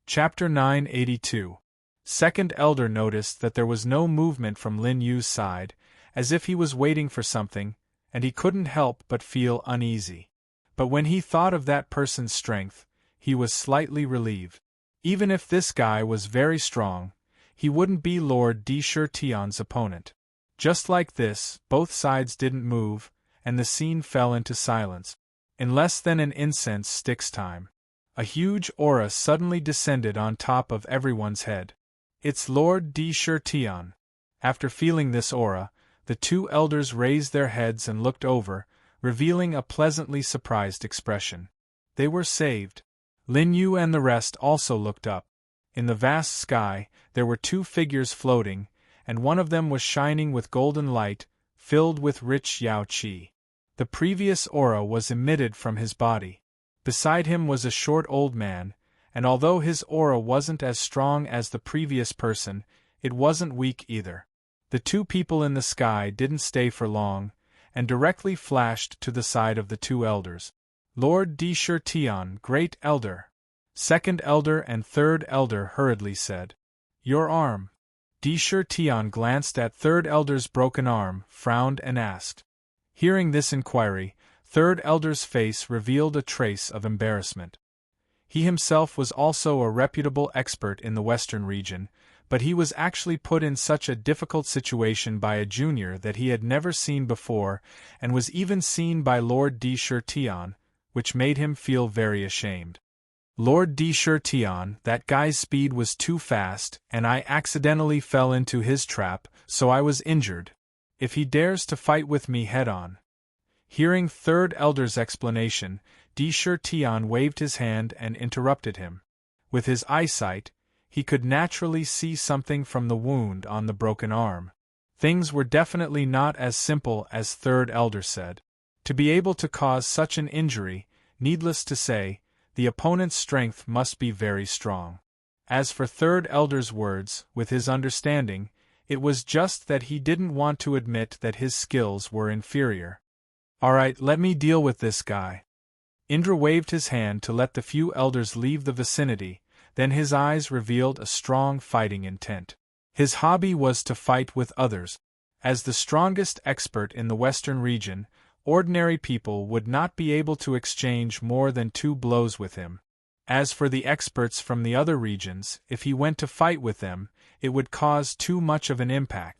Chapter 982. Second Elder noticed that there was no movement from Lin Yu's side, as if he was waiting for something, and he couldn't help but feel uneasy. But when he thought of that person's strength, he was slightly relieved. Even if this guy was very strong, he wouldn't be Lord Di Tian's opponent. Just like this, both sides didn't move, and the scene fell into silence. In less than an incense stick's time, a huge aura suddenly descended on top of everyone's head. It's Lord Di Tian. After feeling this aura, the two elders raised their heads and looked over, revealing a pleasantly surprised expression. They were saved. Lin Yu and the rest also looked up. In the vast sky, there were two figures floating, and one of them was shining with golden light, filled with rich Yao Qi. The previous aura was emitted from his body. Beside him was a short old man, and although his aura wasn't as strong as the previous person, it wasn't weak either. The two people in the sky didn't stay for long, and directly flashed to the side of the two elders. Lord Di Tian, Great Elder. Second Elder and Third Elder hurriedly said. Your arm. Di Tian glanced at Third Elder's broken arm, frowned and asked. Hearing this inquiry, Third Elder's face revealed a trace of embarrassment. He himself was also a reputable expert in the Western region, but he was actually put in such a difficult situation by a junior that he had never seen before, and was even seen by Lord Di Tian, which made him feel very ashamed. Lord Di Tian, that guy's speed was too fast, and I accidentally fell into his trap, so I was injured. If he dares to fight with me head-on. Hearing Third Elder's explanation, Di Tian waved his hand and interrupted him. With his eyesight, he could naturally see something from the wound on the broken arm. Things were definitely not as simple as Third Elder said. To be able to cause such an injury, needless to say, the opponent's strength must be very strong. As for Third Elder's words, with his understanding, it was just that he didn't want to admit that his skills were inferior. Alright, let me deal with this guy. Indra waved his hand to let the few elders leave the vicinity, then his eyes revealed a strong fighting intent. His hobby was to fight with others. As the strongest expert in the Western region, ordinary people would not be able to exchange more than 2 blows with him. As for the experts from the other regions, if he went to fight with them, it would cause too much of an impact.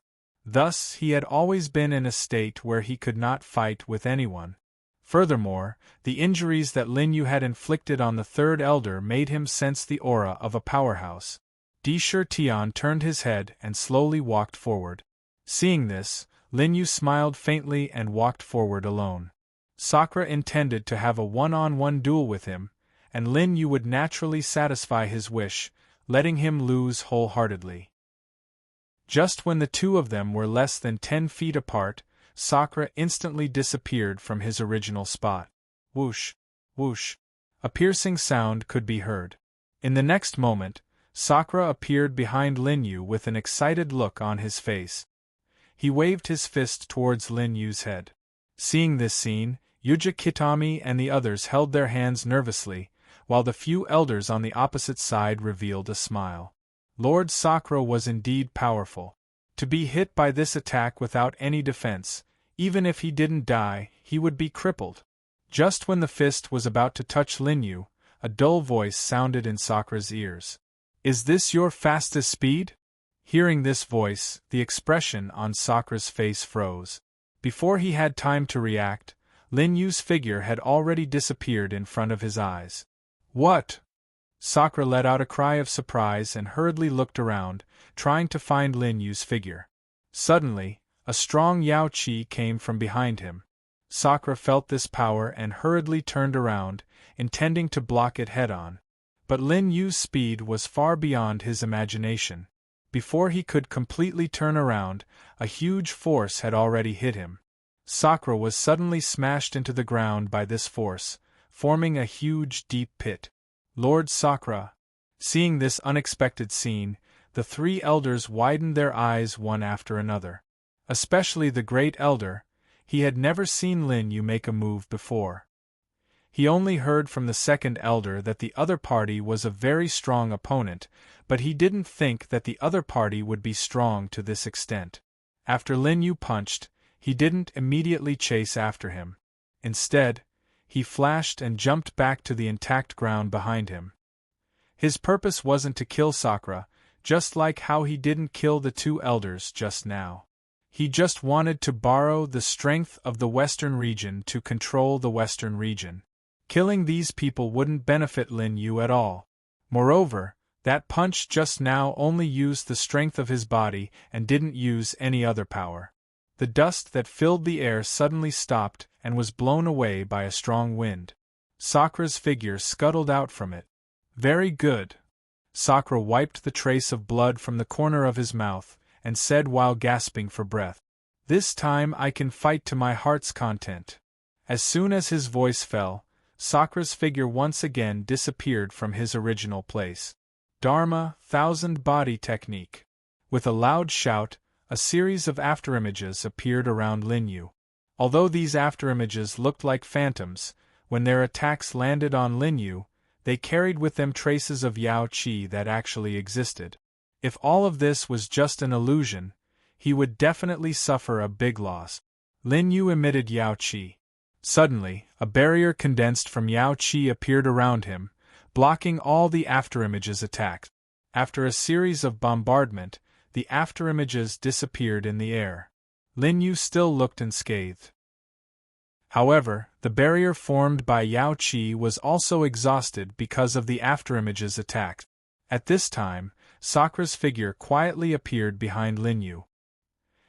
Thus, he had always been in a state where he could not fight with anyone. Furthermore, the injuries that Lin Yu had inflicted on the Third Elder made him sense the aura of a powerhouse. Di Tian turned his head and slowly walked forward. Seeing this, Lin Yu smiled faintly and walked forward alone. Sakura intended to have a one-on-one duel with him, and Lin Yu would naturally satisfy his wish, letting him lose wholeheartedly. Just when the two of them were less than 10 feet apart, Sakura instantly disappeared from his original spot. Whoosh, whoosh. A piercing sound could be heard. In the next moment, Sakura appeared behind Lin Yu with an excited look on his face. He waved his fist towards Lin Yu's head. Seeing this scene, Yuja Kitami and the others held their hands nervously, while the few elders on the opposite side revealed a smile. Lord Sakura was indeed powerful. To be hit by this attack without any defense, even if he didn't die, he would be crippled. Just when the fist was about to touch Lin Yu, a dull voice sounded in Sakura's ears. Is this your fastest speed? Hearing this voice, the expression on Sakura's face froze. Before he had time to react, Lin Yu's figure had already disappeared in front of his eyes. What? Sakura let out a cry of surprise and hurriedly looked around, trying to find Lin Yu's figure. Suddenly, a strong Yao Qi came from behind him. Sakura felt this power and hurriedly turned around, intending to block it head-on. But Lin Yu's speed was far beyond his imagination. Before he could completely turn around, a huge force had already hit him. Sakura was suddenly smashed into the ground by this force, forming a huge deep pit. Lord Sakura. Seeing this unexpected scene, the 3 elders widened their eyes one after another. Especially the Great Elder, he had never seen Lin Yu make a move before. He only heard from the second elder that the other party was a very strong opponent, but he didn't think that the other party would be strong to this extent. After Lin Yu punched, he didn't immediately chase after him. Instead, he flashed and jumped back to the intact ground behind him. His purpose wasn't to kill Sakura, just like how he didn't kill the two elders just now. He just wanted to borrow the strength of the Western region to control the Western region. Killing these people wouldn't benefit Lin Yu at all. Moreover, that punch just now only used the strength of his body and didn't use any other power. The dust that filled the air suddenly stopped and was blown away by a strong wind. Sakura's figure scuttled out from it. Very good. Sakura wiped the trace of blood from the corner of his mouth and said while gasping for breath, "This time I can fight to my heart's content." As soon as his voice fell, Sakura's figure once again disappeared from his original place. Dharma, Thousand Body Technique. With a loud shout, a series of afterimages appeared around Lin Yu. Although these afterimages looked like phantoms, when their attacks landed on Lin Yu, they carried with them traces of Yao Qi that actually existed. If all of this was just an illusion, he would definitely suffer a big loss. Lin Yu emitted Yao Qi. Suddenly, a barrier condensed from Yao Qi appeared around him, blocking all the afterimages' attacks. After a series of bombardment, the afterimages disappeared in the air. Lin Yu still looked unscathed. However, the barrier formed by Yao Qi was also exhausted because of the afterimages' attack. At this time, Sakura's figure quietly appeared behind Lin Yu.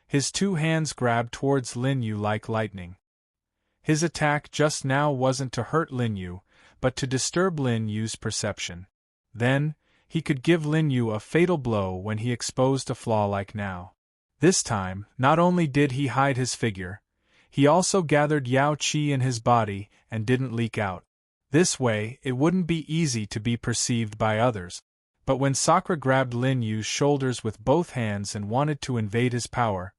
His two hands grabbed towards Lin Yu like lightning. His attack just now wasn't to hurt Lin Yu, but to disturb Lin Yu's perception. Then, he could give Lin Yu a fatal blow when he exposed a flaw like now. This time, not only did he hide his figure, he also gathered Yao Qi in his body and didn't leak out. This way, it wouldn't be easy to be perceived by others. But when Sakura grabbed Lin Yu's shoulders with both hands and wanted to invade his power,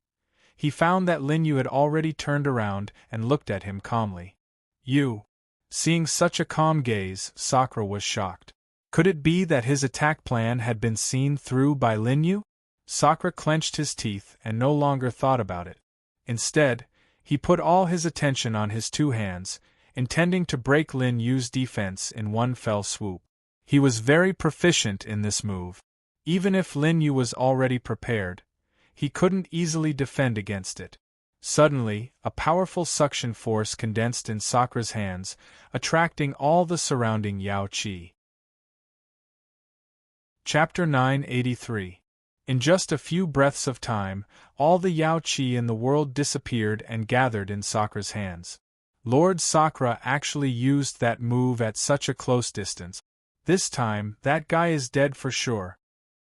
he found that Lin Yu had already turned around and looked at him calmly. "You." Seeing such a calm gaze, Sakura was shocked. Could it be that his attack plan had been seen through by Lin Yu? Sakura clenched his teeth and no longer thought about it. Instead, he put all his attention on his two hands, intending to break Lin Yu's defense in one fell swoop. He was very proficient in this move. Even if Lin Yu was already prepared, he couldn't easily defend against it. Suddenly, a powerful suction force condensed in Sakura's hands, attracting all the surrounding Yao Qi. Chapter 983. In just a few breaths of time, all the Yao Qi in the world disappeared and gathered in Sakura's hands. Lord Sakura actually used that move at such a close distance. This time, that guy is dead for sure.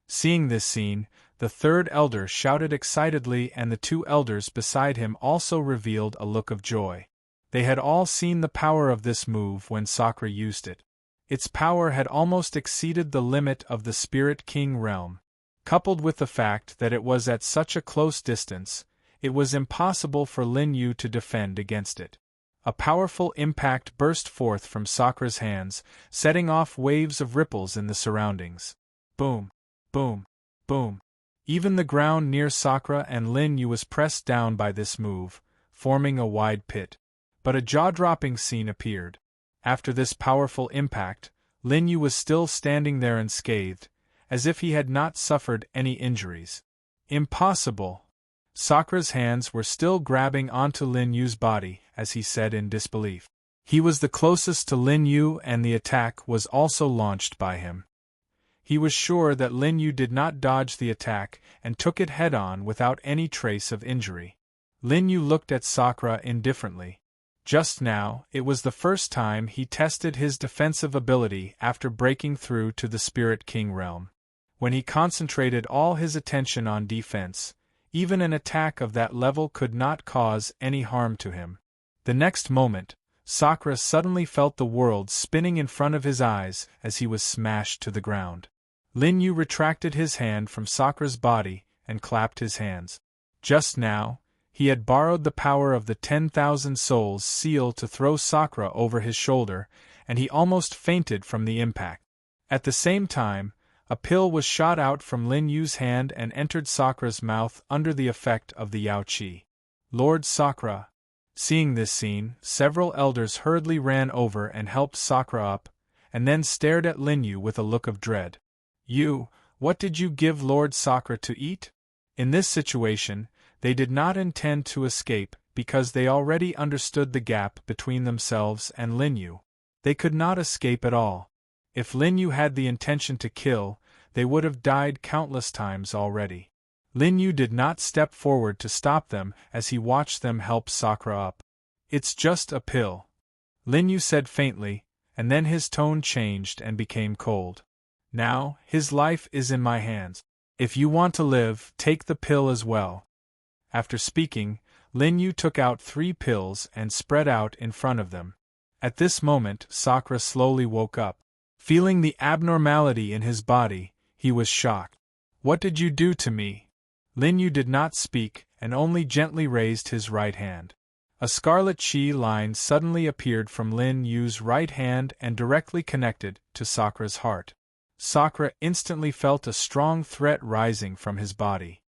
Seeing this scene, the third elder shouted excitedly and the two elders beside him also revealed a look of joy. They had all seen the power of this move when Sakura used it. Its power had almost exceeded the limit of the Spirit King realm. Coupled with the fact that it was at such a close distance, it was impossible for Lin Yu to defend against it. A powerful impact burst forth from Sakura's hands, setting off waves of ripples in the surroundings. Boom! Boom! Boom! Even the ground near Sakura and Lin Yu was pressed down by this move, forming a wide pit. But a jaw-dropping scene appeared. After this powerful impact, Lin Yu was still standing there unscathed, as if he had not suffered any injuries. Impossible! Sakura's hands were still grabbing onto Lin Yu's body, as he said in disbelief. He was the closest to Lin Yu and the attack was also launched by him. He was sure that Lin Yu did not dodge the attack and took it head-on without any trace of injury. Lin Yu looked at Sakura indifferently. Just now, it was the first time he tested his defensive ability after breaking through to the Spirit King realm. When he concentrated all his attention on defense, even an attack of that level could not cause any harm to him. The next moment, Sakura suddenly felt the world spinning in front of his eyes as he was smashed to the ground. Lin Yu retracted his hand from Sakura's body and clapped his hands. Just now, He had borrowed the power of the 10,000 souls seal to throw Sakura over his shoulder, and he almost fainted from the impact. At the same time, a pill was shot out from Lin Yu's hand and entered Sakura's mouth under the effect of the Yao Qi. Lord Sakura. Seeing this scene, several elders hurriedly ran over and helped Sakura up, and then stared at Lin Yu with a look of dread. You, what did you give Lord Sakura to eat? In this situation, they did not intend to escape because they already understood the gap between themselves and Lin Yu. They could not escape at all. If Lin Yu had the intention to kill, they would have died countless times already. Lin Yu did not step forward to stop them as he watched them help Sakura up. It's just a pill, Lin Yu said faintly, and then his tone changed and became cold. Now, his life is in my hands. If you want to live, take the pill as well. After speaking, Lin Yu took out 3 pills and spread out in front of them. At this moment, Sakura slowly woke up. Feeling the abnormality in his body, he was shocked. What did you do to me? Lin Yu did not speak and only gently raised his right hand. A scarlet chi line suddenly appeared from Lin Yu's right hand and directly connected to Sakura's heart. Sakura instantly felt a strong threat rising from his body.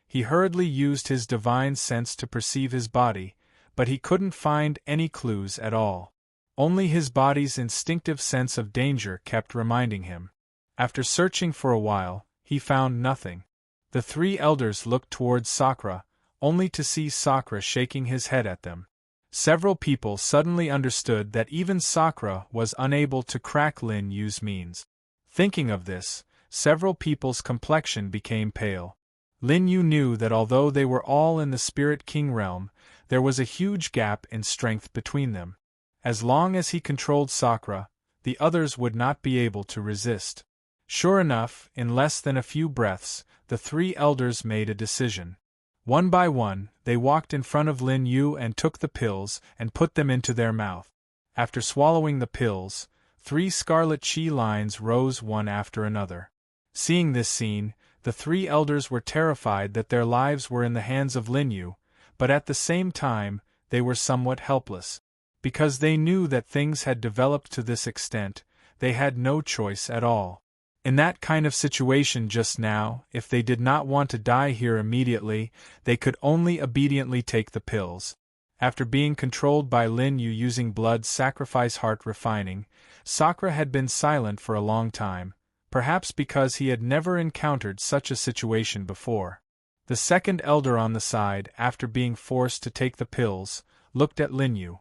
He hurriedly used his divine sense to perceive his body, but he couldn't find any clues at all. Only his body's instinctive sense of danger kept reminding him. After searching for a while, he found nothing. The 3 elders looked towards Sakura, only to see Sakura shaking his head at them. Several people suddenly understood that even Sakura was unable to crack Lin Yu's means. Thinking of this, several people's complexion became pale. Lin Yu knew that although they were all in the Spirit King realm, there was a huge gap in strength between them. As long as he controlled Sakura, the others would not be able to resist. Sure enough, in less than a few breaths, the 3 elders made a decision. One by one, they walked in front of Lin Yu and took the pills and put them into their mouth. After swallowing the pills, 3 scarlet chi lines rose one after another. Seeing this scene, the 3 elders were terrified that their lives were in the hands of Lin Yu, but at the same time, they were somewhat helpless. Because they knew that things had developed to this extent, they had no choice at all. In that kind of situation just now, if they did not want to die here immediately, they could only obediently take the pills. After being controlled by Lin Yu using blood sacrifice heart refining, Sakura had been silent for a long time, perhaps because he had never encountered such a situation before. The second elder on the side, after being forced to take the pills, looked at Lin Yu.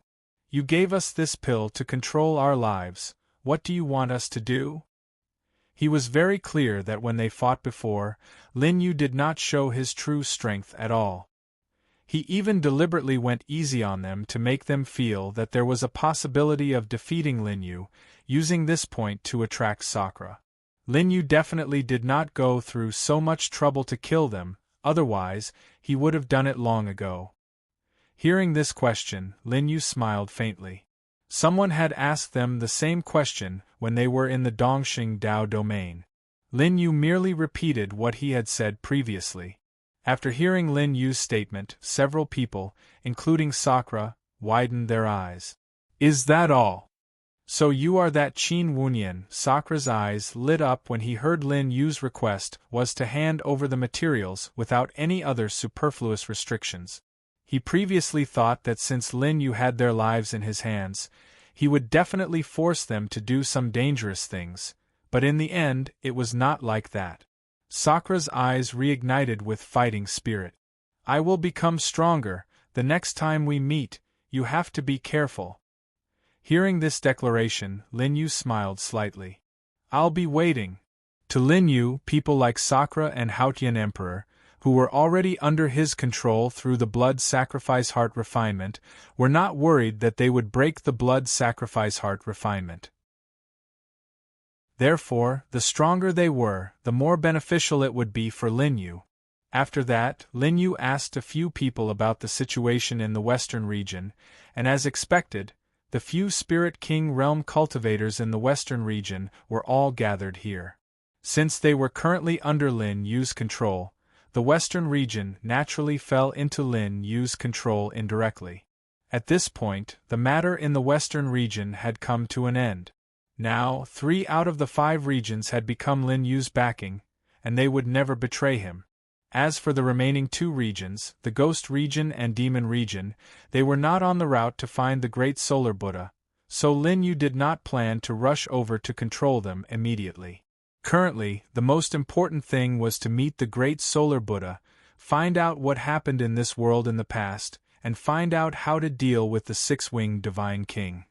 You gave us this pill to control our lives, what do you want us to do? He was very clear that when they fought before, Lin Yu did not show his true strength at all. He even deliberately went easy on them to make them feel that there was a possibility of defeating Lin Yu, using this point to attract Sakura. Lin Yu definitely did not go through so much trouble to kill them, otherwise, he would have done it long ago. Hearing this question, Lin Yu smiled faintly. Someone had asked them the same question when they were in the Dongxing Dao domain. Lin Yu merely repeated what he had said previously. After hearing Lin Yu's statement, several people, including Sakura, widened their eyes. Is that all? So you are that Qin Wunyan? Sakura's eyes lit up when he heard Lin Yu's request was to hand over the materials without any other superfluous restrictions. He previously thought that since Lin Yu had their lives in his hands, he would definitely force them to do some dangerous things, but in the end it was not like that. Sakura's eyes reignited with fighting spirit. I will become stronger, the next time we meet, you have to be careful. Hearing this declaration, Lin Yu smiled slightly. I'll be waiting. To Lin Yu, people like Sakura and Haotian Emperor, who were already under his control through the blood sacrifice heart refinement, were not worried that they would break the blood sacrifice heart refinement. Therefore, the stronger they were, the more beneficial it would be for Lin Yu. After that, Lin Yu asked a few people about the situation in the western region, and as expected, the few Spirit King realm cultivators in the western region were all gathered here. Since they were currently under Lin Yu's control, the western region naturally fell into Lin Yu's control indirectly. At this point, the matter in the western region had come to an end. Now, 3 out of the 5 regions had become Lin Yu's backing, and they would never betray him. As for the remaining 2 regions, the Ghost region and Demon region, they were not on the route to find the Great Solar Buddha, so Lin Yu did not plan to rush over to control them immediately. Currently, the most important thing was to meet the Great Solar Buddha, find out what happened in this world in the past, and find out how to deal with the 6-winged Divine King.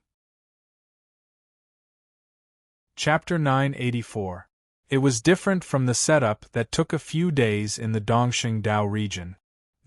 Chapter 984. It was different from the setup that took a few days in the Dongxing Dao region.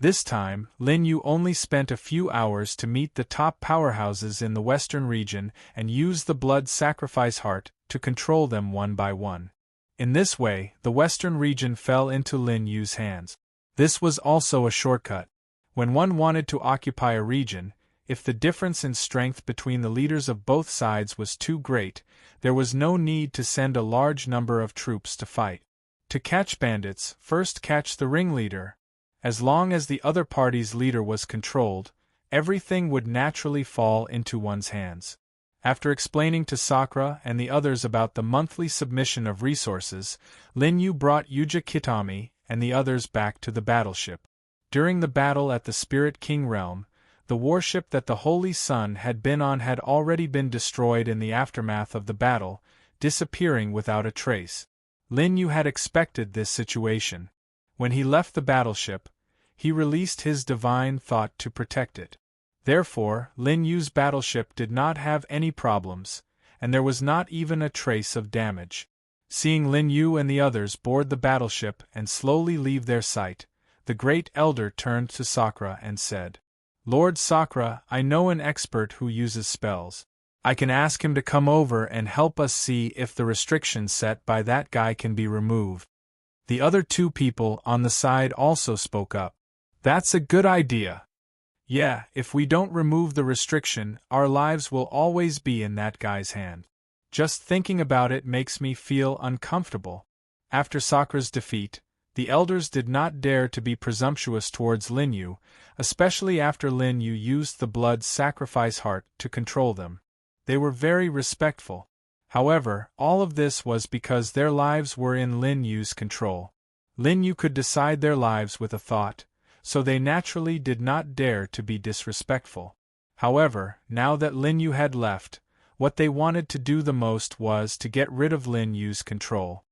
This time, Lin Yu only spent a few hours to meet the top powerhouses in the western region and use the blood sacrifice heart to control them one by one. In this way, the western region fell into Lin Yu's hands. This was also a shortcut. When one wanted to occupy a region, if the difference in strength between the leaders of both sides was too great, there was no need to send a large number of troops to fight. To catch bandits, first catch the ringleader. As long as the other party's leader was controlled, everything would naturally fall into one's hands. After explaining to Sakura and the others about the monthly submission of resources, Lin Yu brought Yuja Kitami and the others back to the battleship. During the battle at the Spirit King realm, the warship that the Holy Sun had been on had already been destroyed in the aftermath of the battle, disappearing without a trace. Lin Yu had expected this situation. When he left the battleship, he released his divine thought to protect it. Therefore, Lin Yu's battleship did not have any problems, and there was not even a trace of damage. Seeing Lin Yu and the others board the battleship and slowly leave their sight, the Great Elder turned to Sakura and said, "Lord Sakura, I know an expert who uses spells. I can ask him to come over and help us see if the restrictions set by that guy can be removed." The other 2 people on the side also spoke up. "That's a good idea. Yeah, if we don't remove the restriction, our lives will always be in that guy's hand. Just thinking about it makes me feel uncomfortable." After Sakura's defeat, the elders did not dare to be presumptuous towards Lin Yu, especially after Lin Yu used the blood sacrifice heart to control them. They were very respectful. However, all of this was because their lives were in Lin Yu's control. Lin Yu could decide their lives with a thought, so they naturally did not dare to be disrespectful. However, now that Lin Yu had left, what they wanted to do the most was to get rid of Lin Yu's control.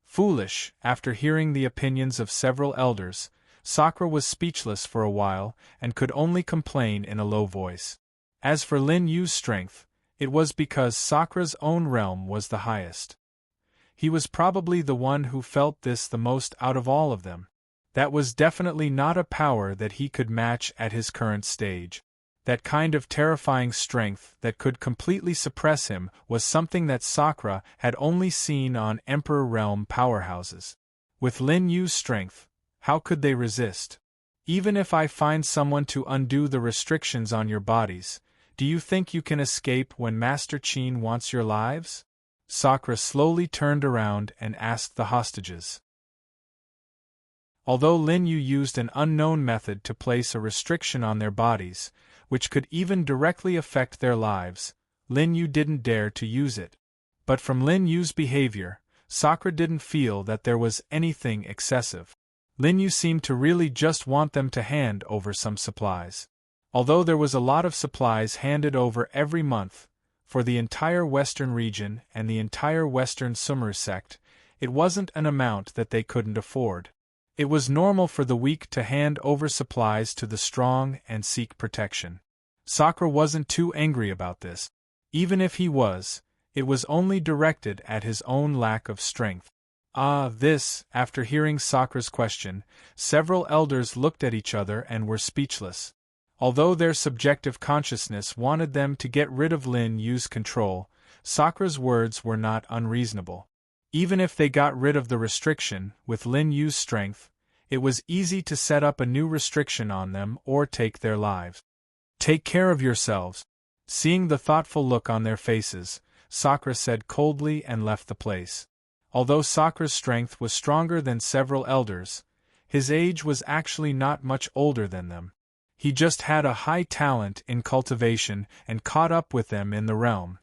Foolish, after hearing the opinions of several elders, Sakura was speechless for a while and could only complain in a low voice. As for Lin Yu's strength, it was because Sakura's own realm was the highest. He was probably the one who felt this the most out of all of them. That was definitely not a power that he could match at his current stage. That kind of terrifying strength that could completely suppress him was something that Sakura had only seen on Emperor Realm powerhouses. With Lin Yu's strength, how could they resist? Even if I find someone to undo the restrictions on your bodies, do you think you can escape when Master Qin wants your lives? Sakura slowly turned around and asked the hostages. Although Lin Yu used an unknown method to place a restriction on their bodies, which could even directly affect their lives, Lin Yu didn't dare to use it. But from Lin Yu's behavior, Sakura didn't feel that there was anything excessive. Lin Yu seemed to really just want them to hand over some supplies. Although there was a lot of supplies handed over every month, for the entire western region and the entire western Sumeru sect, it wasn't an amount that they couldn't afford. It was normal for the weak to hand over supplies to the strong and seek protection. Sakura wasn't too angry about this. Even if he was, it was only directed at his own lack of strength. After hearing Sakura's question, several elders looked at each other and were speechless. Although their subjective consciousness wanted them to get rid of Lin Yu's control, Sakura's words were not unreasonable. Even if they got rid of the restriction, with Lin Yu's strength, it was easy to set up a new restriction on them or take their lives. Take care of yourselves. Seeing the thoughtful look on their faces, Sakura said coldly and left the place. Although Sakura's strength was stronger than several elders, His age was actually not much older than them. He just had a high talent in cultivation and caught up with them in the realm.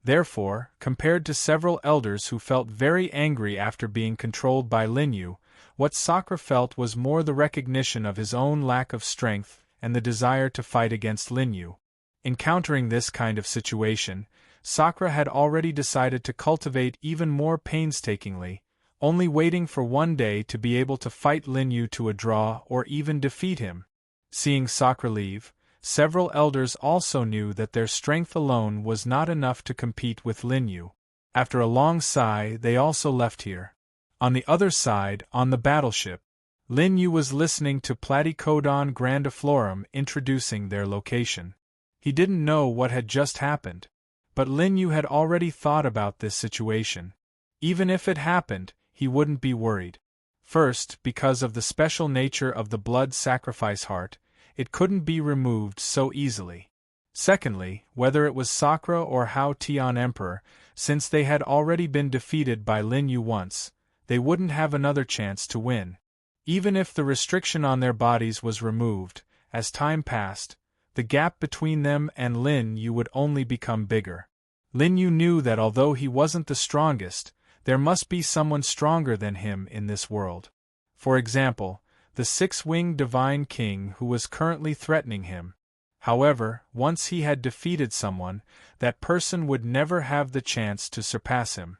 Therefore, compared to several elders who felt very angry after being controlled by Linyu, what Sakura felt was more the recognition of his own lack of strength and the desire to fight against Linyu. Encountering this kind of situation, Sakura had already decided to cultivate even more painstakingly, only waiting for one day to be able to fight Linyu to a draw or even defeat him. Seeing Sakura leave, several elders also knew that their strength alone was not enough to compete with Linyu. After a long sigh, they also left here. On the other side, on the battleship, Linyu was listening to Platycodon grandiflorum introducing their location. He didn't know what had just happened, but Linyu had already thought about this situation. Even if it happened, he wouldn't be worried. First, because of the special nature of the blood sacrifice heart, it couldn't be removed so easily. Secondly, whether it was Sakura or Hao Tian Emperor, since they had already been defeated by Linyu once, they wouldn't have another chance to win. Even if the restriction on their bodies was removed, as time passed, the gap between them and Linyu would only become bigger. Linyu knew that although he wasn't the strongest, there must be someone stronger than him in this world. For example, the six-winged Divine King who was currently threatening him. However, once he had defeated someone, that person would never have the chance to surpass him.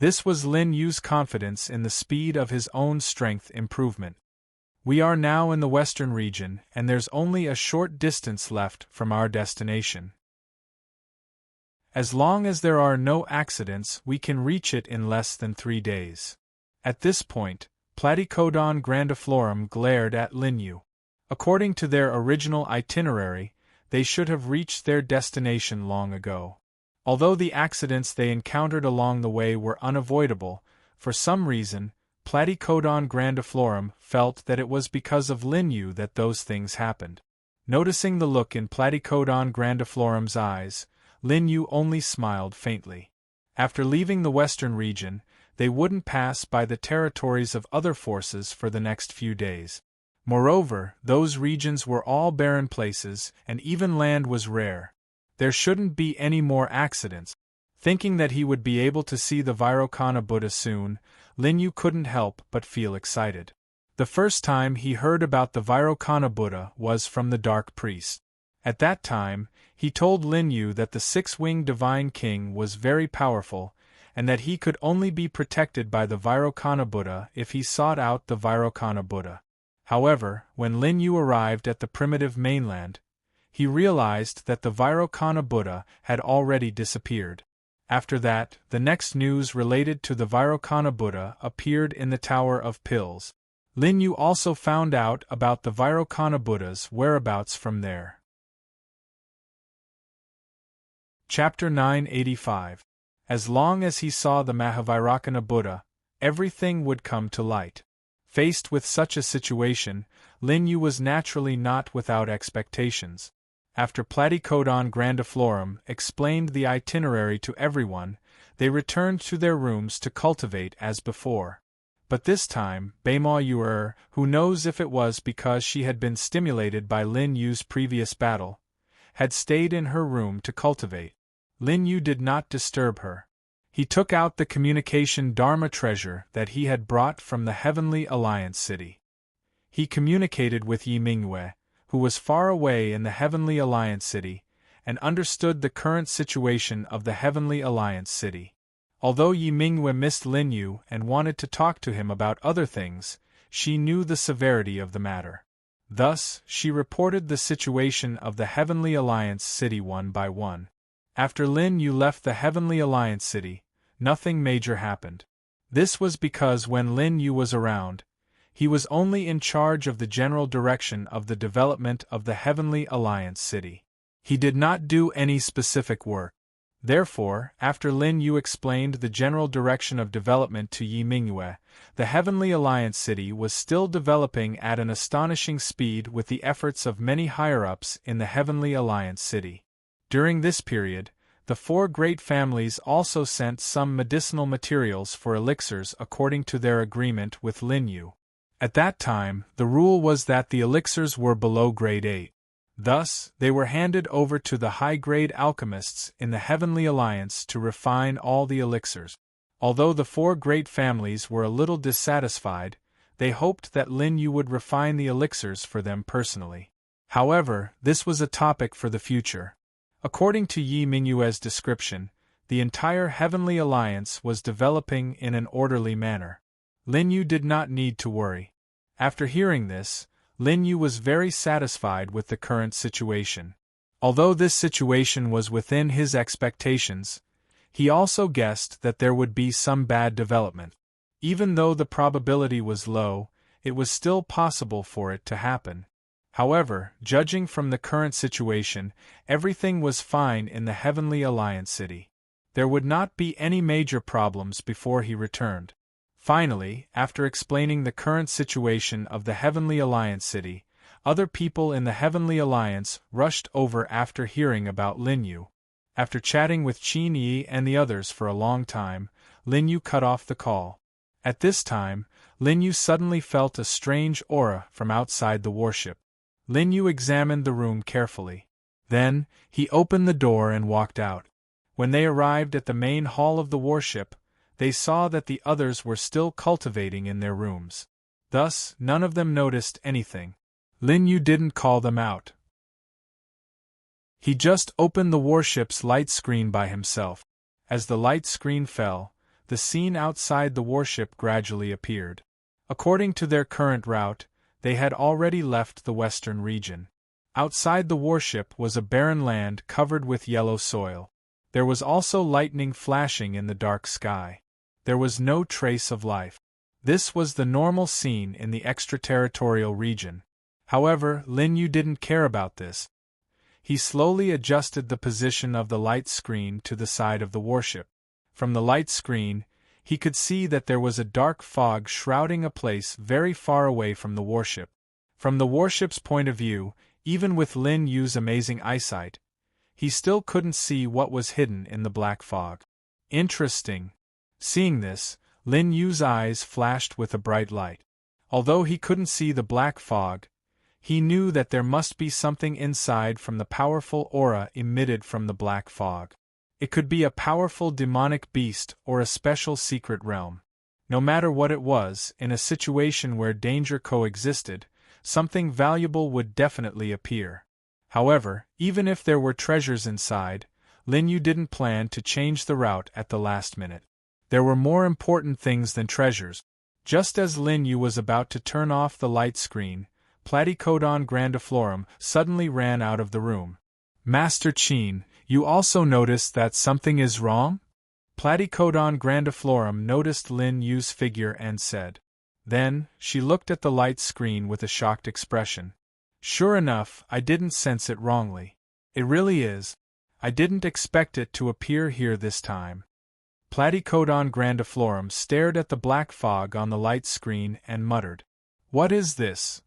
This was Lin Yu's confidence in the speed of his own strength improvement. We are now in the western region, and there's only a short distance left from our destination. As long as there are no accidents, we can reach it in less than 3 days. At this point, Platycodon grandiflorum glared at Linyu. According to their original itinerary, they should have reached their destination long ago. Although the accidents they encountered along the way were unavoidable, for some reason, Platycodon grandiflorum felt that it was because of Linyu that those things happened. Noticing the look in Platycodon grandiflorum's eyes, Linyu only smiled faintly. After leaving the western region, they wouldn't pass by the territories of other forces for the next few days. Moreover, those regions were all barren places, and even land was rare. There shouldn't be any more accidents. Thinking that he would be able to see the Vairocana Buddha soon, Linyu couldn't help but feel excited. The first time he heard about the Vairocana Buddha was from the Dark Priest. At that time, he told Linyu that the six-winged Divine King was very powerful, and that he could only be protected by the Vairocana Buddha if he sought out the Vairocana Buddha. However, when Linyu arrived at the primitive mainland, he realized that the Vairocana Buddha had already disappeared. After that, the next news related to the Vairocana Buddha appeared in the Tower of Pills. Linyu also found out about the Vairocana Buddha's whereabouts from there. Chapter 985. As long as he saw the Mahavairocana Buddha, everything would come to light. Faced with such a situation, Linyu was naturally not without expectations. After Platycodon grandiflorum explained the itinerary to everyone, they returned to their rooms to cultivate as before. But this time, Baima Yuer, who knows if it was because she had been stimulated by Lin Yu's previous battle, had stayed in her room to cultivate. Lin Yu did not disturb her. He took out the communication Dharma treasure that he had brought from the Heavenly Alliance City. He communicated with Yi Mingyue, who was far away in the Heavenly Alliance City, and understood the current situation of the Heavenly Alliance City. Although Yi Mingyue missed Lin Yu and wanted to talk to him about other things, she knew the severity of the matter. Thus, she reported the situation of the Heavenly Alliance City one by one. After Lin Yu left the Heavenly Alliance City, nothing major happened. This was because when Lin Yu was around, he was only in charge of the general direction of the development of the Heavenly Alliance City. He did not do any specific work. Therefore, after Lin Yu explained the general direction of development to Yi Mingyue, the Heavenly Alliance City was still developing at an astonishing speed with the efforts of many higher-ups in the Heavenly Alliance City. During this period, the 4 great families also sent some medicinal materials for elixirs according to their agreement with Lin Yu. At that time, the rule was that the elixirs were below grade 8. Thus, they were handed over to the high-grade alchemists in the Heavenly Alliance to refine all the elixirs. Although the 4 great families were a little dissatisfied, they hoped that Lin Yu would refine the elixirs for them personally. However, this was a topic for the future. According to Yi Mingyue's description, the entire Heavenly Alliance was developing in an orderly manner. Lin Yu did not need to worry. After hearing this, Lin Yu was very satisfied with the current situation. Although this situation was within his expectations, he also guessed that there would be some bad development. Even though the probability was low, it was still possible for it to happen. However, judging from the current situation, everything was fine in the Heavenly Alliance city. There would not be any major problems before he returned. Finally, after explaining the current situation of the Heavenly Alliance city, other people in the Heavenly Alliance rushed over after hearing about Lin Yu. After chatting with Qin Yi and the others for a long time, Lin Yu cut off the call. At this time, Lin Yu suddenly felt a strange aura from outside the warship. Lin Yu examined the room carefully. Then, he opened the door and walked out. When they arrived at the main hall of the warship, they saw that the others were still cultivating in their rooms. Thus, none of them noticed anything. Lin Yu didn't call them out. He just opened the warship's light screen by himself. As the light screen fell, the scene outside the warship gradually appeared. According to their current route, they had already left the western region. Outside the warship was a barren land covered with yellow soil. There was also lightning flashing in the dark sky. There was no trace of life. This was the normal scene in the extraterritorial region. However, Lin Yu didn't care about this. He slowly adjusted the position of the light screen to the side of the warship. From the light screen, he could see that there was a dark fog shrouding a place very far away from the warship. From the warship's point of view, even with Lin Yu's amazing eyesight, he still couldn't see what was hidden in the black fog. Interesting. Seeing this, Lin Yu's eyes flashed with a bright light. Although he couldn't see the black fog, he knew that there must be something inside from the powerful aura emitted from the black fog. It could be a powerful demonic beast or a special secret realm. No matter what it was, in a situation where danger coexisted, something valuable would definitely appear. However, even if there were treasures inside, Lin Yu didn't plan to change the route at the last minute. There were more important things than treasures. Just as Lin Yu was about to turn off the light screen, Platycodon grandiflorum suddenly ran out of the room. Master Qin, you also noticed that something is wrong? Platycodon grandiflorum noticed Lin Yu's figure and said. Then, she looked at the light screen with a shocked expression. Sure enough, I didn't sense it wrongly. It really is. I didn't expect it to appear here this time. Platycodon grandiflorum stared at the black fog on the light screen and muttered. What is this?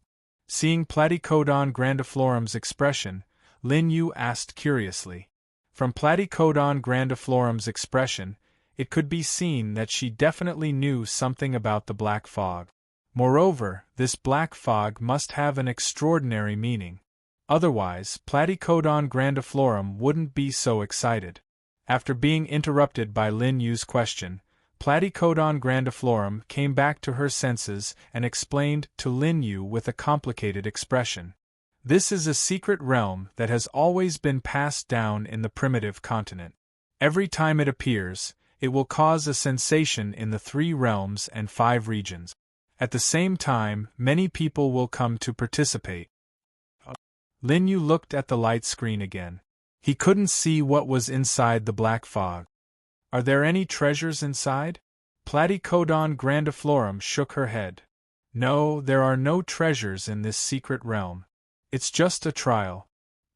Seeing Platycodon grandiflorum's expression, Lin Yu asked curiously. From Platycodon grandiflorum's expression, it could be seen that she definitely knew something about the black fog. Moreover, this black fog must have an extraordinary meaning. Otherwise, Platycodon grandiflorum wouldn't be so excited. After being interrupted by Lin Yu's question, Platycodon grandiflorum came back to her senses and explained to Lin Yu with a complicated expression. This is a secret realm that has always been passed down in the primitive continent. Every time it appears, it will cause a sensation in the 3 realms and 5 regions. At the same time, many people will come to participate. Lin Yu looked at the light screen again. He couldn't see what was inside the black fog. Are there any treasures inside? Platycodon grandiflorum shook her head. No, there are no treasures in this secret realm. It's just a trial.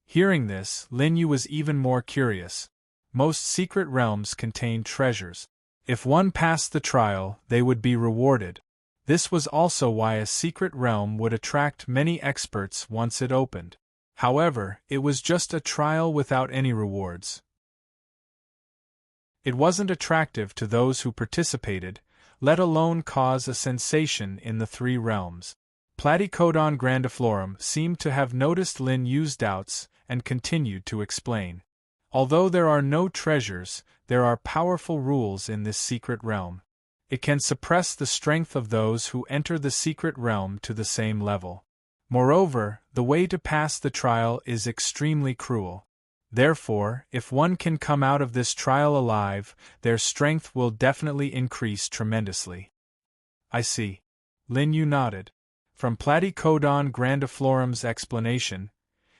Hearing this, Lin Yu was even more curious. Most secret realms contain treasures. If one passed the trial, they would be rewarded. This was also why a secret realm would attract many experts once it opened. However, it was just a trial without any rewards. It wasn't attractive to those who participated, let alone cause a sensation in the three realms. Platycodon grandiflorum seemed to have noticed Lin Yu's doubts and continued to explain. Although there are no treasures, there are powerful rules in this secret realm. It can suppress the strength of those who enter the secret realm to the same level. Moreover, the way to pass the trial is extremely cruel. Therefore, if one can come out of this trial alive, their strength will definitely increase tremendously. I see. Lin Yu nodded. From Platycodon grandiflorum's explanation,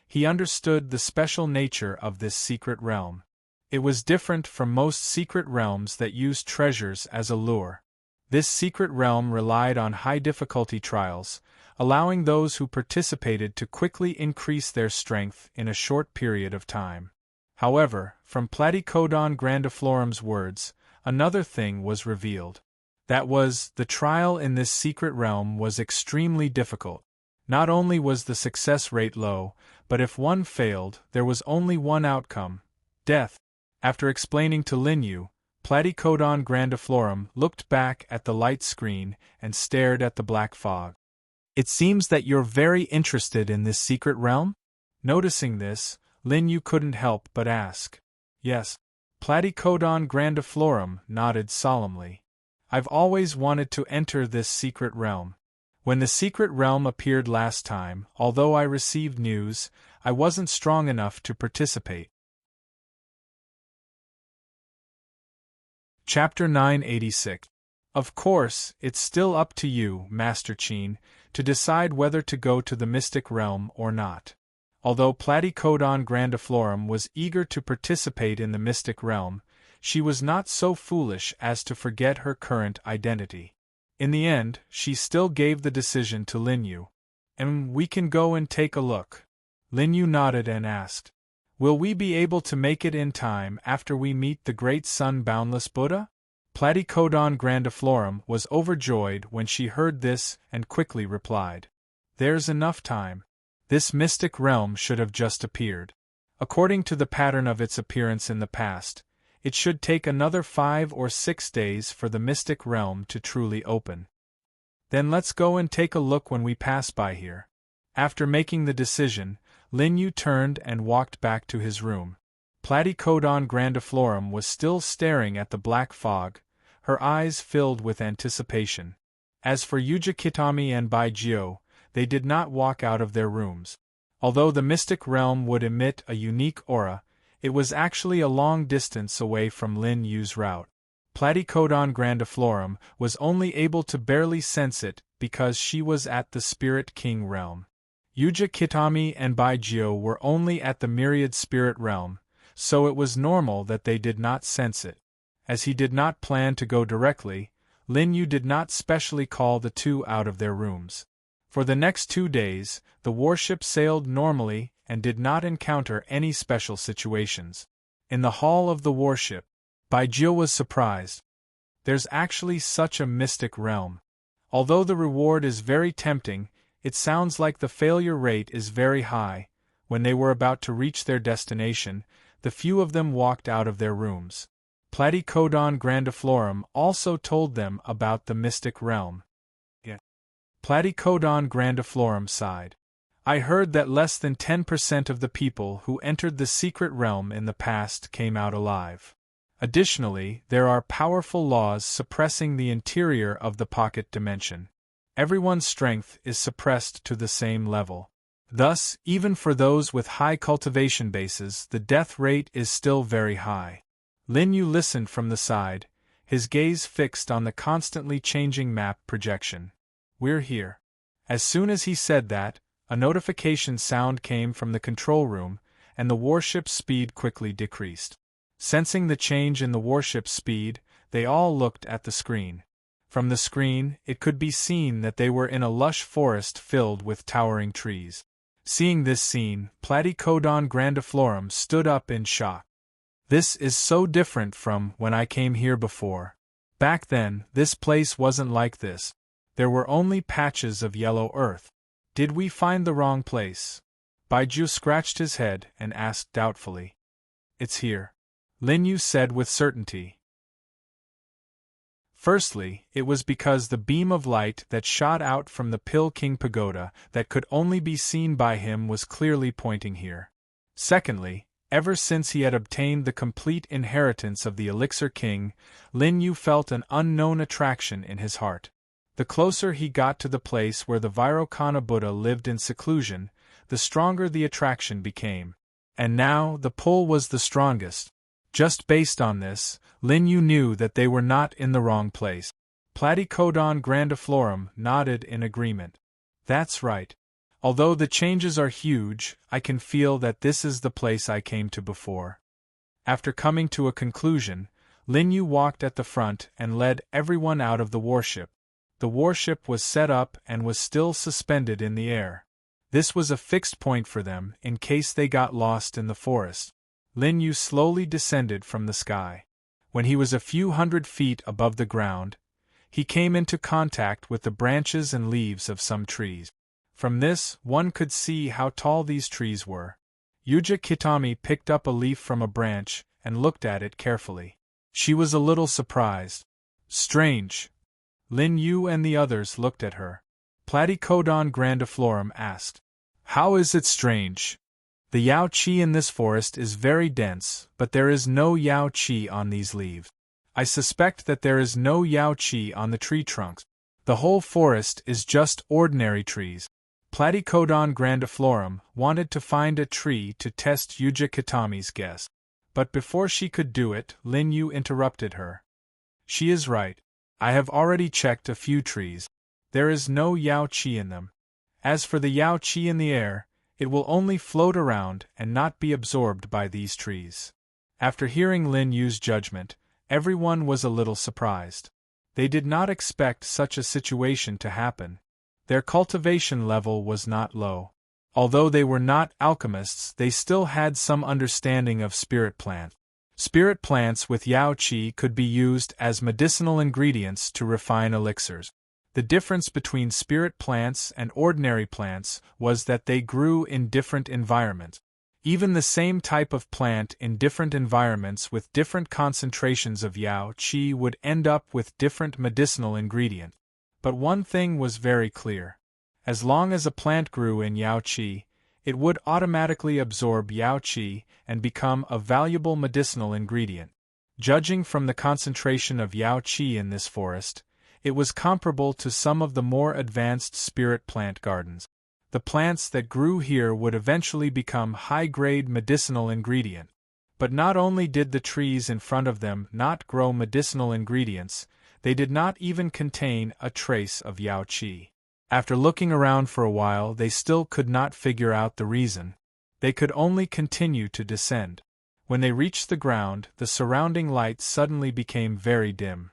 he understood the special nature of this secret realm. It was different from most secret realms that use treasures as a lure. This secret realm relied on high-difficulty trials, allowing those who participated to quickly increase their strength in a short period of time. However, from Platycodon grandiflorum's words, another thing was revealed. That was, the trial in this secret realm was extremely difficult. Not only was the success rate low, but if one failed, there was only one outcome: death. After explaining to Lin Yu, Platycodon grandiflorum looked back at the light screen and stared at the black fog. It seems that you're very interested in this secret realm? Noticing this, Lin Yu couldn't help but ask. Yes. Platycodon grandiflorum nodded solemnly. I've always wanted to enter this secret realm. When the secret realm appeared last time, although I received news, I wasn't strong enough to participate. Chapter 986. Of course, it's still up to you, Master Qin, to decide whether to go to the mystic realm or not. Although Platycodon grandiflorum was eager to participate in the mystic realm, she was not so foolish as to forget her current identity. In the end, she still gave the decision to Lin Yu. And we can go and take a look. Lin Yu nodded and asked, will we be able to make it in time after we meet the great sun-boundless Buddha? Platycodon grandiflorum was overjoyed when she heard this and quickly replied, there's enough time. This mystic realm should have just appeared. According to the pattern of its appearance in the past, it should take another 5 or 6 days for the mystic realm to truly open. Then let's go and take a look when we pass by here. After making the decision, Lin Yu turned and walked back to his room. Platycodon grandiflorum was still staring at the black fog, her eyes filled with anticipation. As for Yuja Kitami and Bai Jiu, they did not walk out of their rooms. Although the mystic realm would emit a unique aura, it was actually a long distance away from Lin Yu's route. Platycodon grandiflorum was only able to barely sense it because she was at the Spirit King realm. Yuja Kitami and Bai Jiu were only at the Myriad Spirit realm, so it was normal that they did not sense it. As he did not plan to go directly, Lin Yu did not specially call the two out of their rooms. For the next 2 days, the warship sailed normally and did not encounter any special situations. In the hull of the warship, Bai Jiu was surprised. There's actually such a mystic realm. Although the reward is very tempting, it sounds like the failure rate is very high. When they were about to reach their destination, the few of them walked out of their rooms. Platycodon grandiflorum also told them about the mystic realm. Platycodon grandiflorum sighed. I heard that less than 10% of the people who entered the secret realm in the past came out alive. Additionally, there are powerful laws suppressing the interior of the pocket dimension. Everyone's strength is suppressed to the same level. Thus, even for those with high cultivation bases, the death rate is still very high. Lin Yu listened from the side, his gaze fixed on the constantly changing map projection. We're here. As soon as he said that, a notification sound came from the control room, and the warship's speed quickly decreased. Sensing the change in the warship's speed, they all looked at the screen. From the screen, it could be seen that they were in a lush forest filled with towering trees. Seeing this scene, Platycodon grandiflorum stood up in shock. This is so different from when I came here before. Back then, this place wasn't like this. There were only patches of yellow earth. Did we find the wrong place? Bai Jiu scratched his head and asked doubtfully. It's here. Lin Yu said with certainty. Firstly, it was because the beam of light that shot out from the Pill King Pagoda that could only be seen by him was clearly pointing here. Secondly, ever since he had obtained the complete inheritance of the Elixir King, Lin Yu felt an unknown attraction in his heart. The closer he got to the place where the Vairocana Buddha lived in seclusion, the stronger the attraction became. And now the pull was the strongest. Just based on this, Lin Yu knew that they were not in the wrong place. Platycodon grandiflorum nodded in agreement. That's right. Although the changes are huge, I can feel that this is the place I came to before. After coming to a conclusion, Lin Yu walked at the front and led everyone out of the warship. The warship was set up and was still suspended in the air. This was a fixed point for them in case they got lost in the forest. Lin Yu slowly descended from the sky. When he was a few hundred feet above the ground, he came into contact with the branches and leaves of some trees. From this, one could see how tall these trees were. Yuja Kitami picked up a leaf from a branch and looked at it carefully. She was a little surprised. Strange. Lin Yu and the others looked at her. Platycodon grandiflorum asked, "How is it strange? The Yao Qi in this forest is very dense, but there is no Yao Qi on these leaves. I suspect that there is no Yao Qi on the tree trunks. The whole forest is just ordinary trees." Platycodon grandiflorum wanted to find a tree to test Yuja Kitami's guess. But before she could do it, Lin Yu interrupted her. She is right. I have already checked a few trees. There is no Yao Qi in them. As for the Yao Qi in the air, it will only float around and not be absorbed by these trees. After hearing Lin Yu's judgment, everyone was a little surprised. They did not expect such a situation to happen. Their cultivation level was not low. Although they were not alchemists, they still had some understanding of spirit plants. Spirit plants with Yao Qi could be used as medicinal ingredients to refine elixirs. The difference between spirit plants and ordinary plants was that they grew in different environments. Even the same type of plant in different environments with different concentrations of Yao Qi would end up with different medicinal ingredients. But one thing was very clear. As long as a plant grew in Yao Qi, it would automatically absorb Yao Qi and become a valuable medicinal ingredient. Judging from the concentration of Yao Qi in this forest, it was comparable to some of the more advanced spirit plant gardens. The plants that grew here would eventually become high-grade medicinal ingredient. But not only did the trees in front of them not grow medicinal ingredients, they did not even contain a trace of Yao Qi. After looking around for a while, they still could not figure out the reason. They could only continue to descend. When they reached the ground, the surrounding light suddenly became very dim.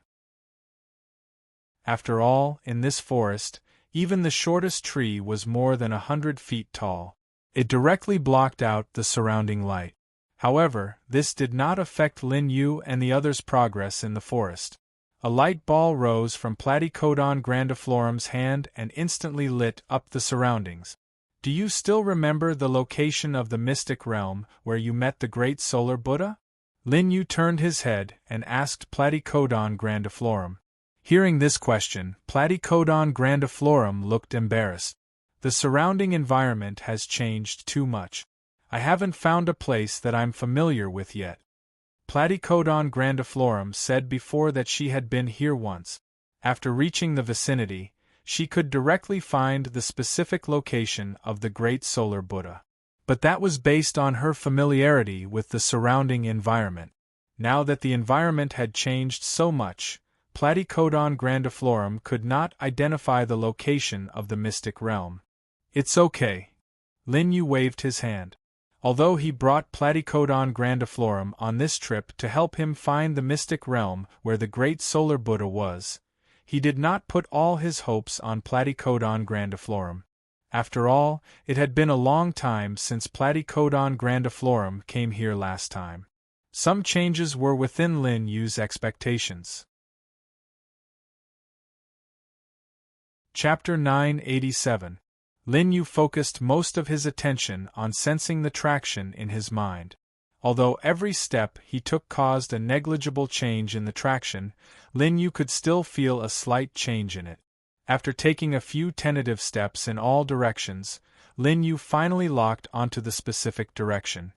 After all, in this forest, even the shortest tree was more than 100 feet tall. It directly blocked out the surrounding light. However, this did not affect Lin Yu and the others' progress in the forest. A light ball rose from Platycodon grandiflorum's hand and instantly lit up the surroundings. "Do you still remember the location of the mystic realm where you met the great solar Buddha?" Lin Yu turned his head and asked Platycodon grandiflorum. Hearing this question, Platycodon grandiflorum looked embarrassed. "The surrounding environment has changed too much. I haven't found a place that I'm familiar with yet." Platycodon grandiflorum said before that she had been here once. After reaching the vicinity, she could directly find the specific location of the Great Solar Buddha. But that was based on her familiarity with the surrounding environment. Now that the environment had changed so much, Platycodon grandiflorum could not identify the location of the mystic realm. "It's okay." Lin Yu waved his hand. Although he brought Platycodon grandiflorum on this trip to help him find the mystic realm where the great solar Buddha was, he did not put all his hopes on Platycodon grandiflorum. After all, it had been a long time since Platycodon grandiflorum came here last time. Some changes were within Lin Yu's expectations. Chapter 987. Lin Yu focused most of his attention on sensing the traction in his mind. Although every step he took caused a negligible change in the traction, Lin Yu could still feel a slight change in it. After taking a few tentative steps in all directions, Lin Yu finally locked onto the specific direction.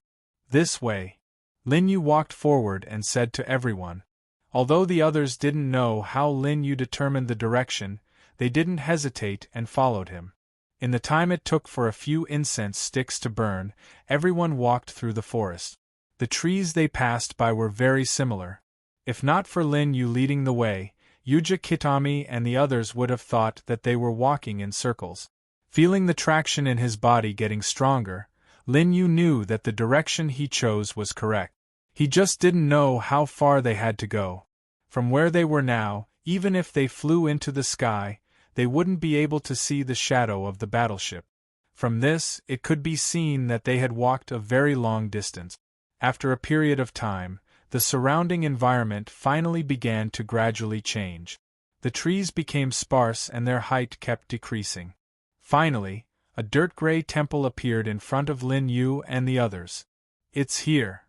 This way. Lin Yu walked forward and said to everyone. Although the others didn't know how Lin Yu determined the direction, they didn't hesitate and followed him. In the time it took for a few incense sticks to burn, everyone walked through the forest. The trees they passed by were very similar. If not for Lin Yu leading the way, Yuja Kitami and the others would have thought that they were walking in circles. Feeling the traction in his body getting stronger, Lin Yu knew that the direction he chose was correct. He just didn't know how far they had to go. From where they were now, even if they flew into the sky, they wouldn't be able to see the shadow of the battleship. From this, it could be seen that they had walked a very long distance. After a period of time, the surrounding environment finally began to gradually change. The trees became sparse and their height kept decreasing. Finally, a dirt-gray temple appeared in front of Lin Yu and the others. "It's here."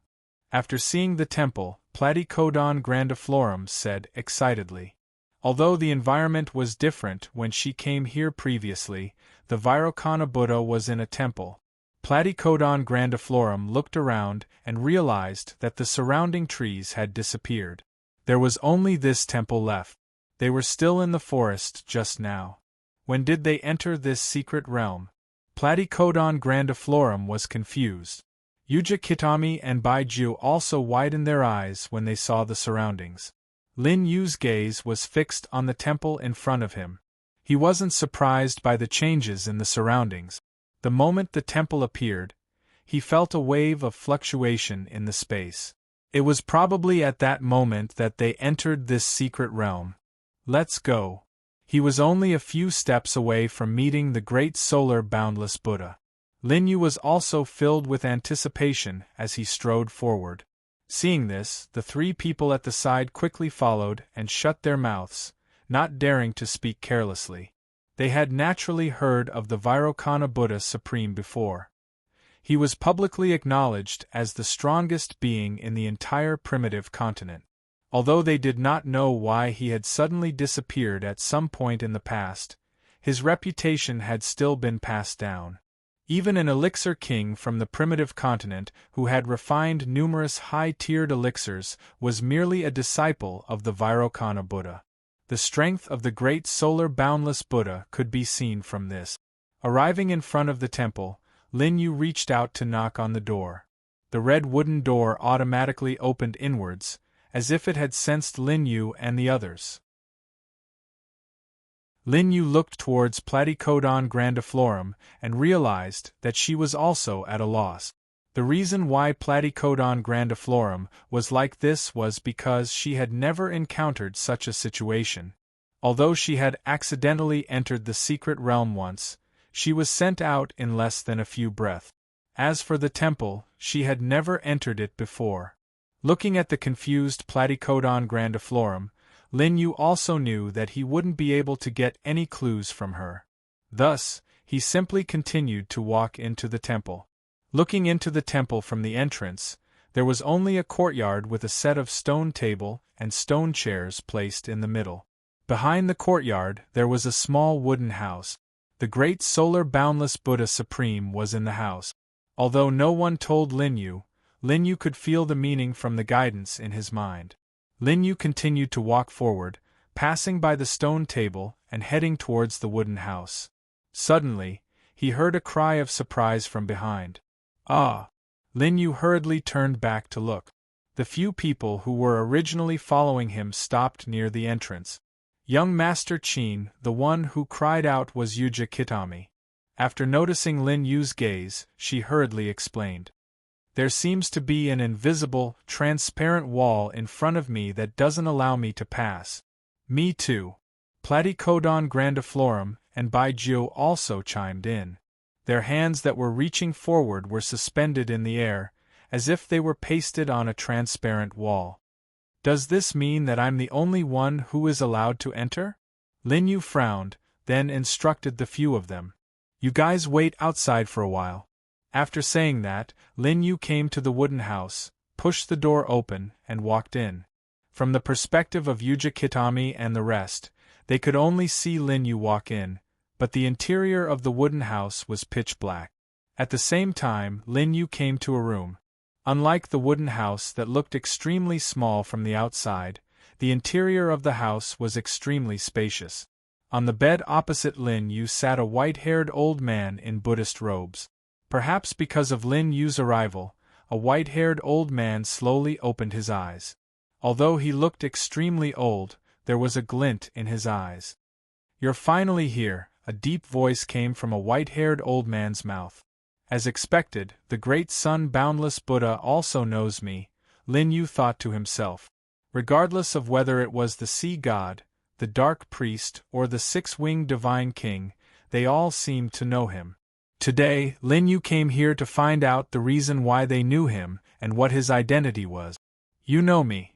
After seeing the temple, Platycodon grandiflorum said excitedly. Although the environment was different when she came here previously, the Vairocana Buddha was in a temple. Platycodon grandiflorum looked around and realized that the surrounding trees had disappeared. There was only this temple left. They were still in the forest just now. When did they enter this secret realm? Platycodon grandiflorum was confused. Yuja Kitami and Baiju also widened their eyes when they saw the surroundings. Lin Yu's gaze was fixed on the temple in front of him. He wasn't surprised by the changes in the surroundings. The moment the temple appeared, he felt a wave of fluctuation in the space. It was probably at that moment that they entered this secret realm. Let's go. He was only a few steps away from meeting the great solar boundless Buddha. Lin Yu was also filled with anticipation as he strode forward. Seeing this, the three people at the side quickly followed and shut their mouths, not daring to speak carelessly. They had naturally heard of the Vairocana Buddha Supreme before. He was publicly acknowledged as the strongest being in the entire primitive continent. Although they did not know why he had suddenly disappeared at some point in the past, his reputation had still been passed down. Even an elixir king from the primitive continent who had refined numerous high-tiered elixirs was merely a disciple of the Vairocana Buddha. The strength of the great solar boundless Buddha could be seen from this. Arriving in front of the temple, Lin Yu reached out to knock on the door. The red wooden door automatically opened inwards, as if it had sensed Lin Yu and the others. Lin Yu looked towards Platycodon grandiflorum and realized that she was also at a loss. The reason why Platycodon grandiflorum was like this was because she had never encountered such a situation. Although she had accidentally entered the secret realm once, she was sent out in less than a few breaths. As for the temple, she had never entered it before. Looking at the confused Platycodon grandiflorum, Lin Yu also knew that he wouldn't be able to get any clues from her. Thus, he simply continued to walk into the temple. Looking into the temple from the entrance, there was only a courtyard with a set of stone table and stone chairs placed in the middle. Behind the courtyard there was a small wooden house. The great solar boundless Buddha Supreme was in the house. Although no one told Lin Yu could feel the meaning from the guidance in his mind. Lin Yu continued to walk forward, passing by the stone table and heading towards the wooden house. Suddenly, he heard a cry of surprise from behind. "Ah!" Lin Yu hurriedly turned back to look. The few people who were originally following him stopped near the entrance. Young Master Qin, the one who cried out, was Yuja Kitami. After noticing Lin Yu's gaze, she hurriedly explained. "There seems to be an invisible, transparent wall in front of me that doesn't allow me to pass." "Me too." Platycodon grandiflorum and Baiju also chimed in. Their hands that were reaching forward were suspended in the air, as if they were pasted on a transparent wall. "Does this mean that I'm the only one who is allowed to enter?" Lin Yu frowned, then instructed the few of them. "You guys wait outside for a while. After saying that, Lin Yu came to the wooden house, pushed the door open, and walked in. From the perspective of Yuja Kitami and the rest, they could only see Lin Yu walk in, but the interior of the wooden house was pitch black. At the same time, Lin Yu came to a room. Unlike the wooden house that looked extremely small from the outside, the interior of the house was extremely spacious. On the bed opposite Lin Yu sat a white-haired old man in Buddhist robes. Perhaps because of Lin Yu's arrival, a white-haired old man slowly opened his eyes. Although he looked extremely old, there was a glint in his eyes. "You're finally here," a deep voice came from a white-haired old man's mouth. As expected, the great sun boundless Buddha also knows me, Lin Yu thought to himself. Regardless of whether it was the sea god, the dark priest, or the six-winged divine king, they all seemed to know him. Today, Lin Yu came here to find out the reason why they knew him and what his identity was. "You know me."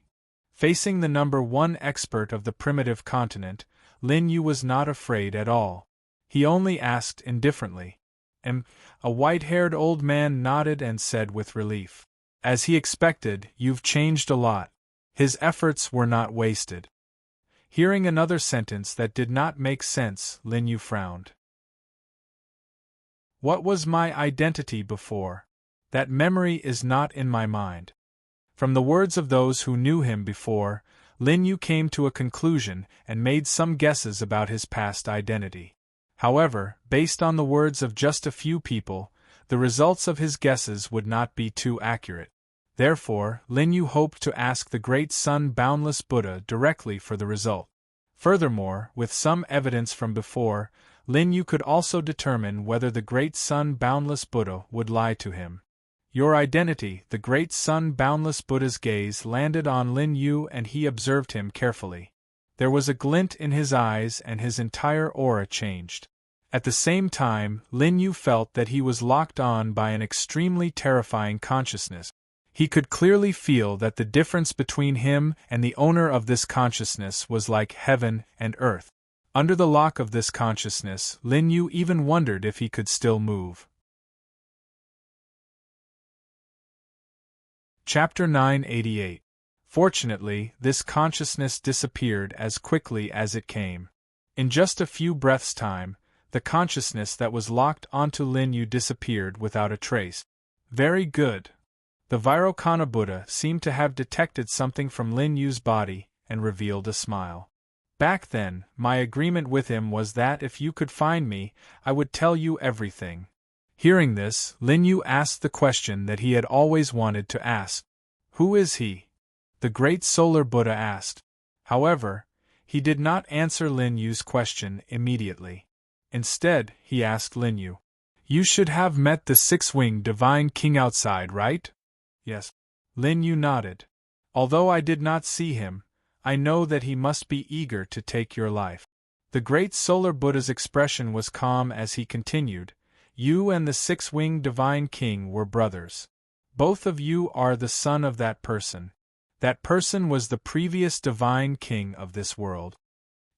Facing the number one expert of the primitive continent, Lin Yu was not afraid at all. He only asked indifferently. A white-haired old man nodded and said with relief. "As he expected, you've changed a lot." His efforts were not wasted. Hearing another sentence that did not make sense, Lin Yu frowned. "What was my identity before? That memory is not in my mind." From the words of those who knew him before, Lin Yu came to a conclusion and made some guesses about his past identity. However, based on the words of just a few people, the results of his guesses would not be too accurate. Therefore, Lin Yu hoped to ask the great sun boundless Buddha directly for the result. Furthermore, with some evidence from before, Lin Yu could also determine whether the great sun boundless Buddha would lie to him. "Your identity," the great sun boundless Buddha's gaze landed on Lin Yu and he observed him carefully. There was a glint in his eyes and his entire aura changed. At the same time, Lin Yu felt that he was locked on by an extremely terrifying consciousness. He could clearly feel that the difference between him and the owner of this consciousness was like heaven and earth. Under the lock of this consciousness, Lin Yu even wondered if he could still move. Chapter 988. Fortunately, this consciousness disappeared as quickly as it came. In just a few breaths' time, the consciousness that was locked onto Lin Yu disappeared without a trace. Very good. The Vairocana Buddha seemed to have detected something from Lin Yu's body and revealed a smile. "Back then, my agreement with him was that if you could find me, I would tell you everything." Hearing this, Lin Yu asked the question that he had always wanted to ask. "Who is he?" the great solar Buddha asked. However, he did not answer Lin Yu's question immediately. Instead, he asked Lin Yu, "You should have met the six-winged divine king outside, right?" "Yes." Lin Yu nodded. "Although I did not see him, I know that he must be eager to take your life." The great solar Buddha's expression was calm as he continued, "You and the six-winged divine king were brothers. Both of you are the son of that person. That person was the previous divine king of this world."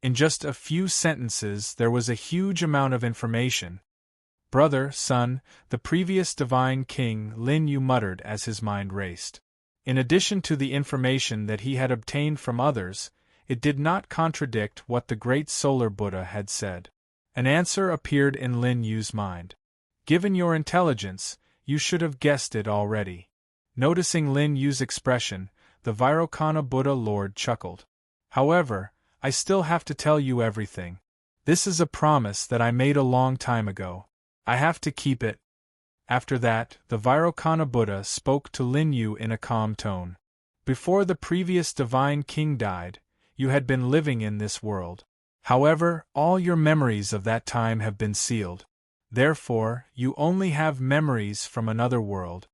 In just a few sentences there was a huge amount of information. "Brother, son, the previous divine king," Lin Yu muttered as his mind raced. In addition to the information that he had obtained from others, it did not contradict what the great solar Buddha had said. An answer appeared in Lin Yu's mind. "Given your intelligence, you should have guessed it already." Noticing Lin Yu's expression, the Vairocana Buddha Lord chuckled. "However, I still have to tell you everything. This is a promise that I made a long time ago. I have to keep it." After that, the Vairocana Buddha spoke to Lin Yu in a calm tone. "Before the previous divine king died, you had been living in this world. However, all your memories of that time have been sealed. Therefore, you only have memories from another world."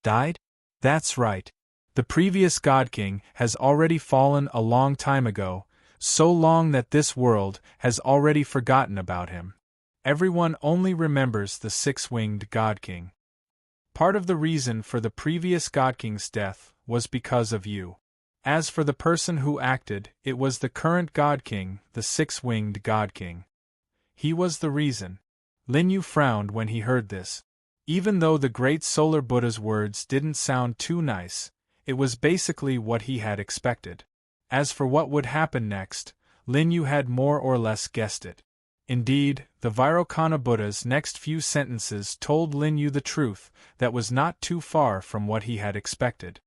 "Died?" "That's right. The previous God King has already fallen a long time ago, so long that this world has already forgotten about him. Everyone only remembers the six-winged God King. Part of the reason for the previous God King's death was because of you. As for the person who acted, it was the current God King, the six-winged God King. He was the reason." Lin Yu frowned when he heard this. Even though the great solar Buddha's words didn't sound too nice, it was basically what he had expected. As for what would happen next, Lin Yu had more or less guessed it. Indeed, the Vairocana Buddha's next few sentences told Lin Yu the truth that was not too far from what he had expected.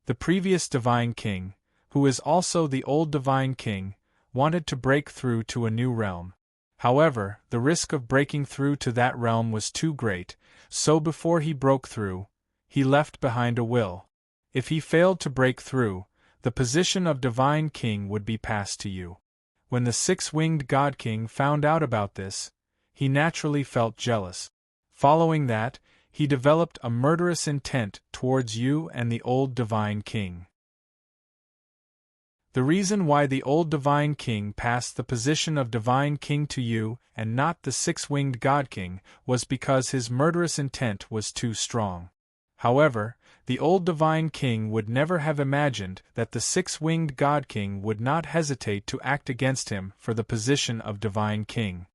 The previous Divine King, who is also the old Divine King, wanted to break through to a new realm. However, the risk of breaking through to that realm was too great, so before he broke through, he left behind a will. If he failed to break through, the position of Divine King would be passed to you. When the six-winged God King found out about this, he naturally felt jealous. Following that, he developed a murderous intent towards you and the old Divine King. The reason why the old Divine King passed the position of Divine King to you and not the six-winged God King was because his murderous intent was too strong. However, the old Divine King would never have imagined that the six-winged God King would not hesitate to act against him for the position of Divine King.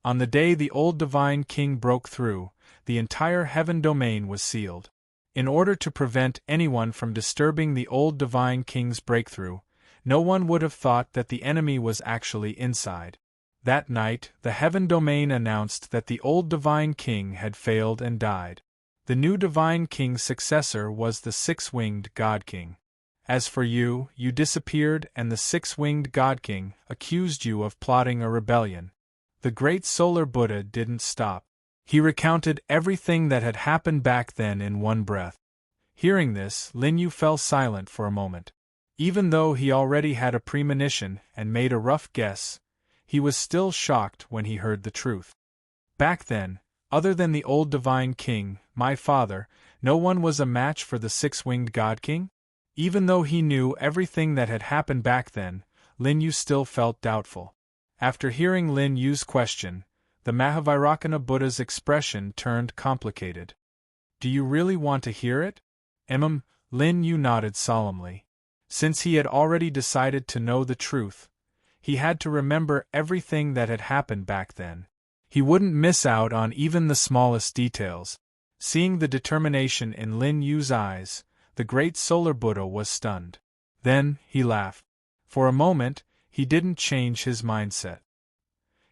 On the day the old Divine King broke through, the entire heaven domain was sealed. In order to prevent anyone from disturbing the old Divine King's breakthrough, no one would have thought that the enemy was actually inside. That night, the heaven domain announced that the old Divine King had failed and died. The new Divine King's successor was the six-winged God King. As for you, you disappeared and the six-winged God King accused you of plotting a rebellion. The great solar Buddha didn't stop. He recounted everything that had happened back then in one breath. Hearing this, Lin Yu fell silent for a moment. Even though he already had a premonition and made a rough guess, he was still shocked when he heard the truth. Back then, other than the old Divine King, my father, no one was a match for the six-winged God King? Even though he knew everything that had happened back then, Lin Yu still felt doubtful. After hearing Lin Yu's question, the Mahavairocana Buddha's expression turned complicated. Do you really want to hear it? Lin Yu nodded solemnly. Since he had already decided to know the truth, he had to remember everything that had happened back then. He wouldn't miss out on even the smallest details. Seeing the determination in Lin Yu's eyes, the great solar Buddha was stunned. Then, he laughed. For a moment, he didn't change his mindset.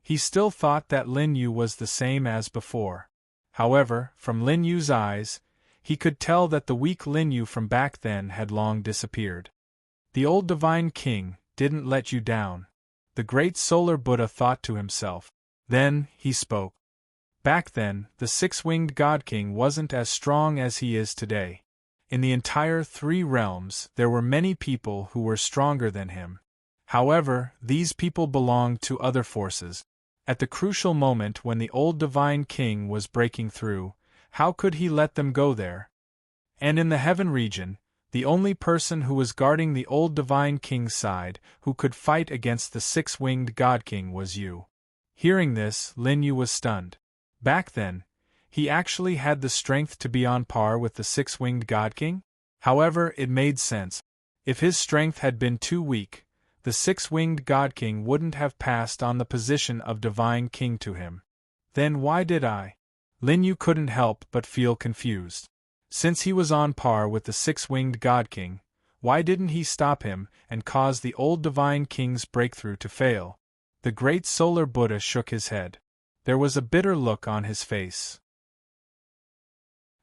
He still thought that Lin Yu was the same as before. However, from Lin Yu's eyes, he could tell that the weak Lin Yu from back then had long disappeared. The old Divine King didn't let you down, the great solar Buddha thought to himself. Then, he spoke. Back then, the six-winged God King wasn't as strong as he is today. In the entire three realms, there were many people who were stronger than him. However, these people belonged to other forces. At the crucial moment when the old Divine King was breaking through, how could he let them go there? And in the heaven region, the only person who was guarding the old Divine King's side who could fight against the six-winged God King was you. Hearing this, Lin Yu was stunned. Back then, he actually had the strength to be on par with the six-winged God King? However, it made sense. If his strength had been too weak, the six-winged God King wouldn't have passed on the position of Divine King to him. Then why did I? Lin Yu couldn't help but feel confused. Since he was on par with the six-winged God King, why didn't he stop him and cause the old Divine King's breakthrough to fail? The great solar Buddha shook his head. There was a bitter look on his face.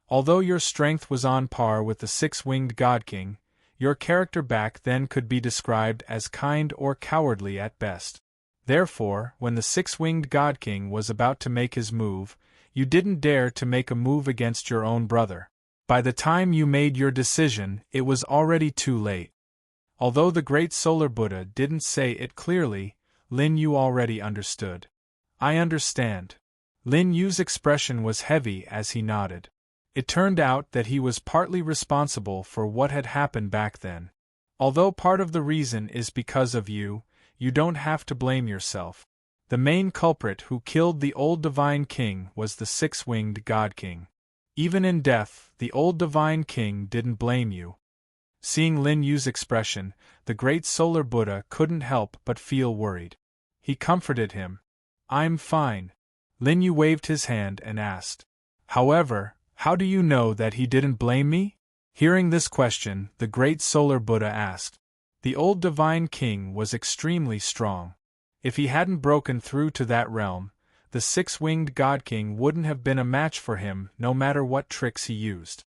Although your strength was on par with the six-winged God King, your character back then could be described as kind or cowardly at best. Therefore, when the six-winged God King was about to make his move, you didn't dare to make a move against your own brother. By the time you made your decision, it was already too late. Although the great solar Buddha didn't say it clearly, Lin Yu already understood. I understand. Lin Yu's expression was heavy as he nodded. It turned out that he was partly responsible for what had happened back then. Although part of the reason is because of you, you don't have to blame yourself. The main culprit who killed the old Divine King was the six-winged God King. Even in death, the old Divine King didn't blame you. Seeing Lin Yu's expression, the great solar Buddha couldn't help but feel worried. He comforted him. I'm fine. Lin Yu waved his hand and asked. However, how do you know that he didn't blame me? Hearing this question, the great solar Buddha asked. The old divine king was extremely strong. If he hadn't broken through to that realm, the six-winged God King wouldn't have been a match for him no matter what tricks he used.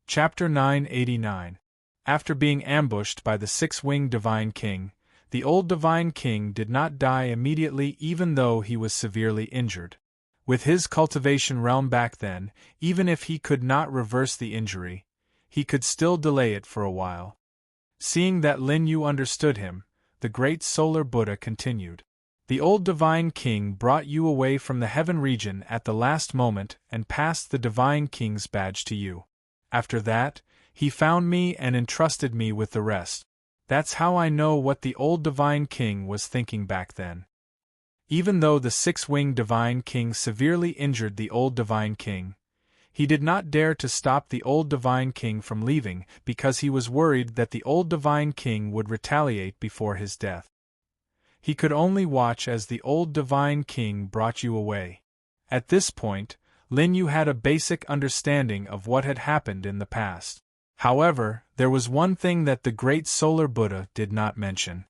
Chapter 989. After being ambushed by the six-winged divine king, the old divine king did not die immediately even though he was severely injured. With his cultivation realm back then, even if he could not reverse the injury, he could still delay it for a while. Seeing that Lin Yu understood him, the great solar Buddha continued. The old divine king brought you away from the heaven region at the last moment and passed the divine king's badge to you. After that, he found me and entrusted me with the rest. That's how I know what the old divine king was thinking back then. Even though the six-winged divine king severely injured the old divine king, he did not dare to stop the old divine king from leaving because he was worried that the old divine king would retaliate before his death. He could only watch as the old divine king brought you away. At this point, Lin Yu had a basic understanding of what had happened in the past. However, there was one thing that the great solar Buddha did not mention.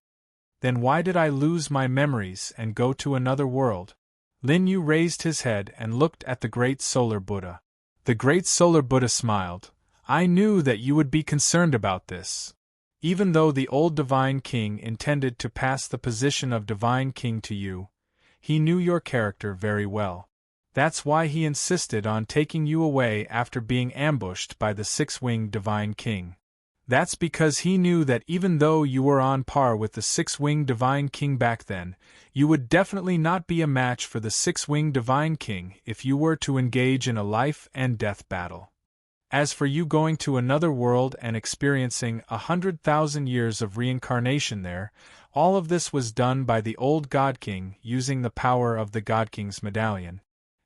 Then why did I lose my memories and go to another world? Lin Yu raised his head and looked at the great solar Buddha. The great solar Buddha smiled. I knew that you would be concerned about this. Even though the old divine king intended to pass the position of divine king to you, he knew your character very well. That's why he insisted on taking you away after being ambushed by the six-winged divine king. That's because he knew that even though you were on par with the six-winged divine king back then, you would definitely not be a match for the six-winged divine king if you were to engage in a life-and-death battle. As for you going to another world and experiencing 100,000 years of reincarnation there, all of this was done by the old God King using the power of the God King's medallion.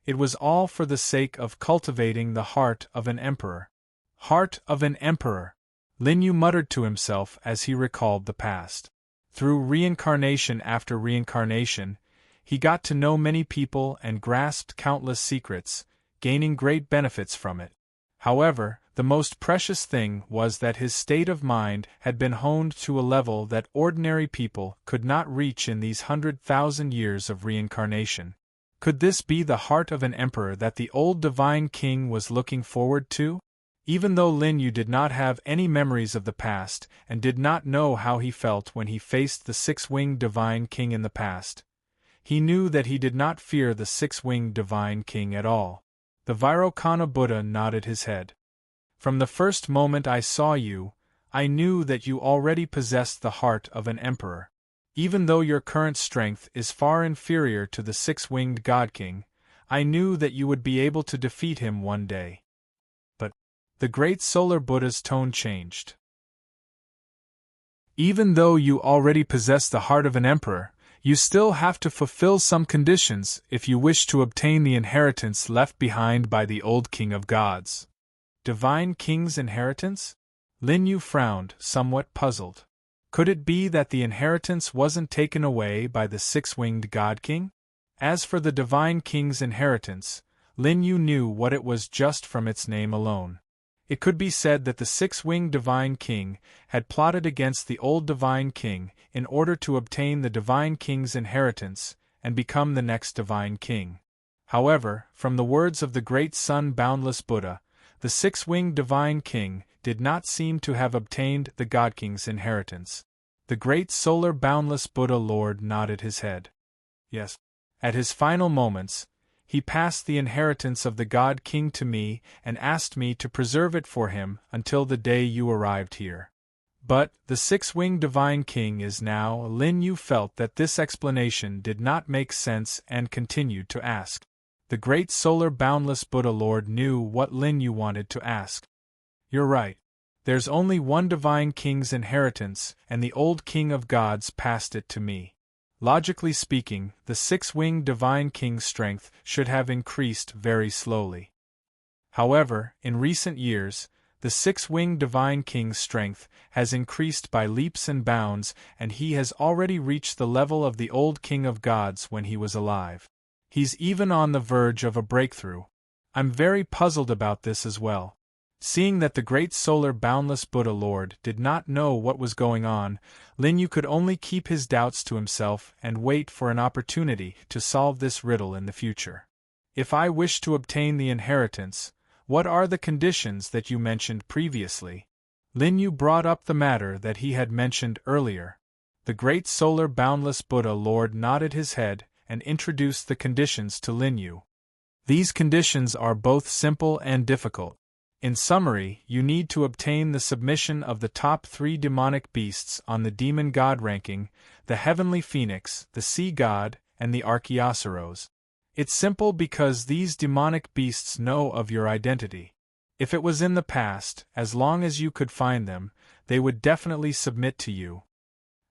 It was all for the sake of cultivating the heart of an emperor. Heart of an emperor! Lin Yu muttered to himself as he recalled the past. Through reincarnation after reincarnation, he got to know many people and grasped countless secrets, gaining great benefits from it. However, the most precious thing was that his state of mind had been honed to a level that ordinary people could not reach in these 100,000 years of reincarnation. Could this be the heart of an emperor that the old divine king was looking forward to? Even though Lin Yu did not have any memories of the past and did not know how he felt when he faced the six-winged divine king in the past, he knew that he did not fear the six-winged divine king at all. The Vairocana Buddha nodded his head. From the first moment I saw you, I knew that you already possessed the heart of an emperor. Even though your current strength is far inferior to the six-winged God King, I knew that you would be able to defeat him one day. But the great solar Buddha's tone changed. Even though you already possess the heart of an emperor, you still have to fulfill some conditions if you wish to obtain the inheritance left behind by the old King of Gods. Divine King's inheritance? Lin Yu frowned, somewhat puzzled. Could it be that the inheritance wasn't taken away by the six-winged God King? As for the Divine King's inheritance, Lin Yu knew what it was just from its name alone. It could be said that the six-winged Divine King had plotted against the old Divine King in order to obtain the Divine King's inheritance and become the next Divine King. However, from the words of the great sun-boundless Buddha, the six-winged Divine King did not seem to have obtained the God King's inheritance. The great solar boundless Buddha Lord nodded his head. Yes. At his final moments, he passed the inheritance of the God King to me and asked me to preserve it for him until the day you arrived here. But the six-winged Divine King is now. Lin Yu felt that this explanation did not make sense and continued to ask. The great solar boundless Buddha Lord knew what Lin Yu wanted to ask. You're right. There's only one Divine King's inheritance, and the old King of Gods passed it to me. Logically speaking, the six-winged Divine King's strength should have increased very slowly. However, in recent years, the six-winged Divine King's strength has increased by leaps and bounds, and he has already reached the level of the old King of Gods when he was alive. He's even on the verge of a breakthrough. I'm very puzzled about this as well. Seeing that the great solar boundless Buddha Lord did not know what was going on, Lin Yu could only keep his doubts to himself and wait for an opportunity to solve this riddle in the future. If I wish to obtain the inheritance, what are the conditions that you mentioned previously? Lin Yu brought up the matter that he had mentioned earlier. The great solar boundless Buddha Lord nodded his head and introduced the conditions to Lin Yu. These conditions are both simple and difficult. In summary, you need to obtain the submission of the top 3 demonic beasts on the demon god ranking, the heavenly phoenix, the sea god, and the archaeosaurus. It's simple because these demonic beasts know of your identity. If it was in the past, as long as you could find them, they would definitely submit to you.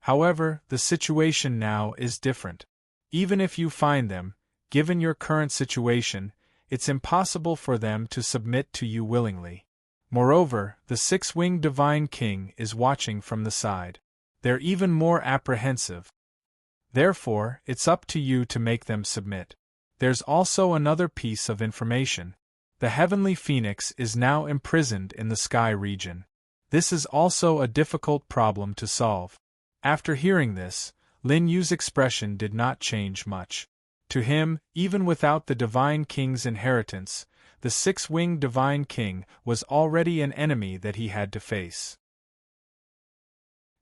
However, the situation now is different. Even if you find them, given your current situation, it's impossible for them to submit to you willingly. Moreover, the 6-winged Divine King is watching from the side. They're even more apprehensive. Therefore, it's up to you to make them submit. There's also another piece of information. The heavenly phoenix is now imprisoned in the sky region. This is also a difficult problem to solve. After hearing this, Lin Yu's expression did not change much. To him, even without the Divine King's inheritance, the 6-winged Divine King was already an enemy that he had to face.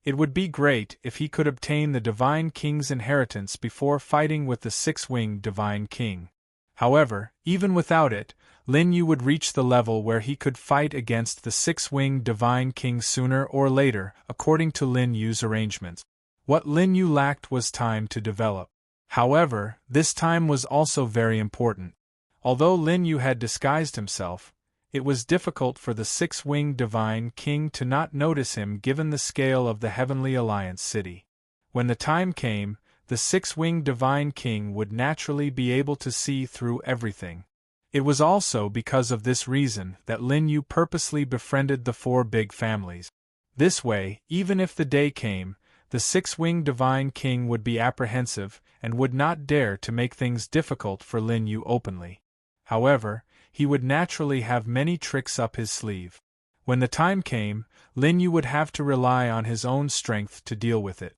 It would be great if he could obtain the Divine King's inheritance before fighting with the 6-winged Divine King. However, even without it, Lin Yu would reach the level where he could fight against the 6-winged Divine King sooner or later, according to Lin Yu's arrangements. What Lin Yu lacked was time to develop. However, this time was also very important. Although Lin Yu had disguised himself, it was difficult for the 6-winged Divine King to not notice him given the scale of the Heavenly Alliance city. When the time came, the 6-winged Divine King would naturally be able to see through everything. It was also because of this reason that Lin Yu purposely befriended the 4 big families. This way, even if the day came, the 6-winged Divine King would be apprehensive and would not dare to make things difficult for Lin Yu openly. However, he would naturally have many tricks up his sleeve. When the time came, Lin Yu would have to rely on his own strength to deal with it.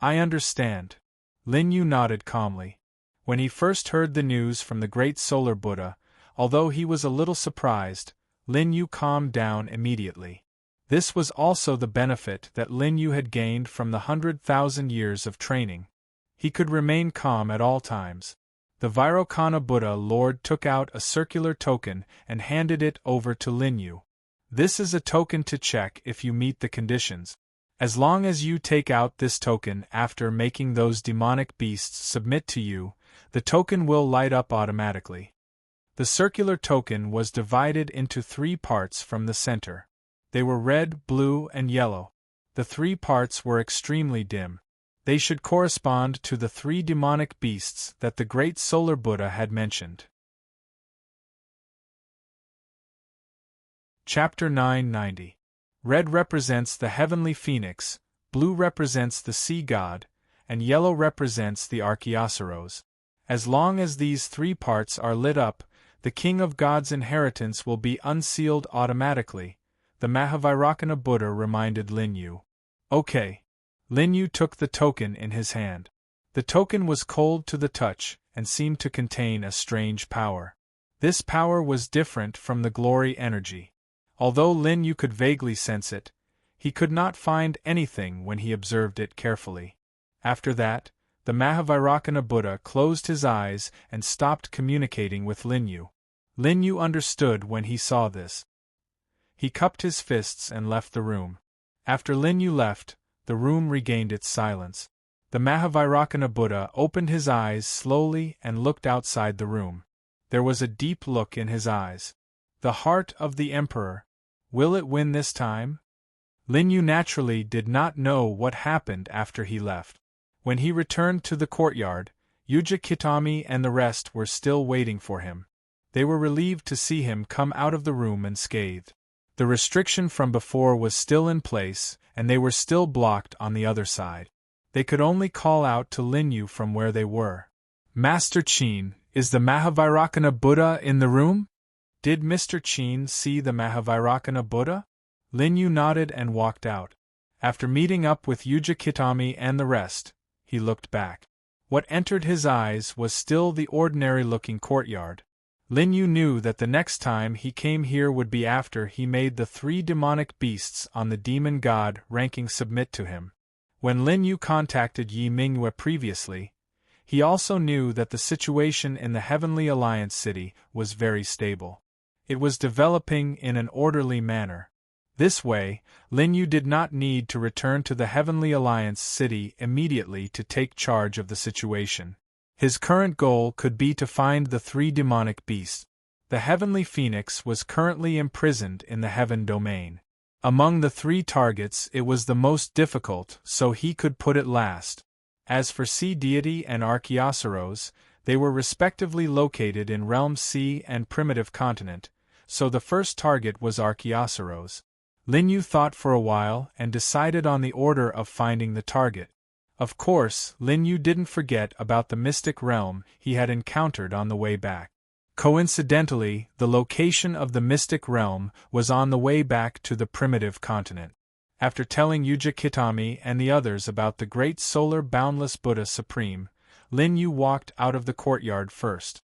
I understand. Lin Yu nodded calmly. When he first heard the news from the great solar Buddha, although he was a little surprised, Lin Yu calmed down immediately. This was also the benefit that Lin Yu had gained from the 100,000 years of training. He could remain calm at all times. The Vairocana Buddha Lord took out a circular token and handed it over to Lin Yu. This is a token to check if you meet the conditions. As long as you take out this token after making those demonic beasts submit to you, the token will light up automatically. The circular token was divided into 3 parts from the center. They were red, blue, and yellow. The 3 parts were extremely dim. They should correspond to the 3 demonic beasts that the great solar Buddha had mentioned. Chapter 990. Red represents the heavenly phoenix, blue represents the sea god, and yellow represents the archaeosaurus. As long as these 3 parts are lit up, the King of God's inheritance will be unsealed automatically, the Mahavairakana Buddha reminded Lin Yu. Okay. Lin Yu took the token in his hand. The token was cold to the touch and seemed to contain a strange power. This power was different from the glory energy. Although Lin Yu could vaguely sense it, he could not find anything when he observed it carefully. After that, the Mahavairakana Buddha closed his eyes and stopped communicating with Lin Yu. Lin Yu understood when he saw this. He cupped his fists and left the room. After Lin Yu left, the room regained its silence. The Mahavairakana Buddha opened his eyes slowly and looked outside the room. There was a deep look in his eyes. The heart of the Emperor. Will it win this time? Lin Yu naturally did not know what happened after he left. When he returned to the courtyard, Yuja Kitami and the rest were still waiting for him. They were relieved to see him come out of the room unscathed. The restriction from before was still in place, and they were still blocked on the other side. They could only call out to Lin Yu from where they were. Master Qin, Is the Mahavairakana Buddha in the room? Did Mr. Chin see the Mahavairakana Buddha? Lin Yu nodded and walked out. After meeting up with Yuja Kitami and the rest, he looked back. What entered his eyes was still the ordinary-looking courtyard. Lin Yu knew that the next time he came here would be after he made the 3 demonic beasts on the demon god ranking submit to him. When Lin Yu contacted Yi Mingyue previously, he also knew that the situation in the Heavenly Alliance city was very stable. It was developing in an orderly manner. This way, Lin Yu did not need to return to the Heavenly Alliance city immediately to take charge of the situation. His current goal could be to find the 3 demonic beasts. The Heavenly Phoenix was currently imprisoned in the Heaven Domain. Among the 3 targets it was the most difficult, so he could put it last. As for Sea Deity and Archaeosaurus, they were respectively located in Realm C and Primitive Continent, so the first target was Archaeosaurus. Lin Yu thought for a while and decided on the order of finding the target. Of course, Lin Yu didn't forget about the mystic realm he had encountered on the way back. Coincidentally, the location of the mystic realm was on the way back to the Primitive Continent. After telling Yuja Kitami and the others about the great solar boundless Buddha Supreme, Lin Yu walked out of the courtyard first.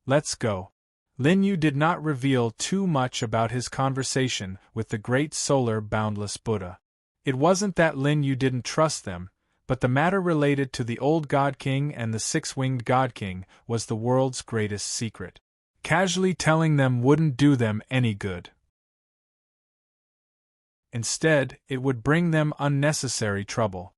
Let's go. Lin Yu did not reveal too much about his conversation with the great solar boundless Buddha. It wasn't that Lin Yu didn't trust them, but the matter related to the old God King and the 6-winged God King was the world's greatest secret. Casually telling them wouldn't do them any good. Instead, it would bring them unnecessary trouble.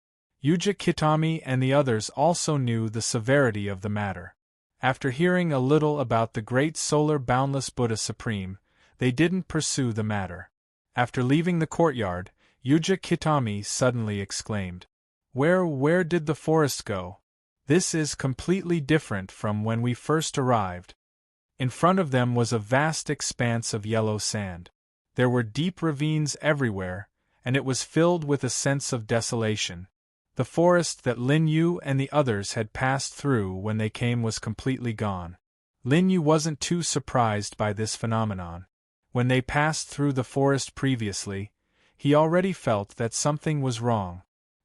Yuja Kitami and the others also knew the severity of the matter. After hearing a little about the great solar boundless Buddha Supreme, they didn't pursue the matter. After leaving the courtyard, Yuja Kitami suddenly exclaimed, Where did the forest go? This is completely different from when we first arrived." In front of them was a vast expanse of yellow sand. There were deep ravines everywhere, and it was filled with a sense of desolation. The forest that Lin Yu and the others had passed through when they came was completely gone. Lin Yu wasn't too surprised by this phenomenon. When they passed through the forest previously, he already felt that something was wrong.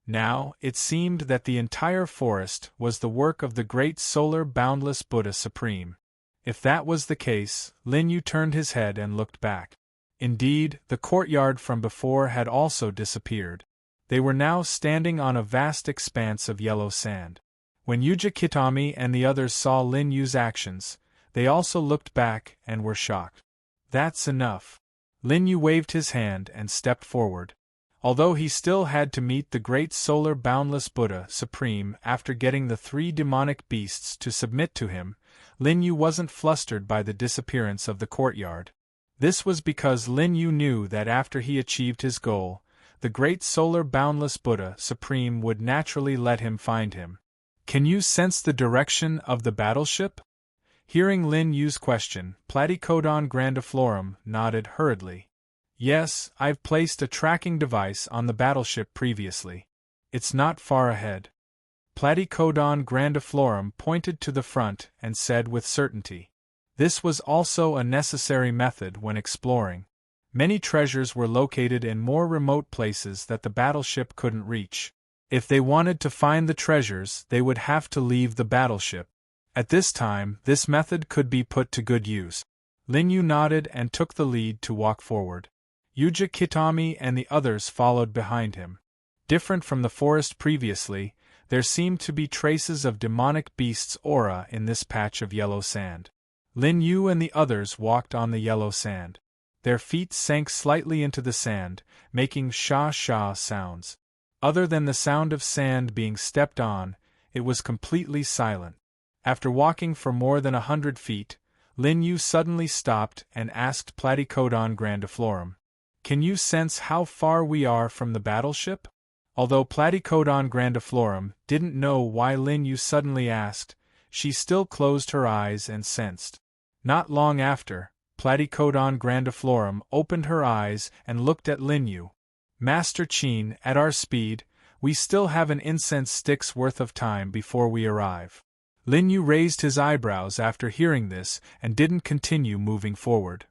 Now, it seemed that the entire forest was the work of the great solar boundless Buddha Supreme. If that was the case, Lin Yu turned his head and looked back. Indeed, the courtyard from before had also disappeared. They were now standing on a vast expanse of yellow sand. When Yuja Kitami and the others saw Lin Yu's actions, they also looked back and were shocked. "That's enough." Lin Yu waved his hand and stepped forward. Although he still had to meet the great solar boundless Buddha Supreme after getting the 3 demonic beasts to submit to him, Lin Yu wasn't flustered by the disappearance of the courtyard. This was because Lin Yu knew that after he achieved his goal, the great solar boundless Buddha Supreme would naturally let him find him. "Can you sense the direction of the battleship?" Hearing Lin Yu's question, Platycodon grandiflorum nodded hurriedly. "Yes, I've placed a tracking device on the battleship previously. It's not far ahead." Platycodon grandiflorum pointed to the front and said with certainty. This was also a necessary method when exploring. Many treasures were located in more remote places that the battleship couldn't reach. If they wanted to find the treasures, they would have to leave the battleship. At this time, this method could be put to good use. Lin Yu nodded and took the lead to walk forward. Yuja Kitami and the others followed behind him. Different from the forest previously, there seemed to be traces of demonic beast's aura in this patch of yellow sand. Lin Yu and the others walked on the yellow sand. Their feet sank slightly into the sand, making sha-sha sounds. Other than the sound of sand being stepped on, it was completely silent. After walking for more than 100 feet, Lin Yu suddenly stopped and asked Platycodon grandiflorum, "Can you sense how far we are from the battleship?" Although Platycodon grandiflorum didn't know why Lin Yu suddenly asked, she still closed her eyes and sensed. Not long after, Platycodon grandiflorum opened her eyes and looked at Lin Yu. "Master Qin, at our speed, we still have an incense stick's worth of time before we arrive." Lin Yu raised his eyebrows after hearing this and didn't continue moving forward.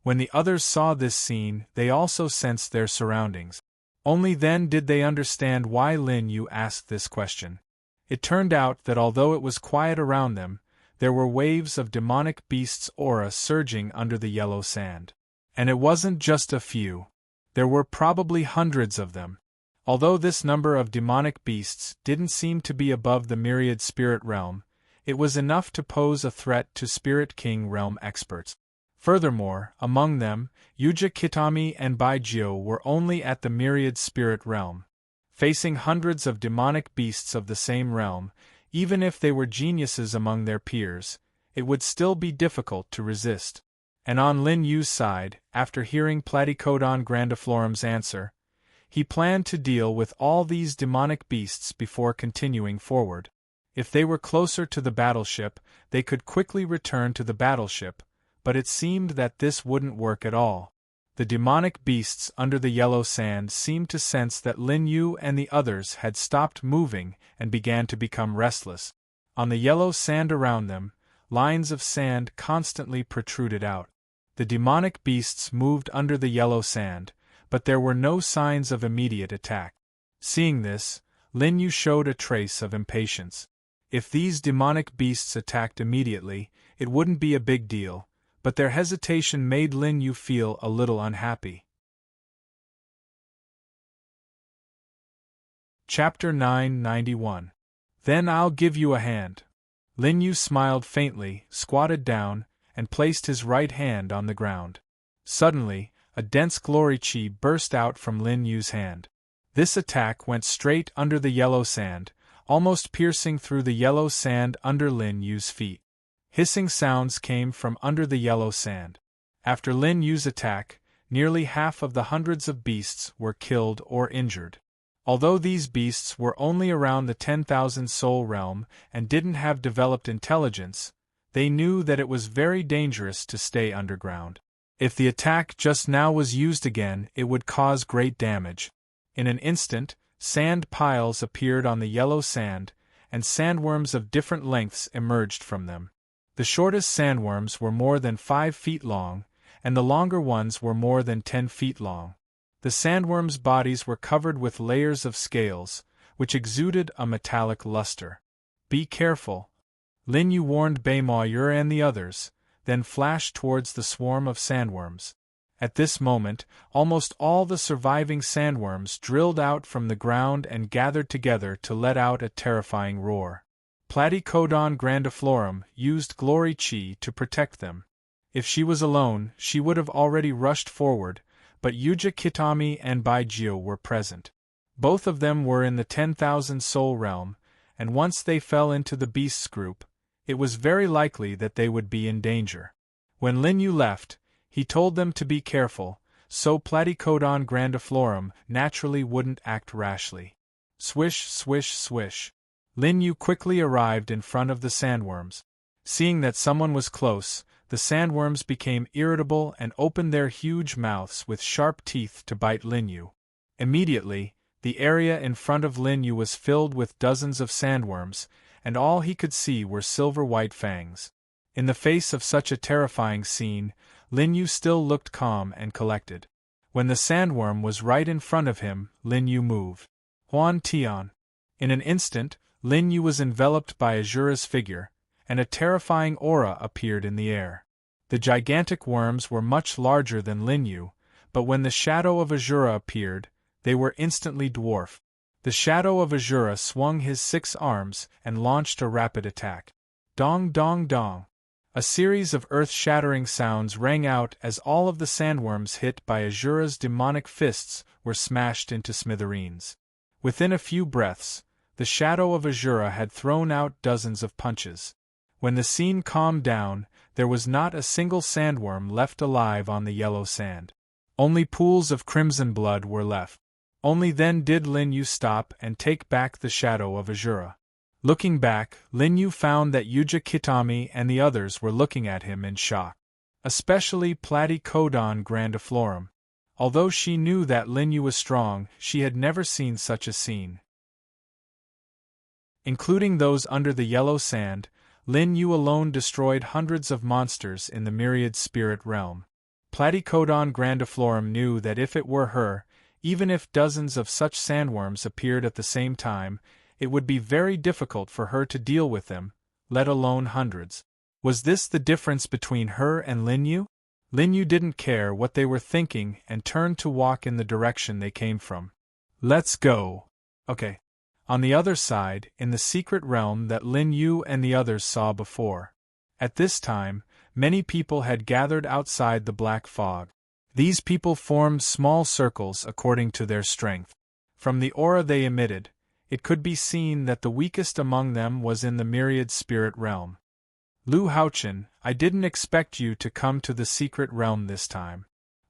When the others saw this scene, they also sensed their surroundings. Only then did they understand why Lin Yu asked this question. It turned out that although it was quiet around them, there were waves of demonic beasts' aura surging under the yellow sand. And it wasn't just a few. There were probably hundreds of them. Although this number of demonic beasts didn't seem to be above the myriad spirit realm, it was enough to pose a threat to Spirit King realm experts. Furthermore, among them, Yuja Kitami and Baijio were only at the myriad spirit realm. Facing hundreds of demonic beasts of the same realm, even if they were geniuses among their peers, it would still be difficult to resist. And on Lin Yu's side, after hearing Platycodon grandiflorum's answer, he planned to deal with all these demonic beasts before continuing forward. If they were closer to the battleship, they could quickly return to the battleship, but it seemed that this wouldn't work at all. The demonic beasts under the yellow sand seemed to sense that Lin Yu and the others had stopped moving and began to become restless. On the yellow sand around them, lines of sand constantly protruded out. The demonic beasts moved under the yellow sand, but there were no signs of immediate attack. Seeing this, Lin Yu showed a trace of impatience. If these demonic beasts attacked immediately, it wouldn't be a big deal, but their hesitation made Lin Yu feel a little unhappy. Chapter 991. Then I'll give you a hand. Lin Yu smiled faintly, squatted down, and placed his right hand on the ground. Suddenly, a dense glory chi burst out from Lin Yu's hand. This attack went straight under the yellow sand, almost piercing through the yellow sand under Lin Yu's feet. Hissing sounds came from under the yellow sand. After Lin Yu's attack, nearly half of the hundreds of beasts were killed or injured. Although these beasts were only around the 10,000 soul realm and didn't have developed intelligence, they knew that it was very dangerous to stay underground. If the attack just now was used again, it would cause great damage. In an instant, sand piles appeared on the yellow sand, and sandworms of different lengths emerged from them. The shortest sandworms were more than 5 feet long, and the longer ones were more than 10 feet long. The sandworms' bodies were covered with layers of scales, which exuded a metallic luster. "Be careful," Lin Yu warned Baimoyer and the others, then flashed towards the swarm of sandworms. At this moment, almost all the surviving sandworms drilled out from the ground and gathered together to let out a terrifying roar. Platycodon grandiflorum used glory chi to protect them. If she was alone, she would have already rushed forward, but Yuja Kitami and Baijio were present. Both of them were in the 10,000 soul realm, and once they fell into the beasts group, it was very likely that they would be in danger. When Lin Yu left, he told them to be careful, so Platycodon grandiflorum naturally wouldn't act rashly. Swish, swish, swish. Lin Yu quickly arrived in front of the sandworms. Seeing that someone was close, the sandworms became irritable and opened their huge mouths with sharp teeth to bite Lin Yu. Immediately, the area in front of Lin Yu was filled with dozens of sandworms, and all he could see were silver-white fangs. In the face of such a terrifying scene, Lin Yu still looked calm and collected. When the sandworm was right in front of him, Lin Yu moved. Huan Tian. In an instant, Lin Yu was enveloped by Azura's figure, and a terrifying aura appeared in the air. The gigantic worms were much larger than Lin Yu, but when the shadow of Azura appeared, they were instantly dwarfed. The shadow of Azura swung his 6 arms and launched a rapid attack. Dong dong dong. A series of earth-shattering sounds rang out as all of the sandworms hit by Azura's demonic fists were smashed into smithereens. Within a few breaths, the shadow of Azura had thrown out dozens of punches. When the scene calmed down, there was not a single sandworm left alive on the yellow sand. Only pools of crimson blood were left. Only then did Lin Yu stop and take back the shadow of Azura. Looking back, Lin Yu found that Yuja Kitami and the others were looking at him in shock. Especially Platycodon grandiflorum. Although she knew that Lin Yu was strong, she had never seen such a scene. Including those under the yellow sand, Lin Yu alone destroyed hundreds of monsters in the myriad spirit realm. Platycodon grandiflorum knew that if it were her, even if dozens of such sandworms appeared at the same time, it would be very difficult for her to deal with them, let alone hundreds. Was this the difference between her and Lin Yu? Lin Yu didn't care what they were thinking and turned to walk in the direction they came from. Let's go. Okay. On the other side, in the secret realm that Lin Yu and the others saw before. At this time, many people had gathered outside the black fog. These people formed small circles according to their strength. From the aura they emitted, it could be seen that the weakest among them was in the myriad spirit realm. Lu Haochen, I didn't expect you to come to the secret realm this time.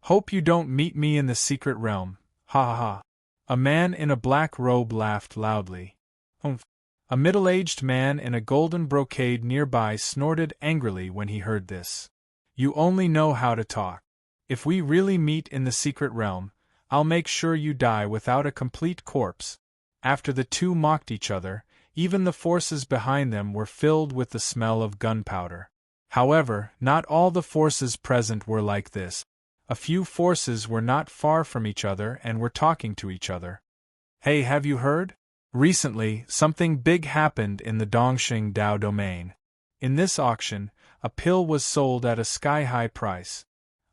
Hope you don't meet me in the secret realm, ha ha ha. A man in a black robe laughed loudly. Humph. A middle-aged man in a golden brocade nearby snorted angrily when he heard this. You only know how to talk. If we really meet in the secret realm, I'll make sure you die without a complete corpse. After the two mocked each other, even the forces behind them were filled with the smell of gunpowder. However, not all the forces present were like this. A few forces were not far from each other and were talking to each other. Hey, have you heard? Recently, something big happened in the Dongxing Dao domain. In this auction, a pill was sold at a sky-high price.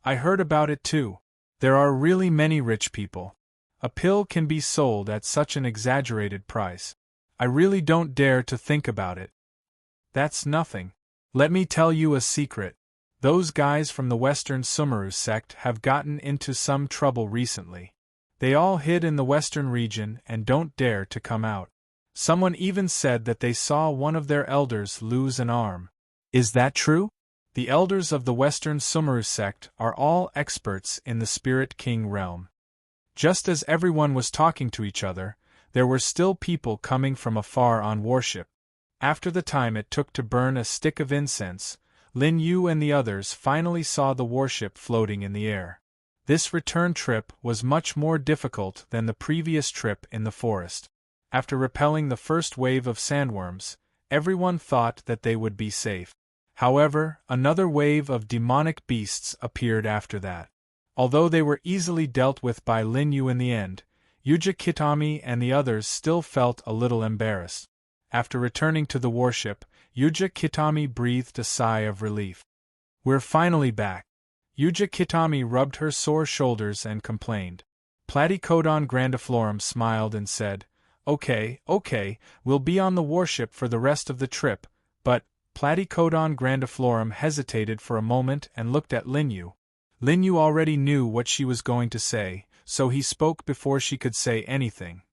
I heard about it too. There are really many rich people. A pill can be sold at such an exaggerated price. I really don't dare to think about it. That's nothing. Let me tell you a secret. Those guys from the Western Sumeru sect have gotten into some trouble recently. They all hid in the western region and don't dare to come out. Someone even said that they saw one of their elders lose an arm. Is that true? The elders of the Western Sumeru sect are all experts in the Spirit King realm. Just as everyone was talking to each other, there were still people coming from afar on warship. After the time it took to burn a stick of incense, Lin Yu and the others finally saw the warship floating in the air. This return trip was much more difficult than the previous trip in the forest. After repelling the first wave of sandworms, everyone thought that they would be safe. However, another wave of demonic beasts appeared after that. Although they were easily dealt with by Lin Yu in the end, Yuja Kitami and the others still felt a little embarrassed. After returning to the warship, Yuja Kitami breathed a sigh of relief. We're finally back. Yuja Kitami rubbed her sore shoulders and complained. Platycodon grandiflorum smiled and said, Okay, we'll be on the warship for the rest of the trip, but Platycodon grandiflorum hesitated for a moment and looked at Lin Yu. Lin Yu already knew what she was going to say, so he spoke before she could say anything.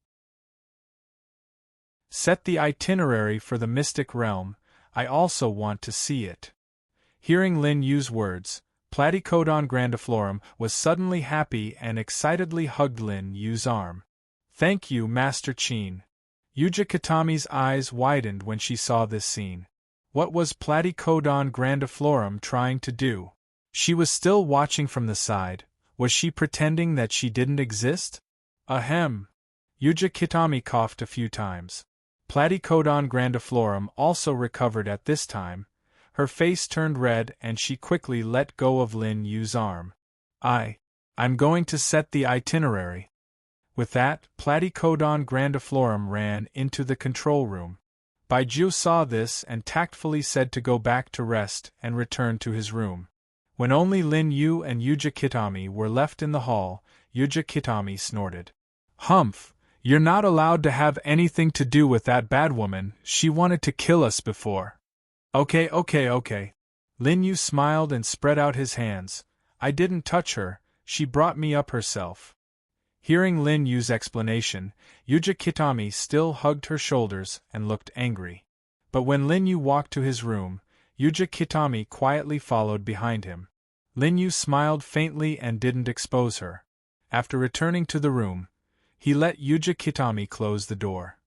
Set the itinerary for the mystic realm, I also want to see it. Hearing Lin Yu's words, Platycodon grandiflorum was suddenly happy and excitedly hugged Lin Yu's arm. Thank you, Master Qin. Yuja Kitami's eyes widened when she saw this scene. What was Platycodon grandiflorum trying to do? She was still watching from the side. Was she pretending that she didn't exist? Ahem. Yuja Kitami coughed a few times. Platycodon grandiflorum also recovered at this time. Her face turned red and she quickly let go of Lin Yu's arm. I'm going to set the itinerary. With that, Platycodon grandiflorum ran into the control room. Baiju saw this and tactfully said to go back to rest and return to his room. When only Lin Yu and Yuja Kitami were left in the hall, Yuja Kitami snorted. Humph! You're not allowed to have anything to do with that bad woman, she wanted to kill us before. Okay. Lin Yu smiled and spread out his hands. I didn't touch her, she brought me up herself. Hearing Lin Yu's explanation, Yuja Kitami still hugged her shoulders and looked angry. But when Lin Yu walked to his room, Yuja Kitami quietly followed behind him. Lin Yu smiled faintly and didn't expose her. After returning to the room, he let Yuja Kitami close the door.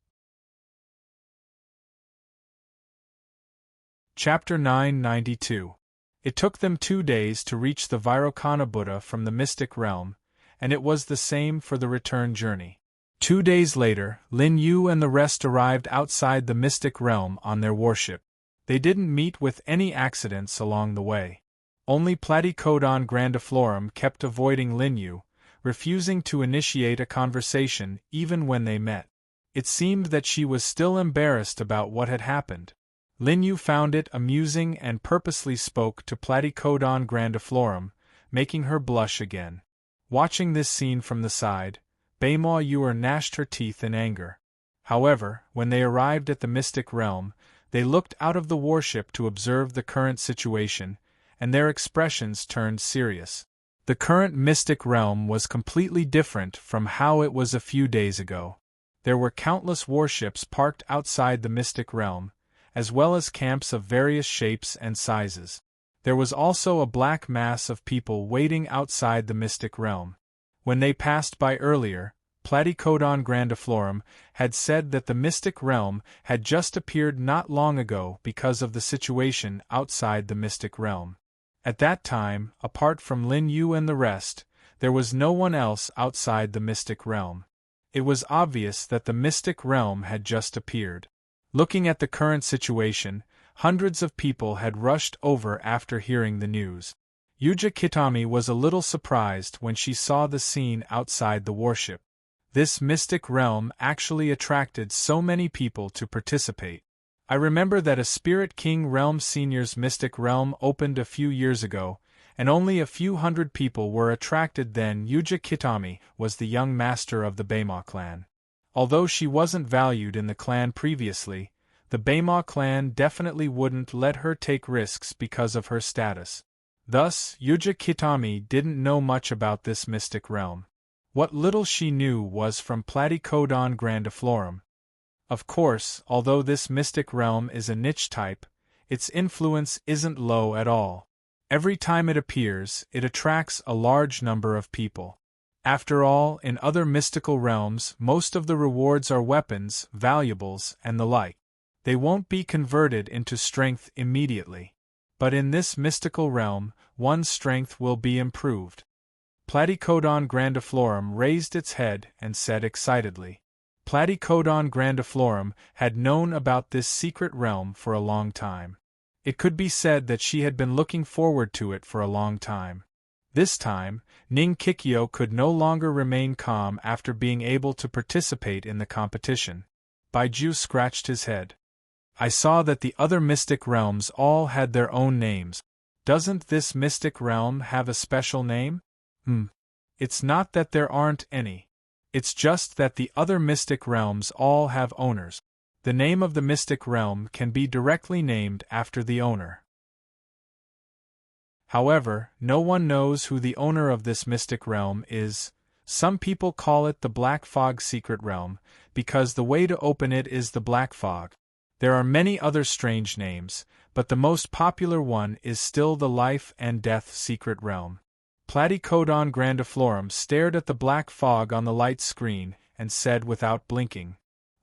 Chapter 992. It took them 2 days to reach the Vairocana Buddha from the mystic realm, and it was the same for the return journey. 2 days later, Lin Yu and the rest arrived outside the Mystic Realm on their warship. They didn't meet with any accidents along the way. Only Platycodon grandiflorum kept avoiding Lin Yu, refusing to initiate a conversation even when they met. It seemed that she was still embarrassed about what had happened. Lin Yu found it amusing and purposely spoke to Platycodon grandiflorum, making her blush again. Watching this scene from the side, Beima Yuer gnashed her teeth in anger. However, when they arrived at the Mystic Realm, they looked out of the warship to observe the current situation, and their expressions turned serious. The current Mystic Realm was completely different from how it was a few days ago. There were countless warships parked outside the Mystic Realm, as well as camps of various shapes and sizes. There was also a black mass of people waiting outside the Mystic Realm. When they passed by earlier, Platycodon grandiflorum had said that the Mystic Realm had just appeared not long ago because of the situation outside the Mystic Realm. At that time, apart from Lin Yu and the rest, there was no one else outside the Mystic Realm. It was obvious that the Mystic Realm had just appeared. Looking at the current situation, hundreds of people had rushed over after hearing the news. Yuja Kitami was a little surprised when she saw the scene outside the warship. This Mystic Realm actually attracted so many people to participate. I remember that a Spirit King Realm Senior's Mystic Realm opened a few years ago, and only a few hundred people were attracted then. Yuja Kitami was the young master of the Beima clan. Although she wasn't valued in the clan previously, the Beima clan definitely wouldn't let her take risks because of her status. Thus, Yuja Kitami didn't know much about this Mystic Realm. What little she knew was from Platycodon grandiflorum. Of course, although this Mystic Realm is a niche type, its influence isn't low at all. Every time it appears, it attracts a large number of people. After all, in other mystical realms, most of the rewards are weapons, valuables, and the like. They won't be converted into strength immediately. But in this mystical realm, one's strength will be improved. Platycodon grandiflorum raised its head and said excitedly. Platycodon grandiflorum had known about this secret realm for a long time. It could be said that she had been looking forward to it for a long time. This time, Ning Kikyo could no longer remain calm after being able to participate in the competition. Baiju scratched his head. I saw that the other mystic realms all had their own names. Doesn't this mystic realm have a special name? It's not that there aren't any. It's just that the other mystic realms all have owners. The name of the mystic realm can be directly named after the owner. However, no one knows who the owner of this mystic realm is. Some people call it the Black Fog Secret Realm, because the way to open it is the Black Fog. There are many other strange names, but the most popular one is still the Life and Death Secret Realm. Platycodon grandiflorum stared at the black fog on the light screen and said without blinking,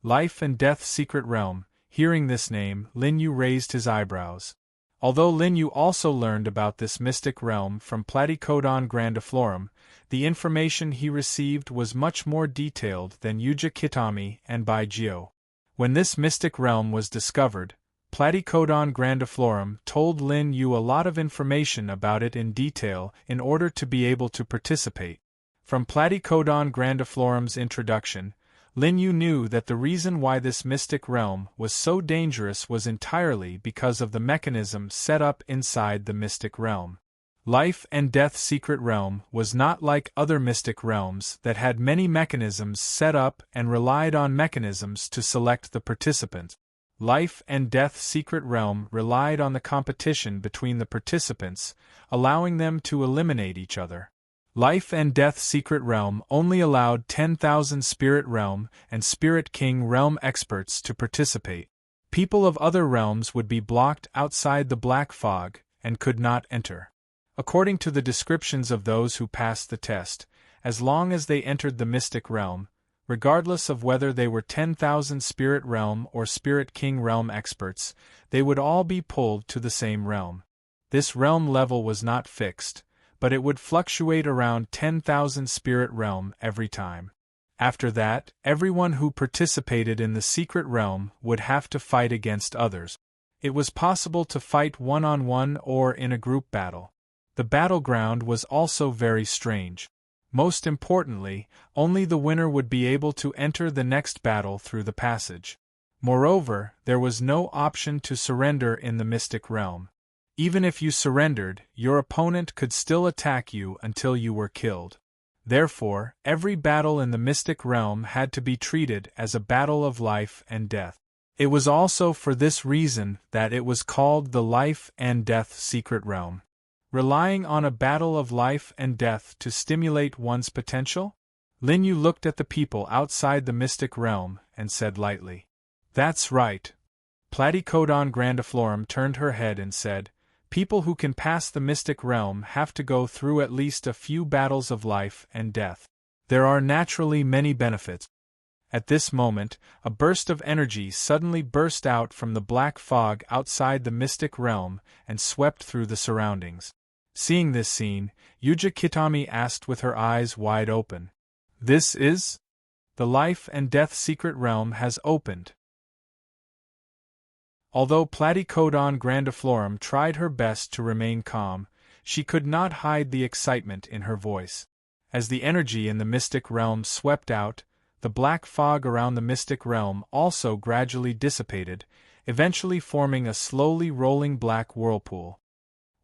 Life and Death Secret Realm. Hearing this name, Lin Yu raised his eyebrows. Although Lin Yu also learned about this mystic realm from Platycodon grandiflorum, the information he received was much more detailed than Yuja Kitami and Baiju. When this mystic realm was discovered, Platycodon grandiflorum told Lin Yu a lot of information about it in detail in order to be able to participate. From Platycodon grandiflorum's introduction, Lin Yu knew that the reason why this mystic realm was so dangerous was entirely because of the mechanism set up inside the mystic realm. Life and Death Secret Realm was not like other mystic realms that had many mechanisms set up and relied on mechanisms to select the participant. Life and Death Secret Realm relied on the competition between the participants, allowing them to eliminate each other. Life and Death Secret Realm only allowed 10,000 Spirit Realm and Spirit King Realm experts to participate. People of other realms would be blocked outside the black fog and could not enter. According to the descriptions of those who passed the test, as long as they entered the mystic realm, regardless of whether they were 10,000 Spirit Realm or Spirit King Realm experts, they would all be pulled to the same realm. This realm level was not fixed, but it would fluctuate around 10,000 Spirit Realm every time. After that, everyone who participated in the secret realm would have to fight against others. It was possible to fight one-on-one or in a group battle. The battleground was also very strange. Most importantly, only the winner would be able to enter the next battle through the passage. Moreover, there was no option to surrender in the mystic realm. Even if you surrendered, your opponent could still attack you until you were killed. Therefore, every battle in the mystic realm had to be treated as a battle of life and death. It was also for this reason that it was called the life and death secret realm. Relying on a battle of life and death to stimulate one's potential? Lin Yu looked at the people outside the mystic realm and said lightly, "That's right." Platycodon grandiflorum turned her head and said, "People who can pass the mystic realm have to go through at least a few battles of life and death. There are naturally many benefits." At this moment, a burst of energy suddenly burst out from the black fog outside the mystic realm and swept through the surroundings. Seeing this scene, Yuja Kitami asked with her eyes wide open, "This is? The life and death secret realm has opened." Although Platycodon grandiflorum tried her best to remain calm, she could not hide the excitement in her voice. As the energy in the mystic realm swept out, the black fog around the mystic realm also gradually dissipated, eventually forming a slowly rolling black whirlpool.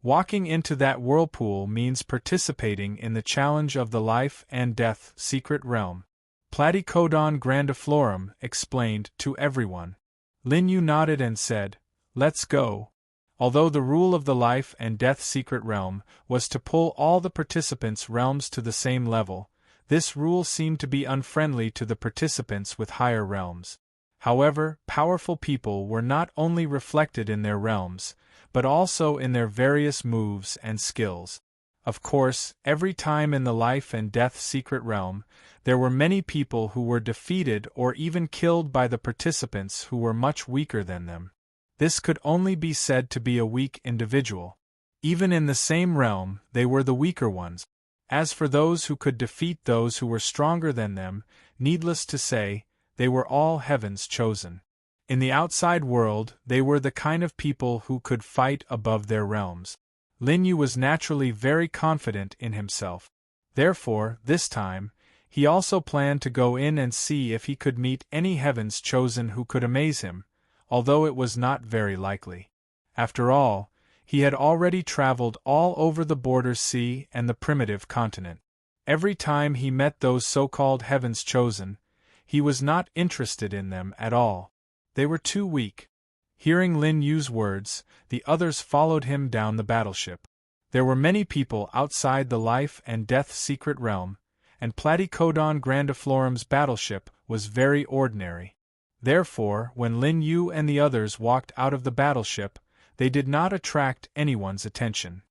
Walking into that whirlpool means participating in the challenge of the life and death secret realm. Platycodon grandiflorum explained to everyone. Lin Yu nodded and said, "Let's go." Although the rule of the life and death secret realm was to pull all the participants' realms to the same level, this rule seemed to be unfriendly to the participants with higher realms. However, powerful people were not only reflected in their realms, but also in their various moves and skills. Of course, every time in the life and death secret realm, there were many people who were defeated or even killed by the participants who were much weaker than them. This could only be said to be a weak individual. Even in the same realm, they were the weaker ones. As for those who could defeat those who were stronger than them, needless to say, they were all heaven's chosen. In the outside world, they were the kind of people who could fight above their realms. Lin Yu was naturally very confident in himself. Therefore, this time, he also planned to go in and see if he could meet any heaven's chosen who could amaze him, although it was not very likely. After all, he had already traveled all over the border sea and the primitive continent. Every time he met those so-called heaven's chosen, he was not interested in them at all. They were too weak. Hearing Lin Yu's words, the others followed him down the battleship. There were many people outside the life and death secret realm, and Platycodon grandiflorum's battleship was very ordinary. Therefore, when Lin Yu and the others walked out of the battleship, they did not attract anyone's attention.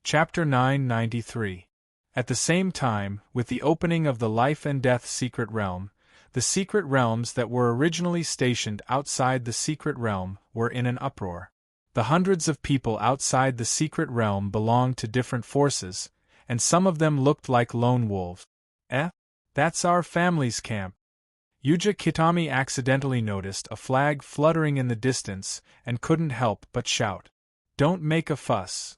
Chapter 993. At the same time, with the opening of the life and death secret realm, the secret realms that were originally stationed outside the secret realm were in an uproar. The hundreds of people outside the secret realm belonged to different forces, and some of them looked like lone wolves. That's our family's camp. Yuja Kitami accidentally noticed a flag fluttering in the distance and couldn't help but shout, "Don't make a fuss."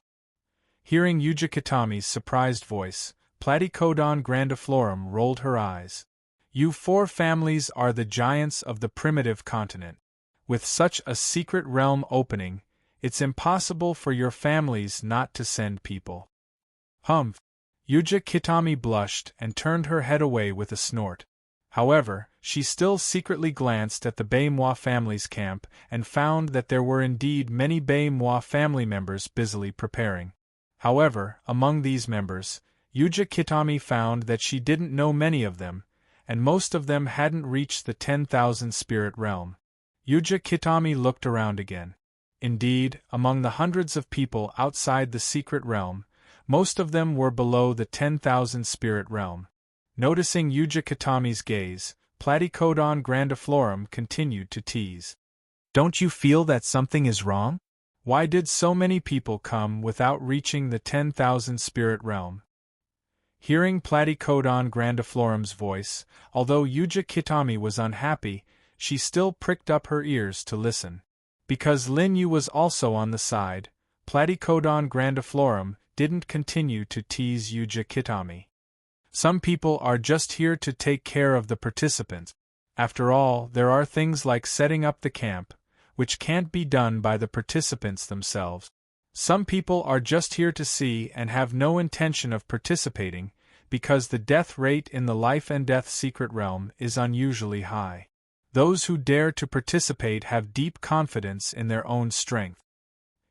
Hearing Yuja Kitami's surprised voice, Platycodon grandiflorum rolled her eyes. "You four families are the giants of the primitive continent. With such a secret realm opening, it's impossible for your families not to send people." Humph! Yuja Kitami blushed and turned her head away with a snort. However, she still secretly glanced at the Bei-moi family's camp and found that there were indeed many Bei-moi family members busily preparing. However, among these members, Yuja Kitami found that she didn't know many of them, and most of them hadn't reached the 10,000 spirit realm. Yuja Kitami looked around again. Indeed, among the hundreds of people outside the secret realm, most of them were below the 10,000 spirit realm. Noticing Yuja Kitami's gaze, Platycodon grandiflorum continued to tease. "Don't you feel that something is wrong? Why did so many people come without reaching the 10,000 spirit realm?" Hearing Platycodon grandiflorum's voice, although Yuja Kitami was unhappy, she still pricked up her ears to listen. Because Lin Yu was also on the side, Platycodon grandiflorum didn't continue to tease Yuja Kitami. Some people are just here to take care of the participants. After all, there are things like setting up the camp, which can't be done by the participants themselves. Some people are just here to see and have no intention of participating, because the death rate in the life and death secret realm is unusually high. Those who dare to participate have deep confidence in their own strength.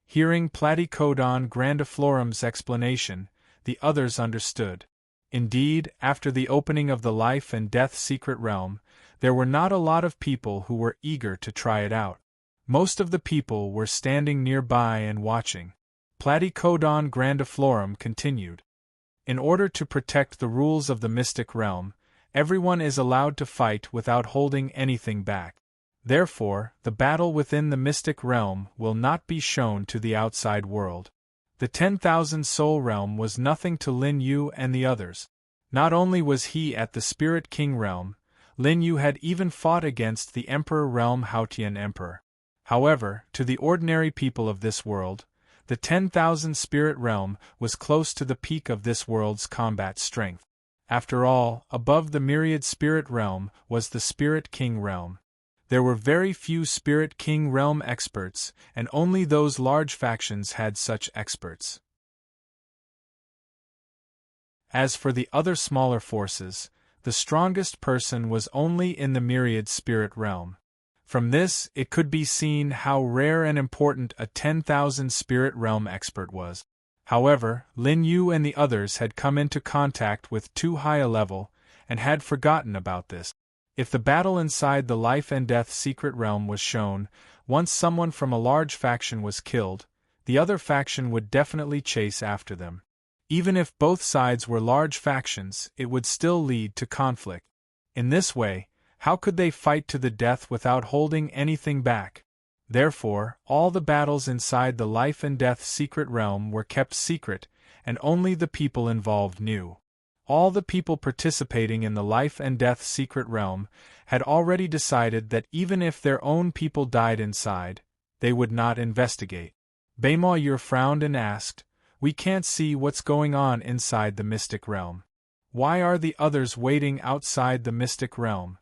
Hearing Platycodon grandiflorum's explanation, the others understood. Indeed, after the opening of the life and death secret realm, there were not a lot of people who were eager to try it out. Most of the people were standing nearby and watching. Platycodon grandiflorum continued. In order to protect the rules of the mystic realm, everyone is allowed to fight without holding anything back. Therefore, the battle within the mystic realm will not be shown to the outside world. The 10,000 soul realm was nothing to Lin Yu and the others. Not only was he at the Spirit King realm, Lin Yu had even fought against the Emperor realm Haotian Emperor. However, to the ordinary people of this world, the 10,000 spirit realm was close to the peak of this world's combat strength. After all, above the myriad spirit realm was the Spirit King realm. There were very few Spirit King realm experts, and only those large factions had such experts. As for the other smaller forces, the strongest person was only in the myriad spirit realm. From this, it could be seen how rare and important a 10,000 spirit realm expert was. However, Lin Yu and the others had come into contact with too high a level, and had forgotten about this. If the battle inside the life and death secret realm was shown, once someone from a large faction was killed, the other faction would definitely chase after them. Even if both sides were large factions, it would still lead to conflict. In this way, how could they fight to the death without holding anything back? Therefore, all the battles inside the life and death secret realm were kept secret, and only the people involved knew. All the people participating in the life and death secret realm had already decided that even if their own people died inside, they would not investigate. Baimoyur frowned and asked, "We can't see what's going on inside the mystic realm. Why are the others waiting outside the mystic realm?"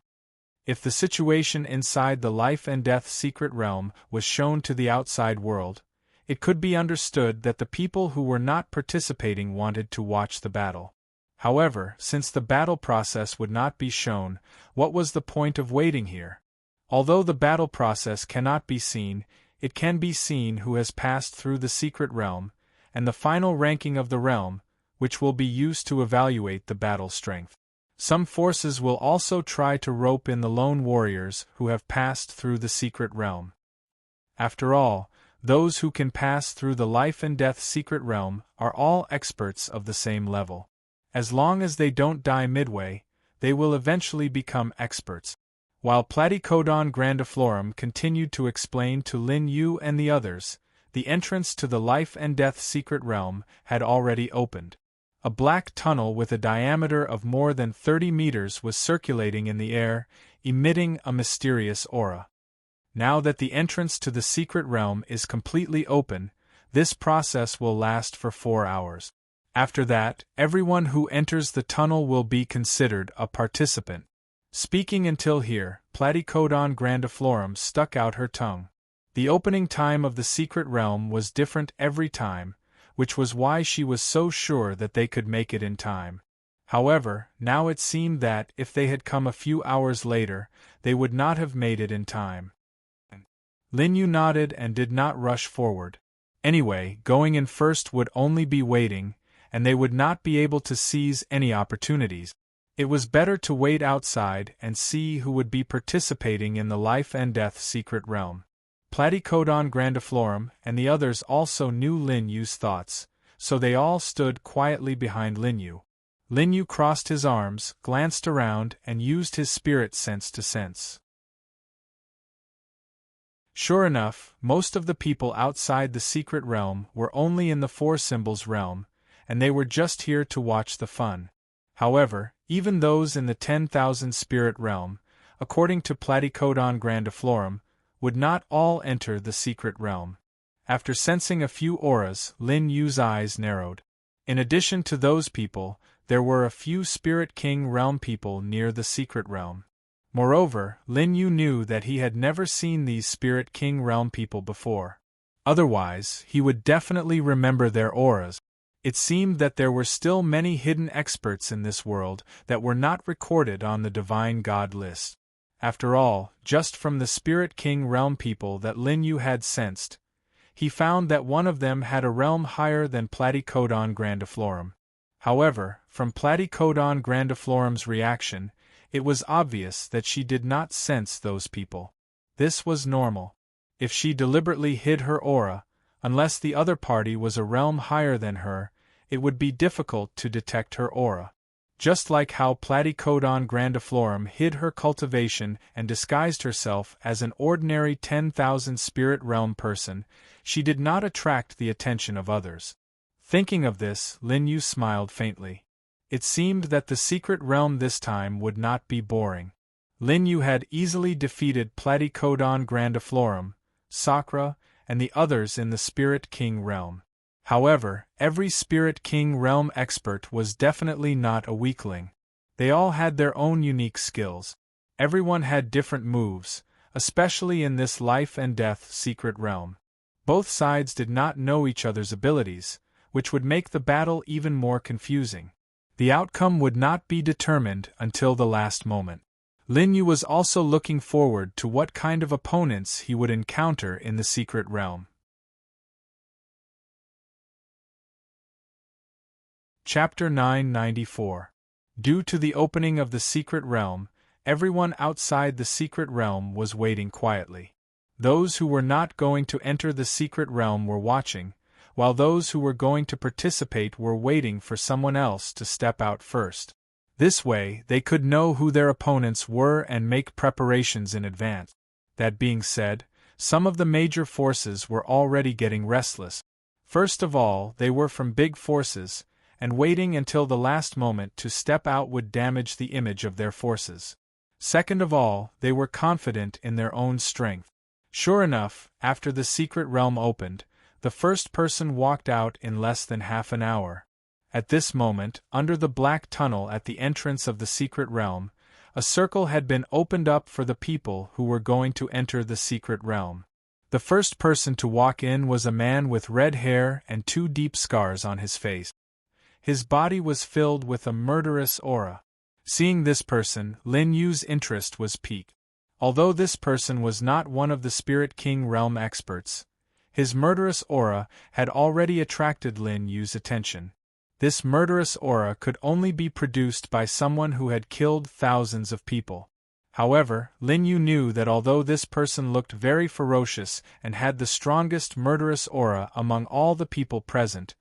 If the situation inside the life and death secret realm was shown to the outside world, it could be understood that the people who were not participating wanted to watch the battle. However, since the battle process would not be shown, what was the point of waiting here? Although the battle process cannot be seen, it can be seen who has passed through the secret realm, and the final ranking of the realm, which will be used to evaluate the battle strength. Some forces will also try to rope in the lone warriors who have passed through the secret realm. After all, those who can pass through the life and death secret realm are all experts of the same level. As long as they don't die midway, they will eventually become experts. While Platycodon grandiflorum continued to explain to Lin Yu and the others, the entrance to the life and death secret realm had already opened. A black tunnel with a diameter of more than 30 meters was circulating in the air, emitting a mysterious aura. Now that the entrance to the secret realm is completely open, this process will last for 4 hours. After that, everyone who enters the tunnel will be considered a participant. Speaking until here, Platycodon grandiflorum stuck out her tongue. The opening time of the secret realm was different every time, which was why she was so sure that they could make it in time. However, now it seemed that, if they had come a few hours later, they would not have made it in time. Lin Yu nodded and did not rush forward. Anyway, going in first would only be waiting, and they would not be able to seize any opportunities. It was better to wait outside and see who would be participating in the life and death secret realm. Platycodon grandiflorum and the others also knew Lin Yu's thoughts, so they all stood quietly behind Lin Yu. Lin Yu crossed his arms, glanced around, and used his spirit sense to sense. Sure enough, most of the people outside the secret realm were only in the Four Symbols realm, and they were just here to watch the fun. However, even those in the 10,000 spirit realm, according to Platycodon grandiflorum, would not all enter the secret realm. After sensing a few auras, Lin Yu's eyes narrowed. In addition to those people, there were a few Spirit King realm people near the secret realm. Moreover, Lin Yu knew that he had never seen these Spirit King realm people before. Otherwise, he would definitely remember their auras. It seemed that there were still many hidden experts in this world that were not recorded on the Divine God list. After all, just from the Spirit King realm people that Lin Yu had sensed, he found that one of them had a realm higher than Platycodon grandiflorum. However, from Platycodon grandiflorum's reaction, it was obvious that she did not sense those people. This was normal. If she deliberately hid her aura, unless the other party was a realm higher than her, it would be difficult to detect her aura. Just like how Platycodon grandiflorum hid her cultivation and disguised herself as an ordinary 10,000 spirit realm person, she did not attract the attention of others. Thinking of this, Lin Yu smiled faintly. It seemed that the secret realm this time would not be boring. Lin Yu had easily defeated Platycodon grandiflorum, Sakura, and the others in the Spirit King realm. However, every Spirit King realm expert was definitely not a weakling. They all had their own unique skills. Everyone had different moves, especially in this life and death secret realm. Both sides did not know each other's abilities, which would make the battle even more confusing. The outcome would not be determined until the last moment. Lin Yu was also looking forward to what kind of opponents he would encounter in the secret realm. Chapter 994. Due to the opening of the secret realm, everyone outside the secret realm was waiting quietly. Those who were not going to enter the secret realm were watching, while those who were going to participate were waiting for someone else to step out first. This way, they could know who their opponents were and make preparations in advance. That being said, some of the major forces were already getting restless. First of all, they were from big forces, and waiting until the last moment to step out would damage the image of their forces. Second of all, they were confident in their own strength. Sure enough, after the secret realm opened, the first person walked out in less than half an hour. At this moment, under the black tunnel at the entrance of the secret realm, a circle had been opened up for the people who were going to enter the secret realm. The first person to walk in was a man with red hair and 2 deep scars on his face. His body was filled with a murderous aura. Seeing this person, Lin Yu's interest was piqued. Although this person was not one of the Spirit King realm experts, his murderous aura had already attracted Lin Yu's attention. This murderous aura could only be produced by someone who had killed thousands of people. However, Lin Yu knew that although this person looked very ferocious and had the strongest murderous aura among all the people present,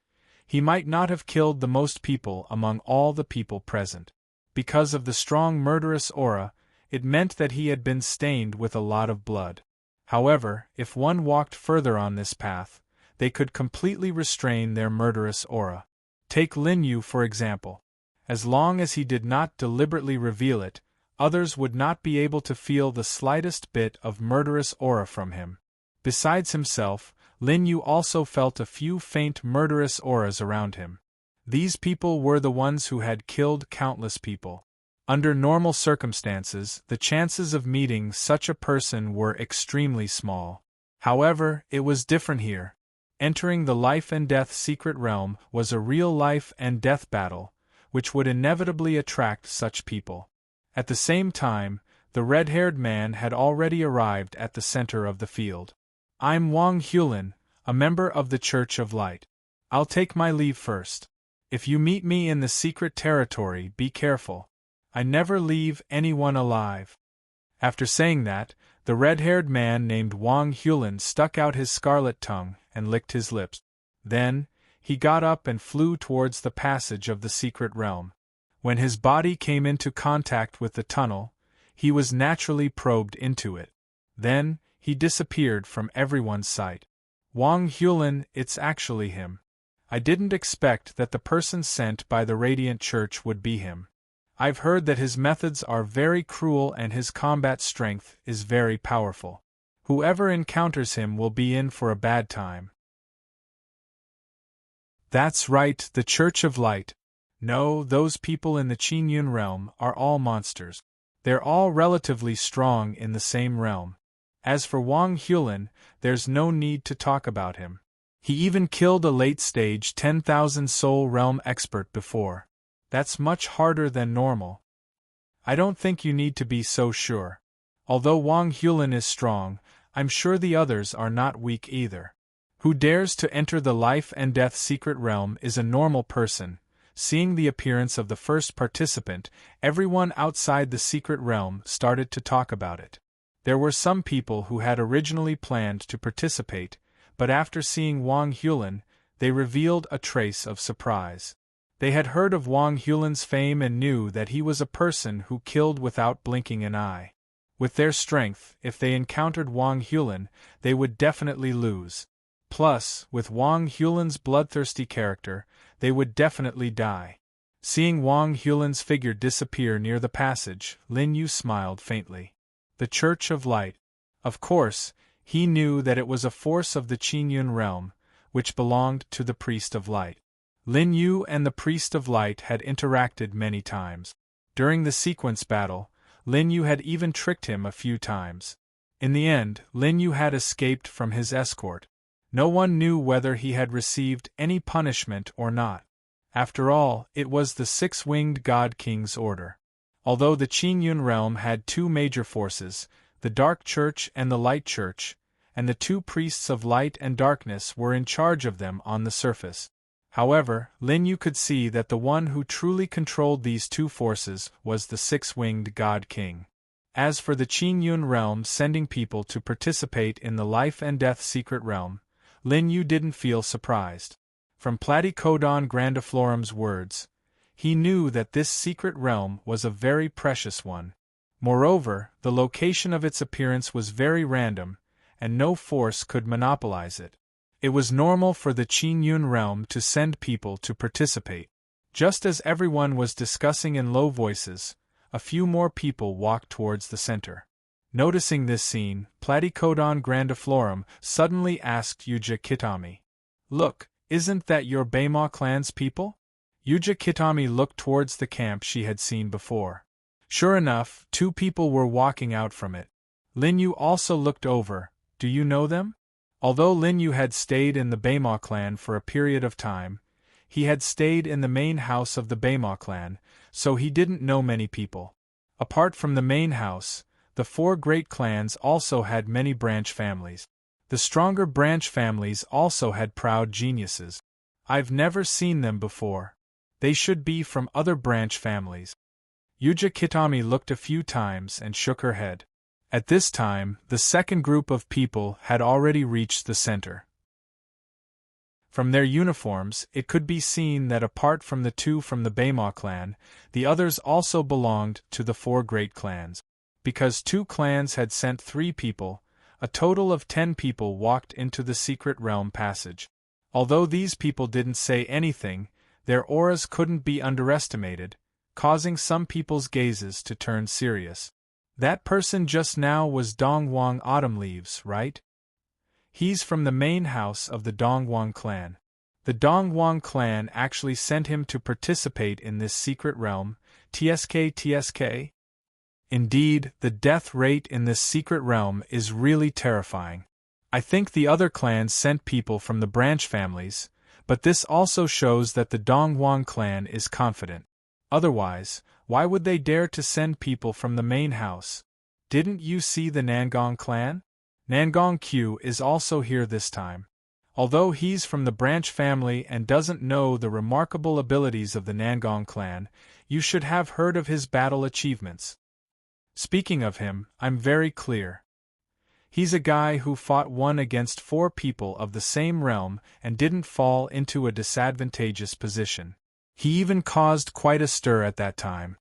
he might not have killed the most people among all the people present. Because of the strong murderous aura, it meant that he had been stained with a lot of blood. However, if one walked further on this path, they could completely restrain their murderous aura. Take Lin Yu for example. As long as he did not deliberately reveal it, others would not be able to feel the slightest bit of murderous aura from him. Besides himself, Lin Yu also felt a few faint murderous auras around him. These people were the ones who had killed countless people. Under normal circumstances, the chances of meeting such a person were extremely small. However, it was different here. Entering the life and death secret realm was a real life and death battle, which would inevitably attract such people. At the same time, the red-haired man had already arrived at the center of the field. "I'm Wang Hulin, a member of the Church of Light. I'll take my leave first. If you meet me in the secret territory, be careful. I never leave anyone alive." After saying that, the red-haired man named Wang Hulin stuck out his scarlet tongue and licked his lips. Then, he got up and flew towards the passage of the secret realm. When his body came into contact with the tunnel, he was naturally probed into it. Then, he disappeared from everyone's sight. "Wang Hulin, it's actually him. I didn't expect that the person sent by the Radiant Church would be him." I've heard that his methods are very cruel and his combat strength is very powerful. Whoever encounters him will be in for a bad time. That's right, the Church of Light. No, those people in the Qingyun realm are all monsters. They're all relatively strong in the same realm. As for Wang Hulin, there's no need to talk about him. He even killed a late-stage 10,000 soul realm expert before. That's much harder than normal. I don't think you need to be so sure. Although Wang Hulin is strong, I'm sure the others are not weak either. Who dares to enter the life and death secret realm is a normal person. Seeing the appearance of the first participant, everyone outside the secret realm started to talk about it. There were some people who had originally planned to participate, but after seeing Wang Hulin, they revealed a trace of surprise. They had heard of Wang Hulin's fame and knew that he was a person who killed without blinking an eye. With their strength, if they encountered Wang Hulin, they would definitely lose. Plus, with Wang Hulin's bloodthirsty character, they would definitely die. Seeing Wang Hulin's figure disappear near the passage, Lin Yu smiled faintly. The Church of Light. Of course, he knew that it was a force of the Qingyun realm, which belonged to the Priest of Light. Lin Yu and the Priest of Light had interacted many times. During the sequence battle, Lin Yu had even tricked him a few times. In the end, Lin Yu had escaped from his escort. No one knew whether he had received any punishment or not. After all, it was the six-winged God King's order. Although the Qingyun realm had two major forces, the Dark Church and the Light Church, and the two priests of light and darkness were in charge of them on the surface. However, Lin Yu could see that the one who truly controlled these two forces was the six-winged God King. As for the Qingyun realm sending people to participate in the life and death secret realm, Lin Yu didn't feel surprised. From Platycodon grandiflorum's words, he knew that this secret realm was a very precious one. Moreover, the location of its appearance was very random, and no force could monopolize it. It was normal for the Qingyun realm to send people to participate. Just as everyone was discussing in low voices, a few more people walked towards the center. Noticing this scene, Platycodon grandiflorum suddenly asked Yuja Kitami, "Look, isn't that your Beima clan's people?" Yuja Kitami looked towards the camp she had seen before. Sure enough, two people were walking out from it. Lin Yu also looked over. "Do you know them?" Although Lin Yu had stayed in the Beima clan for a period of time, he had stayed in the main house of the Beima clan, so he didn't know many people. Apart from the main house, the four great clans also had many branch families. The stronger branch families also had proud geniuses. I've never seen them before. They should be from other branch families. Yuja Kitami looked a few times and shook her head. At this time, the second group of people had already reached the center. From their uniforms, it could be seen that apart from the two from the Beima clan, the others also belonged to the four great clans. Because two clans had sent 3 people, a total of 10 people walked into the secret realm passage. Although these people didn't say anything, their auras couldn't be underestimated, causing some people's gazes to turn serious. That person just now was Dongwang Autumn Leaves, right? He's from the main house of the Dongwang clan. The Dongwang clan actually sent him to participate in this secret realm, TSK. Indeed, the death rate in this secret realm is really terrifying. I think the other clans sent people from the branch families, but this also shows that the Dongwang clan is confident. Otherwise, why would they dare to send people from the main house? Didn't you see the Nangong clan? Nangong Q is also here this time. Although he's from the branch family and doesn't know the remarkable abilities of the Nangong clan, you should have heard of his battle achievements. Speaking of him, I'm very clear. He's a guy who fought 1 against 4 people of the same realm and didn't fall into a disadvantageous position. He even caused quite a stir at that time.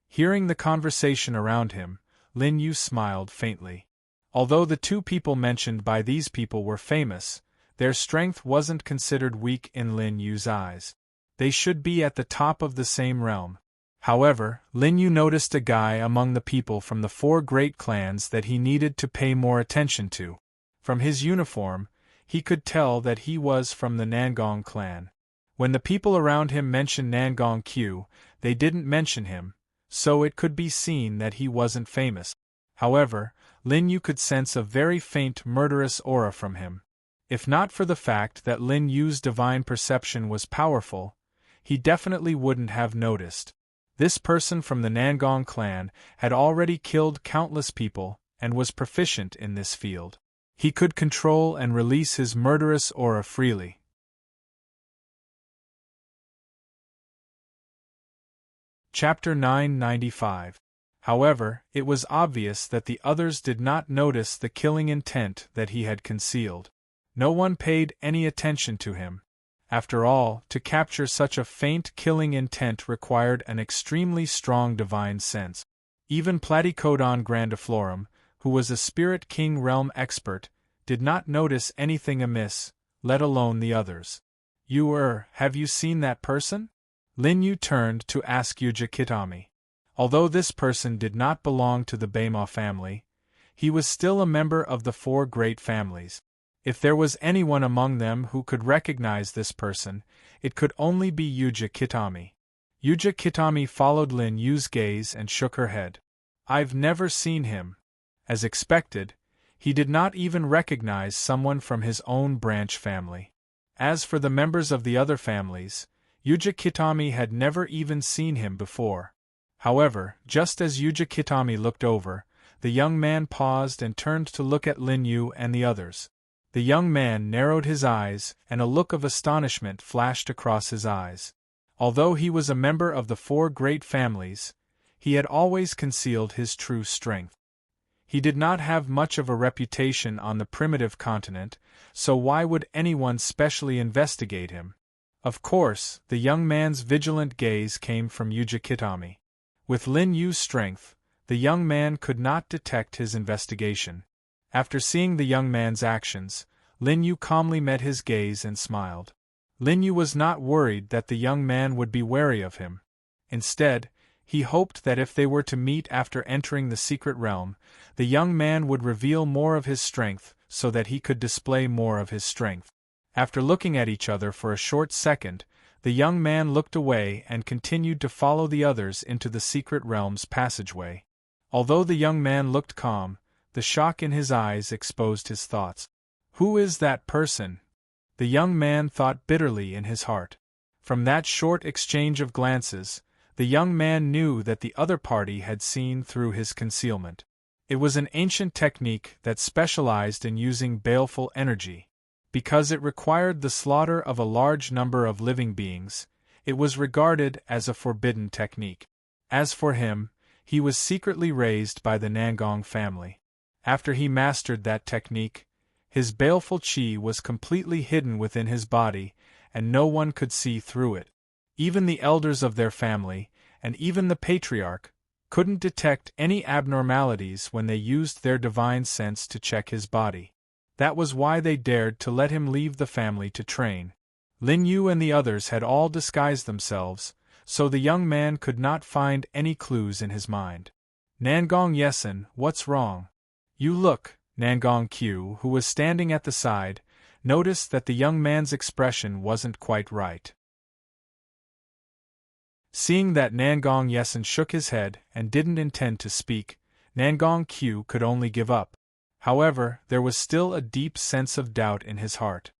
Hearing the conversation around him, Lin Yu smiled faintly. Although the 2 people mentioned by these people were famous, their strength wasn't considered weak in Lin Yu's eyes. They should be at the top of the same realm. However, Lin Yu noticed a guy among the people from the 4 great clans that he needed to pay more attention to. From his uniform, he could tell that he was from the Nangong clan. When the people around him mentioned Nangong Q, they didn't mention him, so it could be seen that he wasn't famous. However, Lin Yu could sense a very faint murderous aura from him. If not for the fact that Lin Yu's divine perception was powerful, he definitely wouldn't have noticed. This person from the Nangong clan had already killed countless people and was proficient in this field. He could control and release his murderous aura freely. Chapter 995. However, it was obvious that the others did not notice the killing intent that he had concealed. No one paid any attention to him. After all, to capture such a faint killing intent required an extremely strong divine sense. Even Platycodon grandiflorum, who was a Spirit King realm expert, did not notice anything amiss, let alone the others. Have you seen that person? Lin Yu turned to ask Yuja Kitami. Although this person did not belong to the Beima family, he was still a member of the 4 great families. If there was anyone among them who could recognize this person, it could only be Yuja Kitami. Yuja Kitami followed Lin Yu's gaze and shook her head. I've never seen him. As expected, he did not even recognize someone from his own branch family. As for the members of the other families, Yuja Kitami had never even seen him before. However, just as Yuja Kitami looked over, the young man paused and turned to look at Lin Yu and the others. The young man narrowed his eyes, and a look of astonishment flashed across his eyes. Although he was a member of the 4 great families, he had always concealed his true strength. He did not have much of a reputation on the primitive continent, so why would anyone specially investigate him? Of course, the young man's vigilant gaze came from Yuja Kitami. With Lin Yu's strength, the young man could not detect his investigation. After seeing the young man's actions, Lin Yu calmly met his gaze and smiled. Lin Yu was not worried that the young man would be wary of him. Instead, he hoped that if they were to meet after entering the secret realm, the young man would reveal more of his strength so that he could display more of his strength. After looking at each other for a short second, the young man looked away and continued to follow the others into the secret realm's passageway. Although the young man looked calm, the shock in his eyes exposed his thoughts. Who is that person? The young man thought bitterly in his heart. From that short exchange of glances, the young man knew that the other party had seen through his concealment. It was an ancient technique that specialized in using baleful energy. Because it required the slaughter of a large number of living beings, it was regarded as a forbidden technique. As for him, he was secretly raised by the Nangong family. After he mastered that technique, his baleful chi was completely hidden within his body, and no one could see through it. Even the elders of their family, and even the patriarch, couldn't detect any abnormalities when they used their divine sense to check his body. That was why they dared to let him leave the family to train. Lin Yu and the others had all disguised themselves, so the young man could not find any clues in his mind. Nangong Yesen, what's wrong? You look. Nangong Q, who was standing at the side, noticed that the young man's expression wasn't quite right. Seeing that Nangong Yesen shook his head and didn't intend to speak, Nangong Q could only give up. However, there was still a deep sense of doubt in his heart.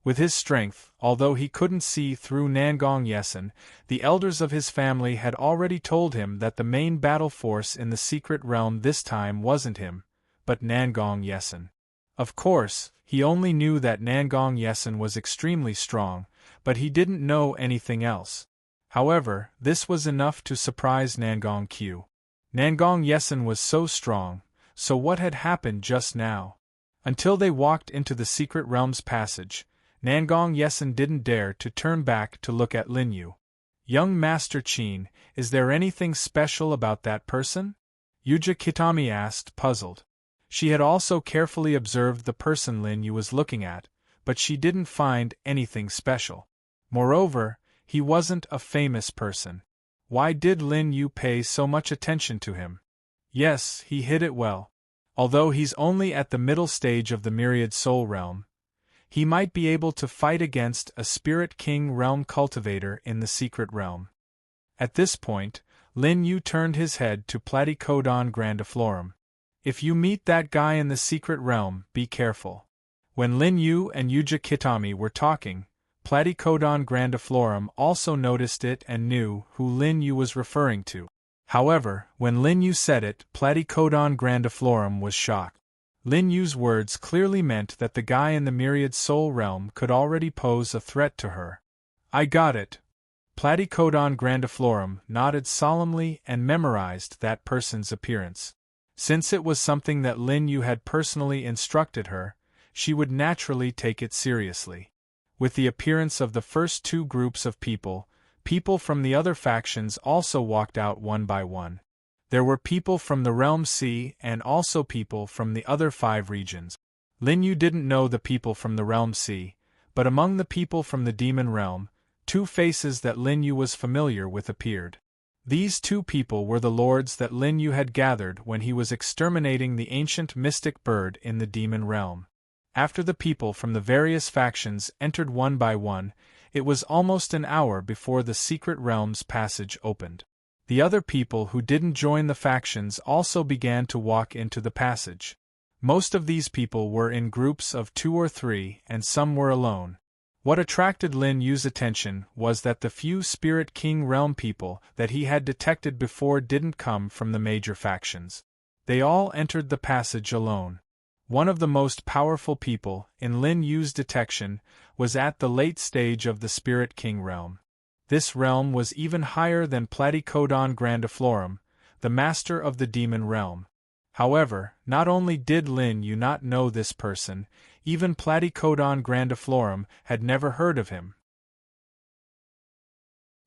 With his strength, although he couldn't see through Nangong Yesen, the elders of his family had already told him that the main battle force in the secret realm this time wasn't him, but Nangong Yesen. Of course, he only knew that Nangong Yesen was extremely strong, but he didn't know anything else. However, this was enough to surprise Nangong Q. Nangong Yesen was so strong, so what had happened just now? Until they walked into the secret realm's passage, Nangong Yesen didn't dare to turn back to look at Lin Yu. Young Master Qin, is there anything special about that person? Yuja Kitami asked, puzzled. She had also carefully observed the person Lin Yu was looking at, but she didn't find anything special. Moreover, he wasn't a famous person. Why did Lin Yu pay so much attention to him? Yes, he hid it well. Although he's only at the middle stage of the myriad soul realm, he might be able to fight against a Spirit King realm cultivator in the secret realm. At this point, Lin Yu turned his head to Platycodon grandiflorum. If you meet that guy in the secret realm, be careful. When Lin Yu and Yuja Kitami were talking, Platycodon grandiflorum also noticed it and knew who Lin Yu was referring to. However, when Lin Yu said it, Platycodon grandiflorum was shocked. Lin Yu's words clearly meant that the guy in the myriad soul realm could already pose a threat to her. I got it. Platycodon grandiflorum nodded solemnly and memorized that person's appearance. Since it was something that Lin Yu had personally instructed her, she would naturally take it seriously. With the appearance of the first two groups of people, people from the other factions also walked out one by one. There were people from the Realm C and also people from the other 5 regions. Lin Yu didn't know the people from the Realm C, but among the people from the Demon Realm, 2 faces that Lin Yu was familiar with appeared. These 2 people were the lords that Lin Yu had gathered when he was exterminating the ancient mystic bird in the Demon Realm. After the people from the various factions entered one by one, it was almost an hour before the secret realm's passage opened. The other people who didn't join the factions also began to walk into the passage. Most of these people were in groups of 2 or 3 and some were alone. What attracted Lin Yu's attention was that the few Spirit King realm people that he had detected before didn't come from the major factions. They all entered the passage alone. One of the most powerful people, in Lin Yu's detection, was at the late stage of the Spirit King realm. This realm was even higher than Platycodon grandiflorum, the master of the demon realm. However, not only did Lin Yu not know this person, even Platycodon grandiflorum had never heard of him.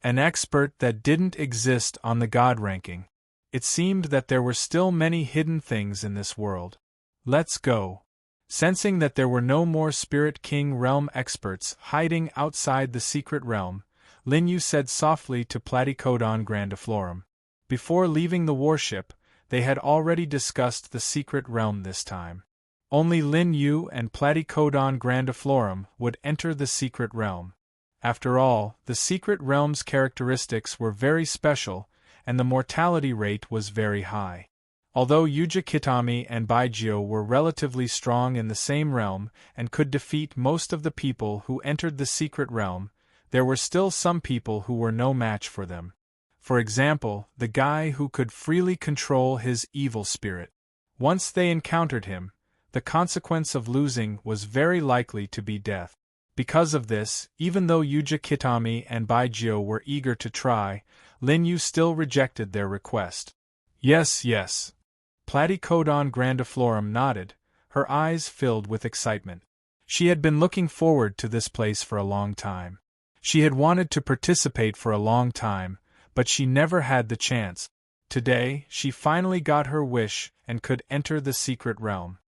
An expert that didn't exist on the god ranking. It seemed that there were still many hidden things in this world. Let's go. Sensing that there were no more Spirit King realm experts hiding outside the secret realm, Lin Yu said softly to Platycodon grandiflorum. Before leaving the warship, they had already discussed the secret realm this time. Only Lin Yu and Platycodon grandiflorum would enter the secret realm. After all, the secret realm's characteristics were very special, and the mortality rate was very high. Although Yuja Kitami and Baijio were relatively strong in the same realm and could defeat most of the people who entered the secret realm, there were still some people who were no match for them. For example, the guy who could freely control his evil spirit. Once they encountered him, the consequence of losing was very likely to be death. Because of this, even though Yuja Kitami and Baijio were eager to try, Lin Yu still rejected their request. Yes. Platycodon grandiflorum nodded, her eyes filled with excitement. She had been looking forward to this place for a long time. She had wanted to participate for a long time, but she never had the chance. Today, she finally got her wish and could enter the secret realm.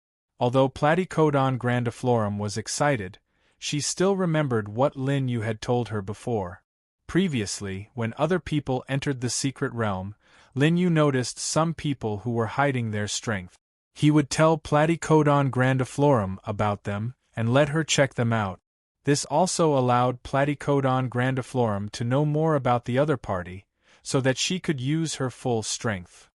Although Platycodon grandiflorum was excited, she still remembered what Lin Yu had told her before. Previously, when other people entered the secret realm, Lin Yu noticed some people who were hiding their strength. He would tell Platycodon grandiflorum about them and let her check them out. This also allowed Platycodon grandiflorum to know more about the other party, so that she could use her full strength.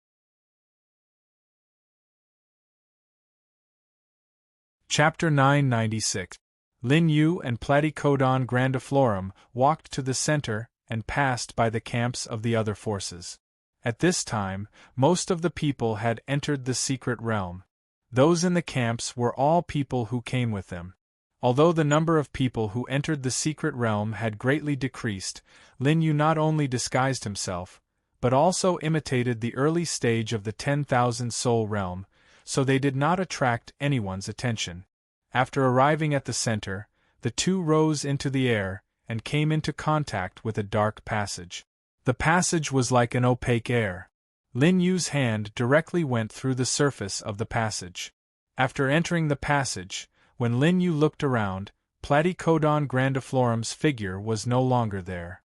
Chapter 996. Lin Yu and Platycodon grandiflorum walked to the center and passed by the camps of the other forces. At this time, most of the people had entered the secret realm. Those in the camps were all people who came with them. Although the number of people who entered the secret realm had greatly decreased, Lin Yu not only disguised himself, but also imitated the early stage of the 10,000 soul realm, so they did not attract anyone's attention. After arriving at the center, the two rose into the air and came into contact with a dark passage. The passage was like an opaque air. Lin Yu's hand directly went through the surface of the passage. After entering the passage, when Lin Yu looked around, Platycodon grandiflorum's figure was no longer there.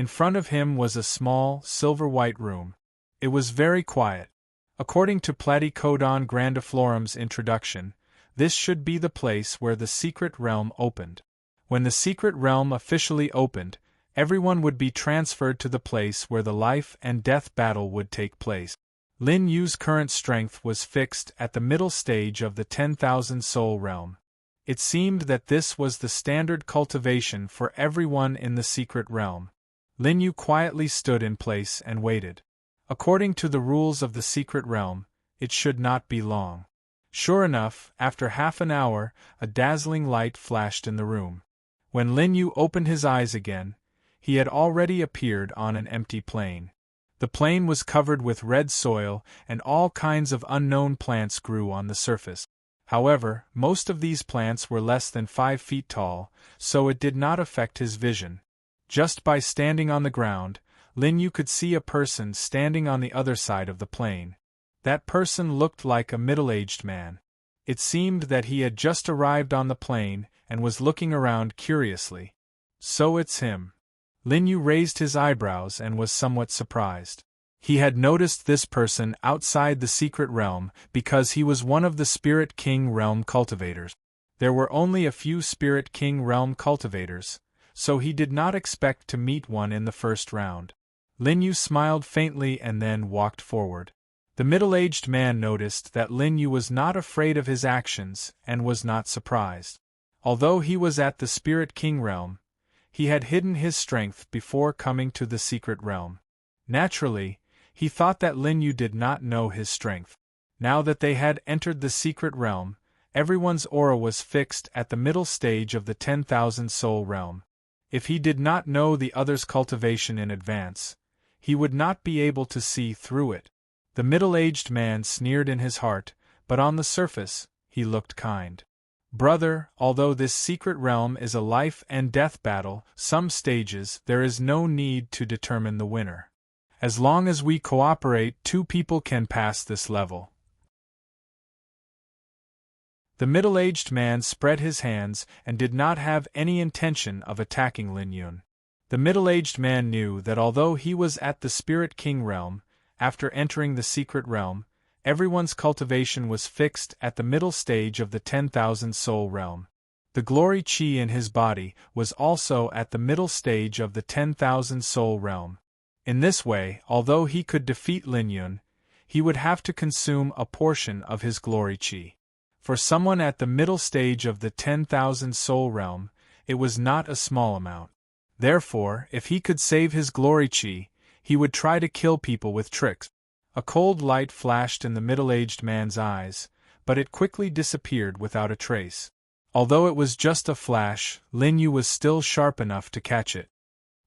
In front of him was a small, silver-white room. It was very quiet. According to Platycodon grandiflorum's introduction, this should be the place where the secret realm opened. When the secret realm officially opened, everyone would be transferred to the place where the life and death battle would take place. Lin Yu's current strength was fixed at the middle stage of the 10,000 soul realm. It seemed that this was the standard cultivation for everyone in the secret realm. Lin Yu quietly stood in place and waited. According to the rules of the secret realm, it should not be long. Sure enough, after half an hour, a dazzling light flashed in the room. When Lin Yu opened his eyes again, he had already appeared on an empty plain. The plain was covered with red soil, and all kinds of unknown plants grew on the surface. However, most of these plants were less than 5 feet tall, so it did not affect his vision. Just by standing on the ground, Lin Yu could see a person standing on the other side of the plain. That person looked like a middle-aged man. It seemed that he had just arrived on the plain and was looking around curiously. So it's him. Lin Yu raised his eyebrows and was somewhat surprised. He had noticed this person outside the secret realm because he was one of the Spirit King realm cultivators. There were only a few Spirit King realm cultivators, so he did not expect to meet one in the first round. Lin Yu smiled faintly and then walked forward. The middle-aged man noticed that Lin Yu was not afraid of his actions and was not surprised. Although he was at the Spirit King realm, he had hidden his strength before coming to the secret realm. Naturally, he thought that Lin Yu did not know his strength. Now that they had entered the secret realm, everyone's aura was fixed at the middle stage of the 10,000 soul realm. If he did not know the other's cultivation in advance, he would not be able to see through it. The middle-aged man sneered in his heart, but on the surface, he looked kind. Brother, although this secret realm is a life and death battle, some stages there is no need to determine the winner. As long as we cooperate, 2 people can pass this level. The middle-aged man spread his hands and did not have any intention of attacking Lin Yun. The middle-aged man knew that although he was at the Spirit King realm, after entering the secret realm, everyone's cultivation was fixed at the middle stage of the 10,000 soul realm. The glory chi in his body was also at the middle stage of the 10,000 soul realm. In this way, although he could defeat Lin Yun, he would have to consume a portion of his glory chi. For someone at the middle stage of the 10,000 soul realm, it was not a small amount. Therefore, if he could save his glory chi, he would try to kill people with tricks. A cold light flashed in the middle-aged man's eyes, but it quickly disappeared without a trace. Although it was just a flash, Lin Yu was still sharp enough to catch it.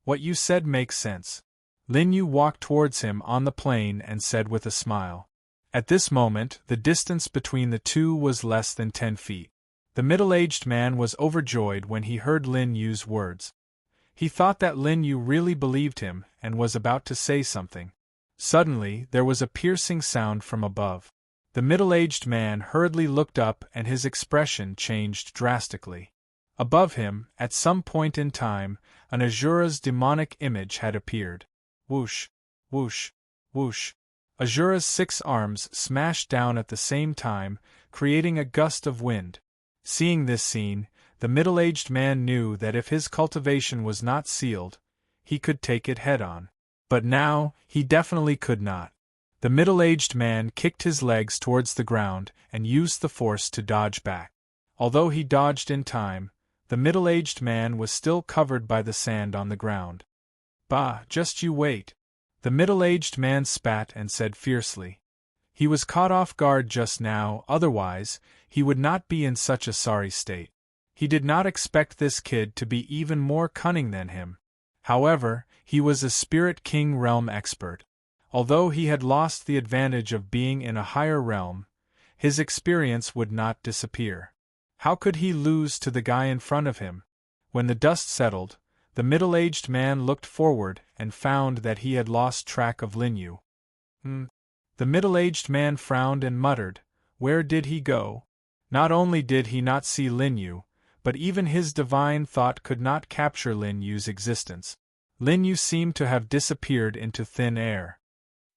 What you said makes sense. Lin Yu walked towards him on the plain and said with a smile. At this moment, the distance between the two was less than 10 feet. The middle-aged man was overjoyed when he heard Lin Yu's words. He thought that Lin Yu really believed him and was about to say something. Suddenly, there was a piercing sound from above. The middle-aged man hurriedly looked up and his expression changed drastically. Above him, at some point in time, an Azura's demonic image had appeared. Whoosh, whoosh, whoosh. Azura's 6 arms smashed down at the same time, creating a gust of wind. Seeing this scene, the middle-aged man knew that if his cultivation was not sealed, he could take it head-on. But now, he definitely could not. The middle-aged man kicked his legs towards the ground and used the force to dodge back. Although he dodged in time, the middle-aged man was still covered by the sand on the ground. Bah, just you wait. The middle-aged man spat and said fiercely. He was caught off guard just now, otherwise, he would not be in such a sorry state. He did not expect this kid to be even more cunning than him. However, he was a Spirit King realm expert. Although he had lost the advantage of being in a higher realm, his experience would not disappear. How could he lose to the guy in front of him? When the dust settled, the middle-aged man looked forward and found that he had lost track of Lin Yu. The middle-aged man frowned and muttered, "Where did he go?" Not only did he not see Lin Yu, but even his divine thought could not capture Lin Yu's existence. Lin Yu seemed to have disappeared into thin air.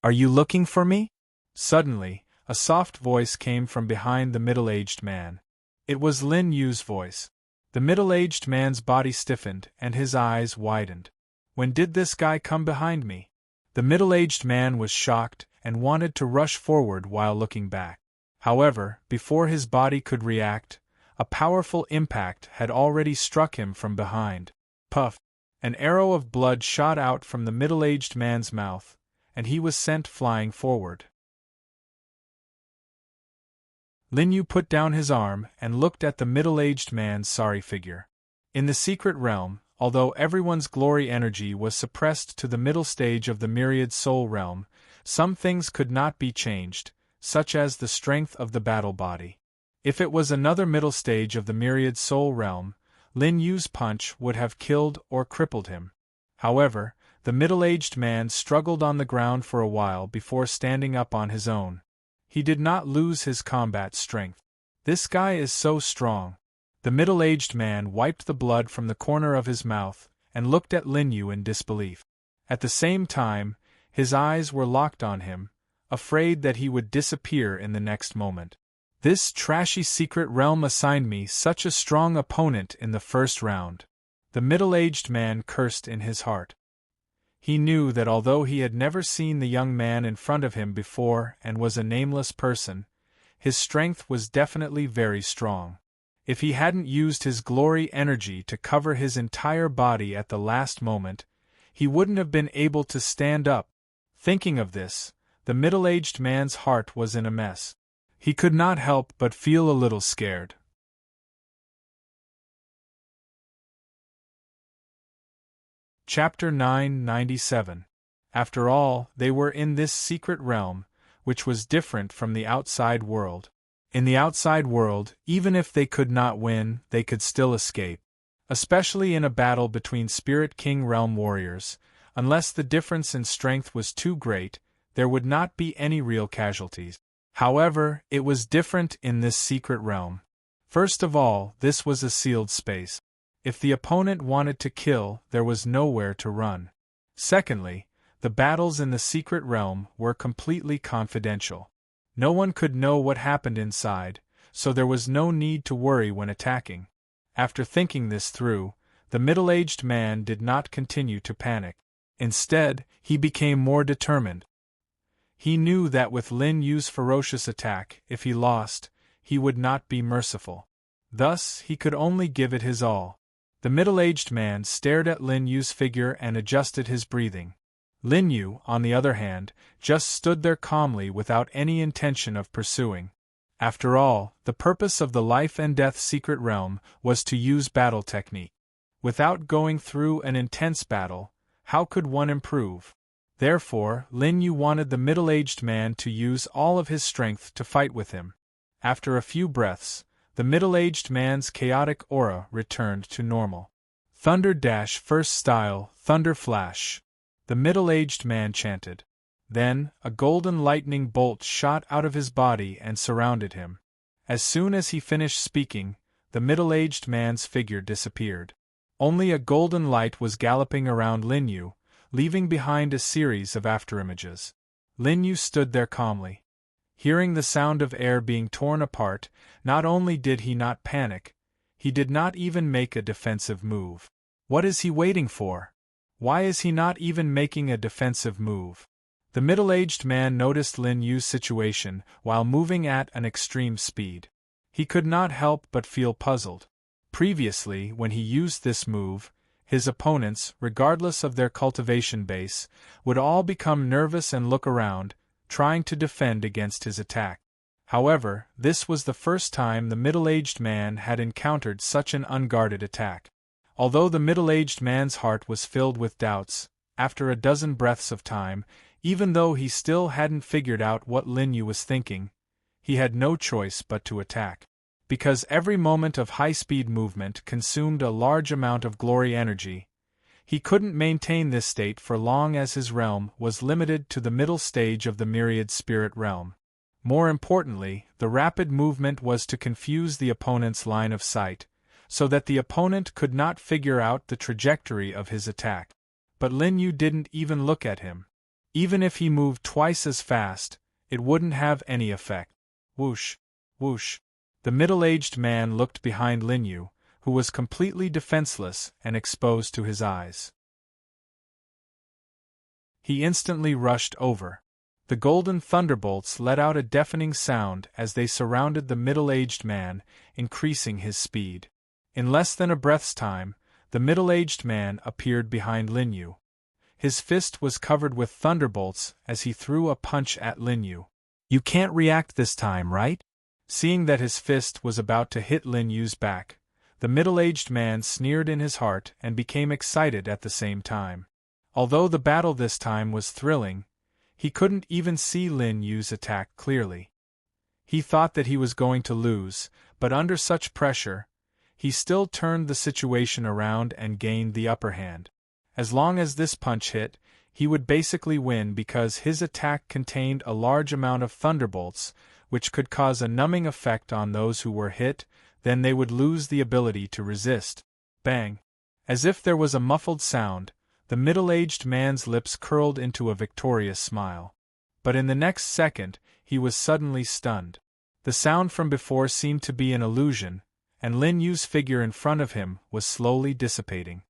"Are you looking for me?" Suddenly, a soft voice came from behind the middle-aged man. It was Lin Yu's voice. The middle-aged man's body stiffened and his eyes widened. "When did this guy come behind me?" The middle-aged man was shocked and wanted to rush forward while looking back. However, before his body could react, a powerful impact had already struck him from behind. Puff! An arrow of blood shot out from the middle-aged man's mouth, and he was sent flying forward. Lin Yu put down his arm and looked at the middle-aged man's sorry figure. In the secret realm, although everyone's glory energy was suppressed to the middle stage of the myriad soul realm, some things could not be changed, such as the strength of the battle body. If it was another middle stage of the myriad soul realm, Lin Yu's punch would have killed or crippled him. However, the middle-aged man struggled on the ground for a while before standing up on his own. He did not lose his combat strength. "This guy is so strong." The middle-aged man wiped the blood from the corner of his mouth and looked at Lin Yu in disbelief. At the same time, his eyes were locked on him, afraid that he would disappear in the next moment. "This trashy secret realm assigned me such a strong opponent in the first round." The middle-aged man cursed in his heart. He knew that although he had never seen the young man in front of him before and was a nameless person, his strength was definitely very strong. If he hadn't used his glory energy to cover his entire body at the last moment, he wouldn't have been able to stand up. Thinking of this, the middle-aged man's heart was in a mess. He could not help but feel a little scared. Chapter 997. After all, they were in this secret realm, which was different from the outside world. In the outside world, even if they could not win, they could still escape. Especially in a battle between Spirit King realm warriors, unless the difference in strength was too great, there would not be any real casualties. However, it was different in this secret realm. First of all, this was a sealed space. If the opponent wanted to kill, there was nowhere to run. Secondly, the battles in the secret realm were completely confidential. No one could know what happened inside, so there was no need to worry when attacking. After thinking this through, the middle-aged man did not continue to panic. Instead, he became more determined. He knew that with Lin Yu's ferocious attack, if he lost, he would not be merciful. Thus, he could only give it his all. The middle-aged man stared at Lin Yu's figure and adjusted his breathing. Lin Yu, on the other hand, just stood there calmly without any intention of pursuing. After all, the purpose of the life and death secret realm was to use battle technique. Without going through an intense battle, how could one improve? Therefore, Lin Yu wanted the middle-aged man to use all of his strength to fight with him. After a few breaths, the middle-aged man's chaotic aura returned to normal. "Thunder dash first style, thunder flash," the middle-aged man chanted. Then, a golden lightning bolt shot out of his body and surrounded him. As soon as he finished speaking, the middle-aged man's figure disappeared. Only a golden light was galloping around Lin Yu, leaving behind a series of afterimages. Lin Yu stood there calmly. Hearing the sound of air being torn apart, not only did he not panic, he did not even make a defensive move. What is he waiting for? Why is he not even making a defensive move? The middle-aged man noticed Lin Yu's situation while moving at an extreme speed. He could not help but feel puzzled. Previously, when he used this move, his opponents, regardless of their cultivation base, would all become nervous and look around, trying to defend against his attack. However, this was the first time the middle-aged man had encountered such an unguarded attack. Although the middle-aged man's heart was filled with doubts, after a dozen breaths of time, even though he still hadn't figured out what Lin Yu was thinking, he had no choice but to attack. Because every moment of high-speed movement consumed a large amount of glory energy, he couldn't maintain this state for long as his realm was limited to the middle stage of the myriad spirit realm. More importantly, the rapid movement was to confuse the opponent's line of sight, so that the opponent could not figure out the trajectory of his attack. But Lin Yu didn't even look at him. Even if he moved twice as fast, it wouldn't have any effect. Whoosh, whoosh. The middle-aged man looked behind Lin Yu, who was completely defenseless and exposed to his eyes. He instantly rushed over. The golden thunderbolts let out a deafening sound as they surrounded the middle-aged man, increasing his speed. In less than a breath's time, the middle-aged man appeared behind Lin Yu. His fist was covered with thunderbolts as he threw a punch at Lin Yu. "You can't react this time, right?" Seeing that his fist was about to hit Lin Yu's back, the middle-aged man sneered in his heart and became excited at the same time. Although the battle this time was thrilling, he couldn't even see Lin Yu's attack clearly. He thought that he was going to lose, but under such pressure, he still turned the situation around and gained the upper hand. As long as this punch hit, he would basically win because his attack contained a large amount of thunderbolts, which could cause a numbing effect on those who were hit, then they would lose the ability to resist. Bang! As if there was a muffled sound, the middle-aged man's lips curled into a victorious smile. But in the next second, he was suddenly stunned. The sound from before seemed to be an illusion, and Lin Yu's figure in front of him was slowly dissipating.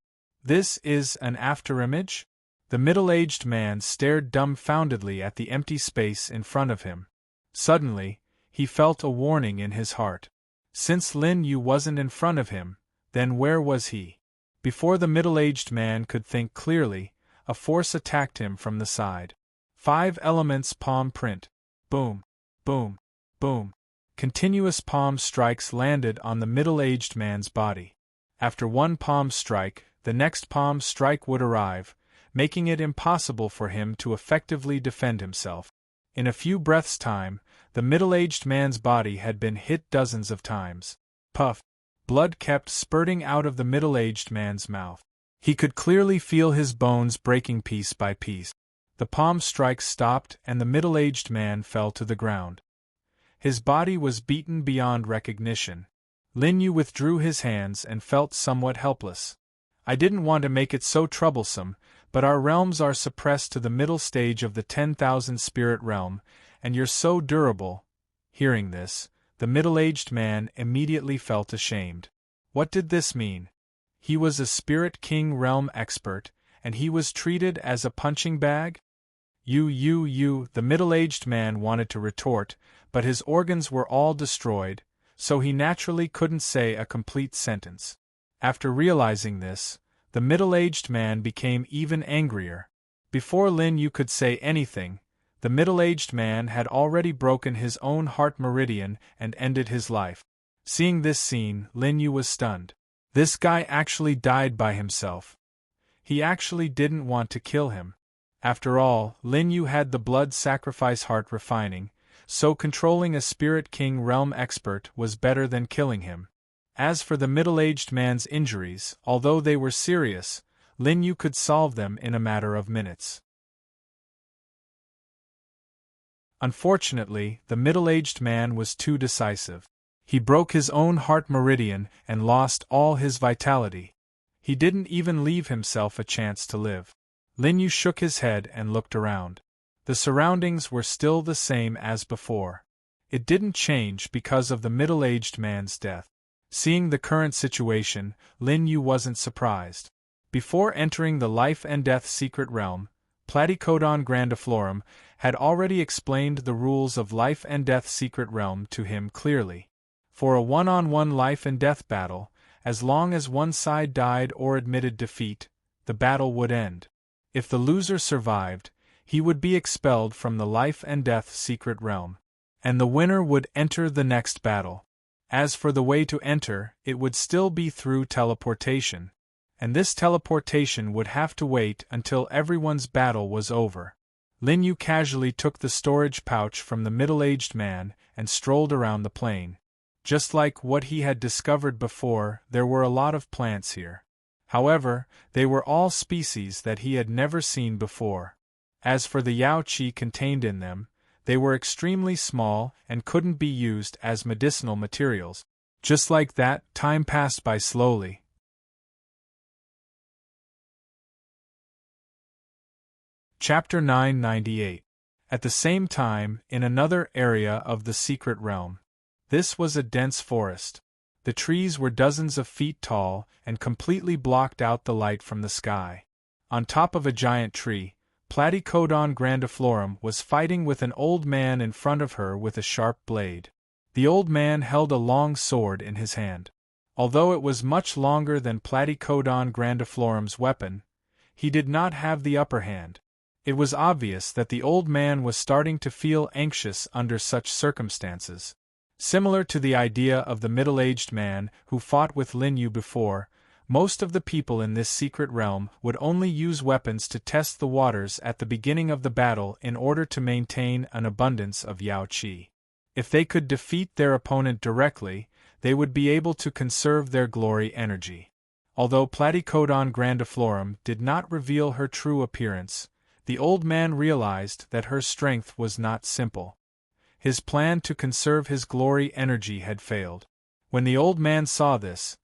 "This is an afterimage?" The middle-aged man stared dumbfoundedly at the empty space in front of him. Suddenly, he felt a warning in his heart. Since Lin Yu wasn't in front of him, then where was he? Before the middle-aged man could think clearly, a force attacked him from the side. 5 elements palm print. Boom, boom, boom. Continuous palm strikes landed on the middle-aged man's body. After one palm strike, the next palm strike would arrive, making it impossible for him to effectively defend himself. In a few breaths' time, the middle-aged man's body had been hit dozens of times. Puff! Blood kept spurting out of the middle-aged man's mouth. He could clearly feel his bones breaking piece by piece. The palm strikes stopped and the middle-aged man fell to the ground. His body was beaten beyond recognition. Lin Yu withdrew his hands and felt somewhat helpless. "I didn't want to make it so troublesome, but our realms are suppressed to the middle stage of the 10,000 spirit realm, and you're so durable." Hearing this, the middle-aged man immediately felt ashamed. What did this mean? He was a Spirit King realm expert, and he was treated as a punching bag? The middle-aged man wanted to retort, but his organs were all destroyed, so he naturally couldn't say a complete sentence. After realizing this, the middle-aged man became even angrier. Before Lin Yu could say anything, the middle-aged man had already broken his own heart meridian and ended his life. Seeing this scene, Lin Yu was stunned. This guy actually died by himself. He actually didn't want to kill him. After all, Lin Yu had the blood sacrifice heart refining, so controlling a Spirit King realm expert was better than killing him. As for the middle-aged man's injuries, although they were serious, Lin Yu could solve them in a matter of minutes. Unfortunately, the middle-aged man was too decisive. He broke his own heart meridian and lost all his vitality. He didn't even leave himself a chance to live. Lin Yu shook his head and looked around. The surroundings were still the same as before. It didn't change because of the middle-aged man's death. Seeing the current situation, Lin Yu wasn't surprised. Before entering the life and death secret realm, Platycodon grandiflorum had already explained the rules of life and death secret realm to him clearly. For a one-on-one life and death battle, as long as one side died or admitted defeat, the battle would end. If the loser survived, he would be expelled from the life and death secret realm, and the winner would enter the next battle. As for the way to enter, it would still be through teleportation, and this teleportation would have to wait until everyone's battle was over. Lin Yu casually took the storage pouch from the middle-aged man and strolled around the plain. Just like what he had discovered before, there were a lot of plants here. However, they were all species that he had never seen before. As for the Yao Qi contained in them, they were extremely small and couldn't be used as medicinal materials. Just like that, time passed by slowly. Chapter 998. At the same time, in another area of the secret realm. This was a dense forest. The trees were dozens of feet tall and completely blocked out the light from the sky. On top of a giant tree, Platycodon grandiflorum was fighting with an old man in front of her with a sharp blade. The old man held a long sword in his hand. Although it was much longer than Platycodon grandiflorum's weapon, he did not have the upper hand. It was obvious that the old man was starting to feel anxious under such circumstances. Similar to the idea of the middle-aged man who fought with Lin Yu before, most of the people in this secret realm would only use weapons to test the waters at the beginning of the battle in order to maintain an abundance of Yao Qi. If they could defeat their opponent directly, they would be able to conserve their glory energy. Although Platycodon grandiflorum did not reveal her true appearance, the old man realized that her strength was not simple. His plan to conserve his glory energy had failed. When the old man saw this,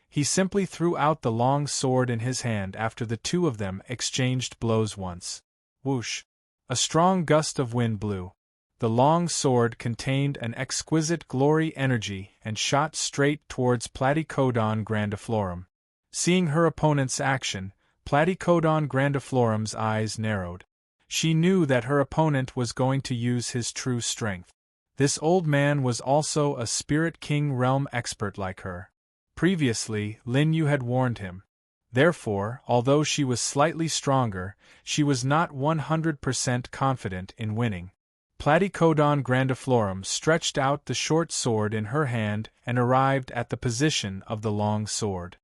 he simply threw out the long sword in his hand after the two of them exchanged blows once. Whoosh! A strong gust of wind blew. The long sword contained an exquisite glory energy and shot straight towards Platycodon grandiflorum. Seeing her opponent's action, Platycodon grandiflorum's eyes narrowed. She knew that her opponent was going to use his true strength. This old man was also a Spirit King realm expert like her. Previously, Lin Yu had warned him. Therefore, although she was slightly stronger, she was not 100% confident in winning. Platycodon grandiflorum stretched out the short sword in her hand and arrived at the position of the long sword.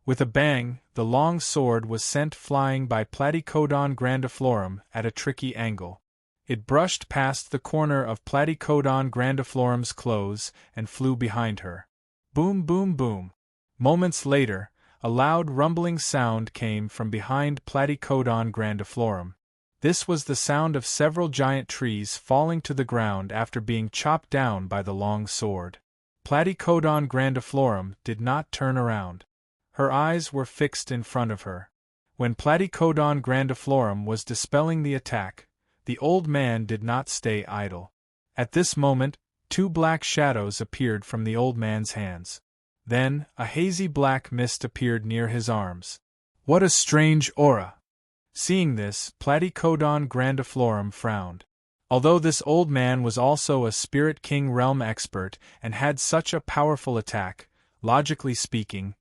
With a bang, the long sword was sent flying by Platycodon grandiflorum at a tricky angle. It brushed past the corner of Platycodon grandiflorum's clothes and flew behind her. Boom, boom, boom. Moments later, a loud rumbling sound came from behind Platycodon grandiflorum. This was the sound of several giant trees falling to the ground after being chopped down by the long sword. Platycodon grandiflorum did not turn around. Her eyes were fixed in front of her. When Platycodon grandiflorum was dispelling the attack, the old man did not stay idle. At this moment, two black shadows appeared from the old man's hands. Then, a hazy black mist appeared near his arms. What a strange aura! Seeing this, Platycodon grandiflorum frowned. Although this old man was also a Spirit King realm expert and had such a powerful attack, logically speaking,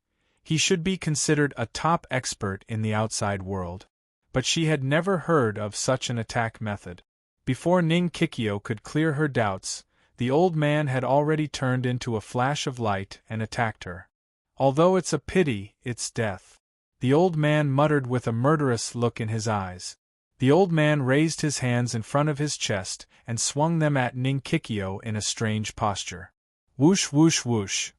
he should be considered a top expert in the outside world. But she had never heard of such an attack method. Before Ning Kikyo could clear her doubts, the old man had already turned into a flash of light and attacked her. Although it's a pity, it's death. The old man muttered with a murderous look in his eyes. The old man raised his hands in front of his chest and swung them at Ning Kikyo in a strange posture. Whoosh, whoosh, whoosh.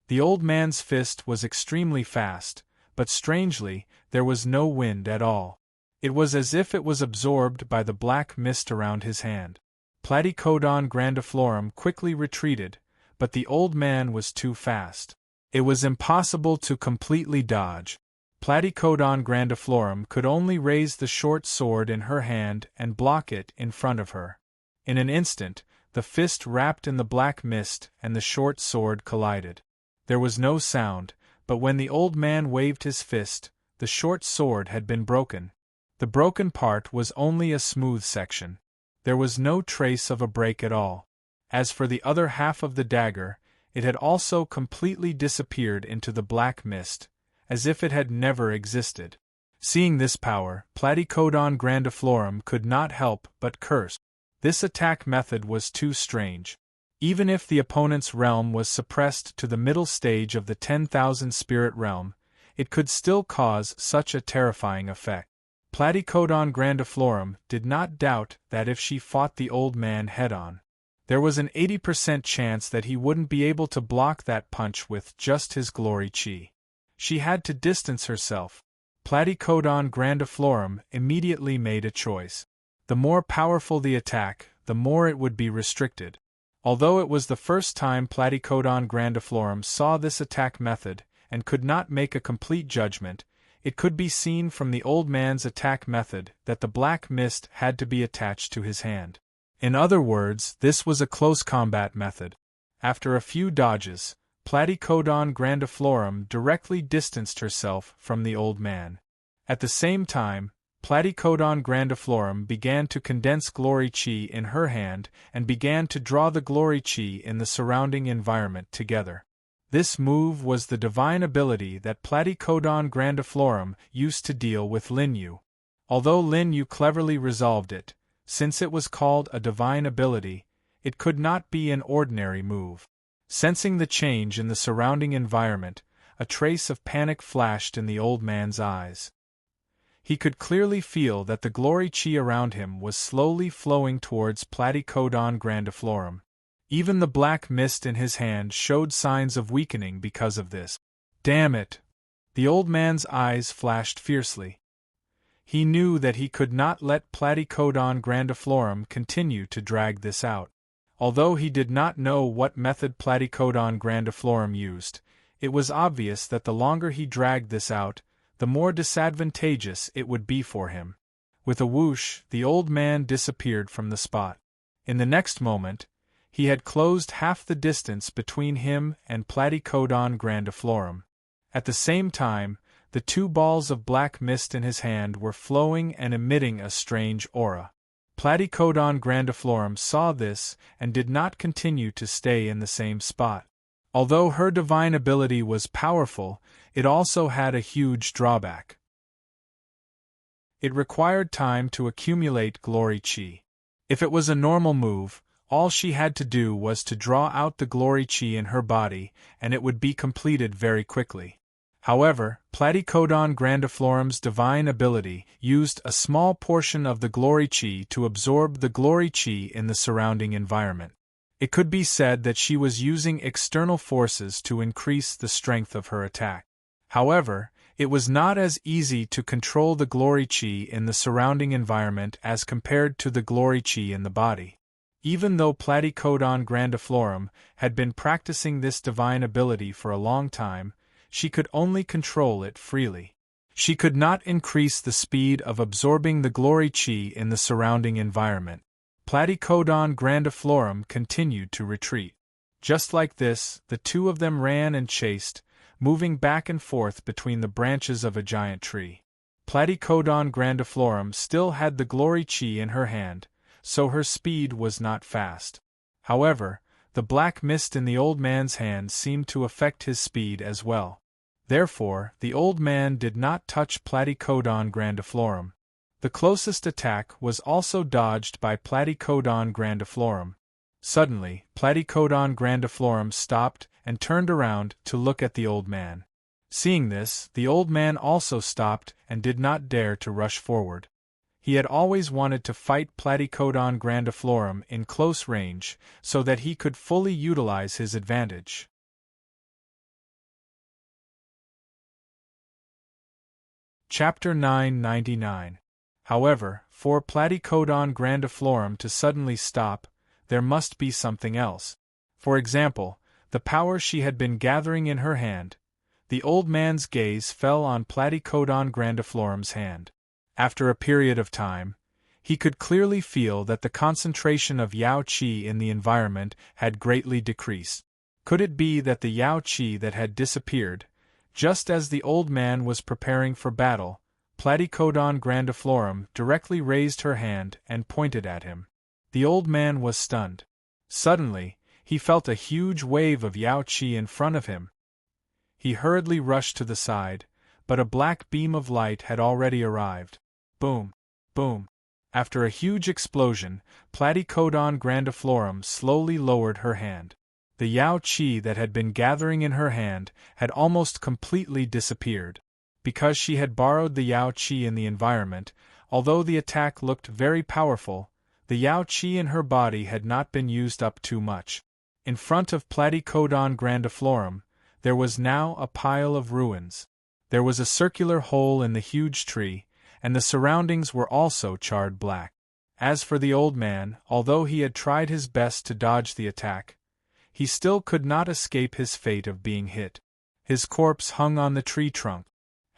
The old man's fist was extremely fast, but strangely, there was no wind at all. It was as if it was absorbed by the black mist around his hand. Platycodon grandiflorum quickly retreated, but the old man was too fast. It was impossible to completely dodge. Platycodon grandiflorum could only raise the short sword in her hand and block it in front of her. In an instant, the fist wrapped in the black mist and the short sword collided. There was no sound, but when the old man waved his fist, the short sword had been broken. The broken part was only a smooth section. There was no trace of a break at all. As for the other half of the dagger, it had also completely disappeared into the black mist, as if it had never existed. Seeing this power, Platycodon grandiflorum could not help but curse. This attack method was too strange. Even if the opponent's realm was suppressed to the middle stage of the 10,000 spirit realm, it could still cause such a terrifying effect. Platycodon grandiflorum did not doubt that if she fought the old man head-on, there was an 80% chance that he wouldn't be able to block that punch with just his glory chi. She had to distance herself. Platycodon grandiflorum immediately made a choice. The more powerful the attack, the more it would be restricted. Although it was the first time Platycodon grandiflorum saw this attack method and could not make a complete judgment, It could be seen from the old man's attack method that the black mist had to be attached to his hand. In other words, this was a close combat method. After a few dodges, Platycodon grandiflorum directly distanced herself from the old man. At the same time, Platycodon grandiflorum began to condense glory chi in her hand and began to draw the glory chi in the surrounding environment together. This move was the divine ability that Platycodon grandiflorum used to deal with Lin Yu. Although Lin Yu cleverly resolved it, since it was called a divine ability, it could not be an ordinary move. Sensing the change in the surrounding environment, a trace of panic flashed in the old man's eyes. He could clearly feel that the glory chi around him was slowly flowing towards Platycodon grandiflorum. Even the black mist in his hand showed signs of weakening because of this. Damn it! The old man's eyes flashed fiercely. He knew that he could not let Platycodon grandiflorum continue to drag this out. Although he did not know what method Platycodon grandiflorum used, it was obvious that the longer he dragged this out, the more disadvantageous it would be for him. With a whoosh, the old man disappeared from the spot. In the next moment, he had closed half the distance between him and Platycodon grandiflorum. At the same time, the two balls of black mist in his hand were flowing and emitting a strange aura. Platycodon grandiflorum saw this and did not continue to stay in the same spot. Although her divine ability was powerful, it also had a huge drawback. It required time to accumulate glory chi. If it was a normal move, all she had to do was to draw out the glory chi in her body, and it would be completed very quickly. However, Platycodon grandiflorum's divine ability used a small portion of the glory chi to absorb the glory chi in the surrounding environment. It could be said that she was using external forces to increase the strength of her attack. However, it was not as easy to control the glory chi in the surrounding environment as compared to the glory chi in the body. Even though Platycodon grandiflorum had been practicing this divine ability for a long time, she could only control it freely. She could not increase the speed of absorbing the glory chi in the surrounding environment. Platycodon grandiflorum continued to retreat. Just like this, the two of them ran and chased, moving back and forth between the branches of a giant tree. Platycodon grandiflorum still had the glory chi in her hand, so her speed was not fast. However, the black mist in the old man's hand seemed to affect his speed as well. Therefore, the old man did not touch Platycodon grandiflorum. The closest attack was also dodged by Platycodon grandiflorum. Suddenly, Platycodon grandiflorum stopped and turned around to look at the old man. Seeing this, the old man also stopped and did not dare to rush forward. He had always wanted to fight Platycodon grandiflorum in close range so that he could fully utilize his advantage. Chapter 999. However, for Platycodon grandiflorum to suddenly stop, there must be something else. For example, the power she had been gathering in her hand. The old man's gaze fell on Platycodon grandiflorum's hand. After a period of time, he could clearly feel that the concentration of Yao Qi in the environment had greatly decreased. Could it be that the Yao Qi that had disappeared, just as the old man was preparing for battle? Platycodon grandiflorum directly raised her hand and pointed at him. The old man was stunned. Suddenly, he felt a huge wave of Yao Qi in front of him. He hurriedly rushed to the side, but a black beam of light had already arrived. Boom! Boom! After a huge explosion, Platycodon grandiflorum slowly lowered her hand. The Yao Qi that had been gathering in her hand had almost completely disappeared. Because she had borrowed the Yao Qi in the environment, although the attack looked very powerful, the Yao Qi in her body had not been used up too much. In front of Platycodon grandiflorum, there was now a pile of ruins. There was a circular hole in the huge tree, and the surroundings were also charred black. As for the old man, although he had tried his best to dodge the attack, he still could not escape his fate of being hit. His corpse hung on the tree trunk.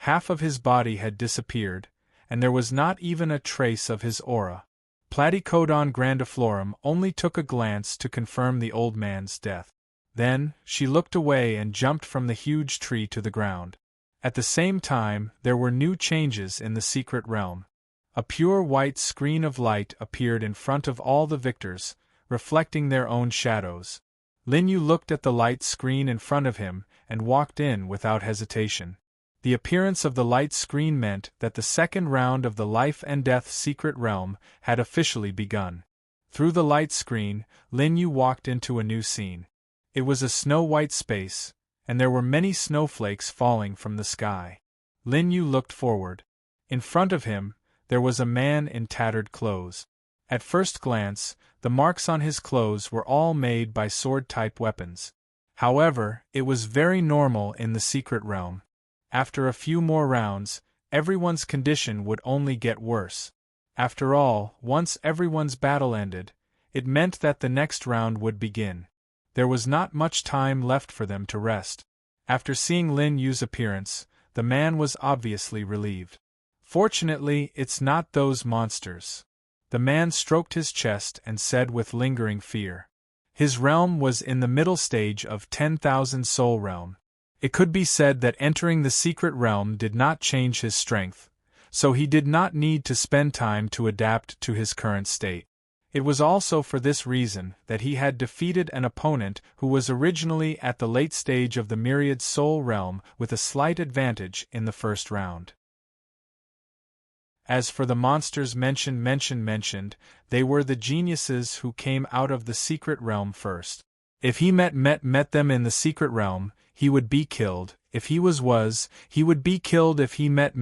Half of his body had disappeared, and there was not even a trace of his aura. Platycodon grandiflorum only took a glance to confirm the old man's death. Then, she looked away and jumped from the huge tree to the ground. At the same time, there were new changes in the secret realm. A pure white screen of light appeared in front of all the victors, reflecting their own shadows. Lin Yu looked at the light screen in front of him and walked in without hesitation. The appearance of the light screen meant that the second round of the life and death secret realm had officially begun. Through the light screen, Lin Yu walked into a new scene. It was a snow-white space, and there were many snowflakes falling from the sky. Lin Yu looked forward. In front of him, there was a man in tattered clothes. At first glance, the marks on his clothes were all made by sword-type weapons. However, it was very normal in the secret realm. After a few more rounds, everyone's condition would only get worse. After all, once everyone's battle ended, it meant that the next round would begin. There was not much time left for them to rest. After seeing Lin Yu's appearance, the man was obviously relieved. Fortunately, it's not those monsters. The man stroked his chest and said with lingering fear. His realm was in the middle stage of 10,000 soul realm. It could be said that entering the secret realm did not change his strength, so he did not need to spend time to adapt to his current state. It was also for this reason that he had defeated an opponent who was originally at the late stage of the myriad soul realm with a slight advantage in the first round. As for the monsters mentioned, they were the geniuses who came out of the secret realm first. If he met them in the secret realm, he would be killed. If he was, he would be killed. If he met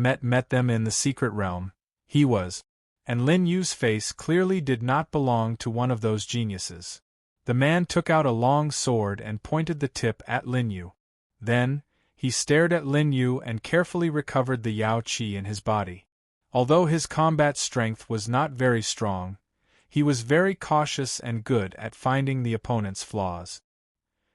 them in the secret realm, he was. And Lin Yu's face clearly did not belong to one of those geniuses. The man took out a long sword and pointed the tip at Lin Yu. Then, he stared at Lin Yu and carefully recovered the Yao Qi in his body. Although his combat strength was not very strong, he was very cautious and good at finding the opponent's flaws.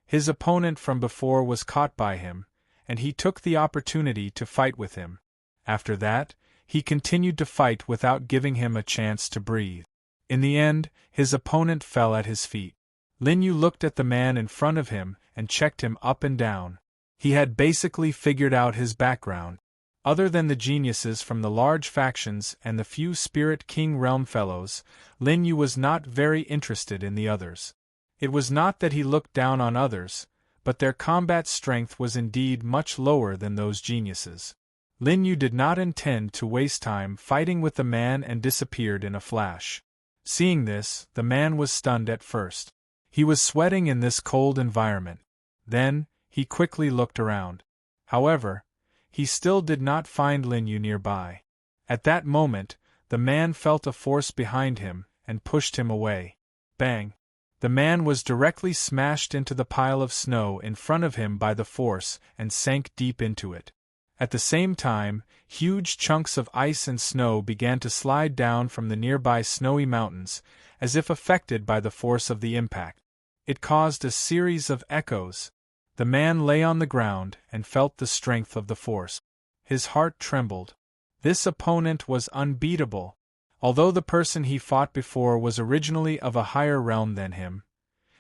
His opponent from before was caught by him, and he took the opportunity to fight with him. After that, he continued to fight without giving him a chance to breathe. In the end, his opponent fell at his feet. Lin Yu looked at the man in front of him and checked him up and down. He had basically figured out his background. Other than the geniuses from the large factions and the few Spirit King realm fellows, Lin Yu was not very interested in the others. It was not that he looked down on others, but their combat strength was indeed much lower than those geniuses. Lin Yu did not intend to waste time fighting with the man and disappeared in a flash. Seeing this, the man was stunned at first. He was sweating in this cold environment. Then, he quickly looked around. However, he still did not find Lin Yu nearby. At that moment, the man felt a force behind him and pushed him away. Bang! The man was directly smashed into the pile of snow in front of him by the force and sank deep into it. At the same time, huge chunks of ice and snow began to slide down from the nearby snowy mountains, as if affected by the force of the impact. It caused a series of echoes. The man lay on the ground and felt the strength of the force. His heart trembled. This opponent was unbeatable. Although the person he fought before was originally of a higher realm than him,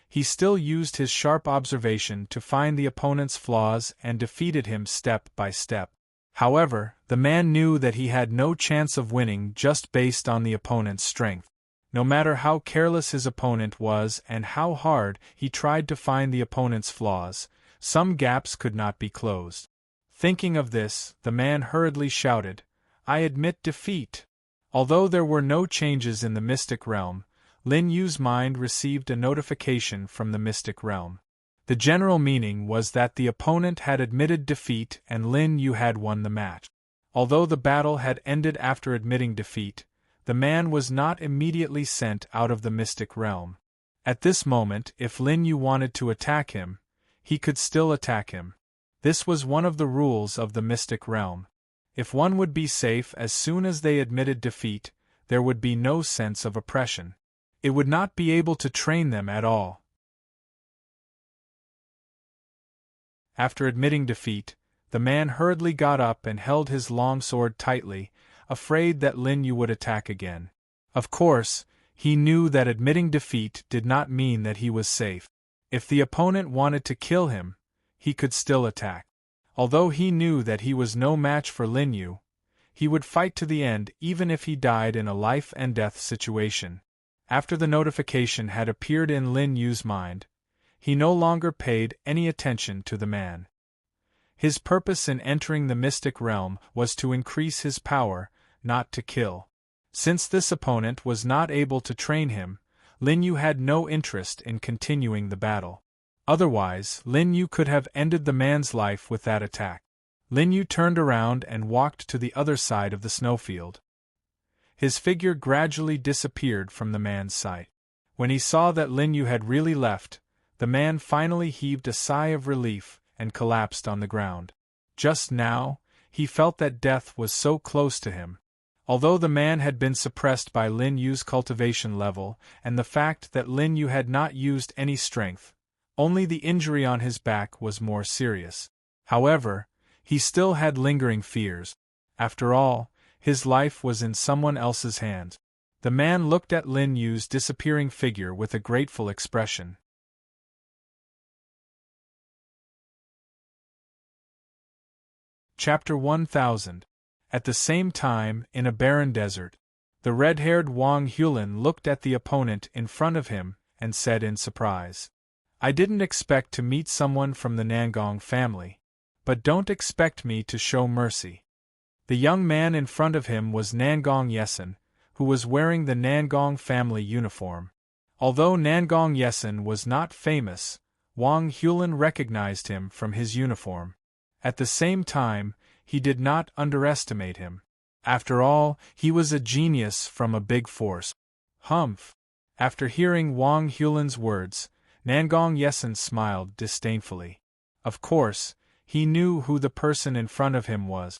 he still used his sharp observation to find the opponent's flaws and defeated him step by step. However, the man knew that he had no chance of winning just based on the opponent's strength. No matter how careless his opponent was and how hard he tried to find the opponent's flaws, some gaps could not be closed. Thinking of this, the man hurriedly shouted, "I admit defeat!" Although there were no changes in the mystic realm, Lin Yu's mind received a notification from the mystic realm. The general meaning was that the opponent had admitted defeat and Lin Yu had won the match. Although the battle had ended after admitting defeat, the man was not immediately sent out of the mystic realm. At this moment, if Lin Yu wanted to attack him, he could still attack him. This was one of the rules of the mystic realm. If one would be safe as soon as they admitted defeat, there would be no sense of oppression. It would not be able to train them at all. After admitting defeat, The man hurriedly got up and held his long sword tightly, afraid that Lin Yu would attack again. Of course, he knew that admitting defeat did not mean that he was safe. If the opponent wanted to kill him, he could still attack. Although he knew that he was no match for Lin Yu, he would fight to the end even if he died in a life-and-death situation. After the notification had appeared in Lin Yu's mind, he no longer paid any attention to the man. His purpose in entering the mystic realm was to increase his power, not to kill. Since this opponent was not able to train him, Lin Yu had no interest in continuing the battle. Otherwise, Lin Yu could have ended the man's life with that attack. Lin Yu turned around and walked to the other side of the snowfield. His figure gradually disappeared from the man's sight. When he saw that Lin Yu had really left, the man finally heaved a sigh of relief and collapsed on the ground. Just now, he felt that death was so close to him. Although the man had been suppressed by Lin Yu's cultivation level and the fact that Lin Yu had not used any strength, only the injury on his back was more serious. However, he still had lingering fears. After all, his life was in someone else's hands. The man looked at Lin Yu's disappearing figure with a grateful expression. Chapter 1000. At the same time, in a barren desert, the red-haired Wang Hulin looked at the opponent in front of him and said in surprise, "I didn't expect to meet someone from the Nangong family, but don't expect me to show mercy." The young man in front of him was Nangong Yesen, who was wearing the Nangong family uniform. Although Nangong Yesen was not famous, Wang Hulin recognized him from his uniform. At the same time, he did not underestimate him. After all, he was a genius from a big force. Humph! After hearing Wang Hulin's words, Nangong Yesen smiled disdainfully. Of course, he knew who the person in front of him was.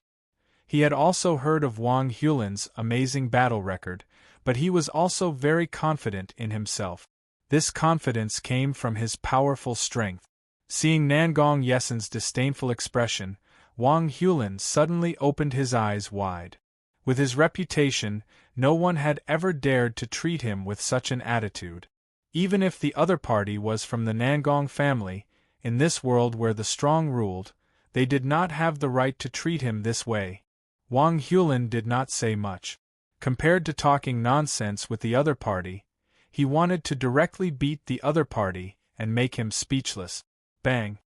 He had also heard of Wang Hulin's amazing battle record, but he was also very confident in himself. This confidence came from his powerful strength. Seeing Nangong Yesen's disdainful expression, Wang Hulin suddenly opened his eyes wide. With his reputation, no one had ever dared to treat him with such an attitude. Even if the other party was from the Nangong family, in this world where the strong ruled, they did not have the right to treat him this way. Wang Hulin did not say much. Compared to talking nonsense with the other party, he wanted to directly beat the other party and make him speechless. Bang!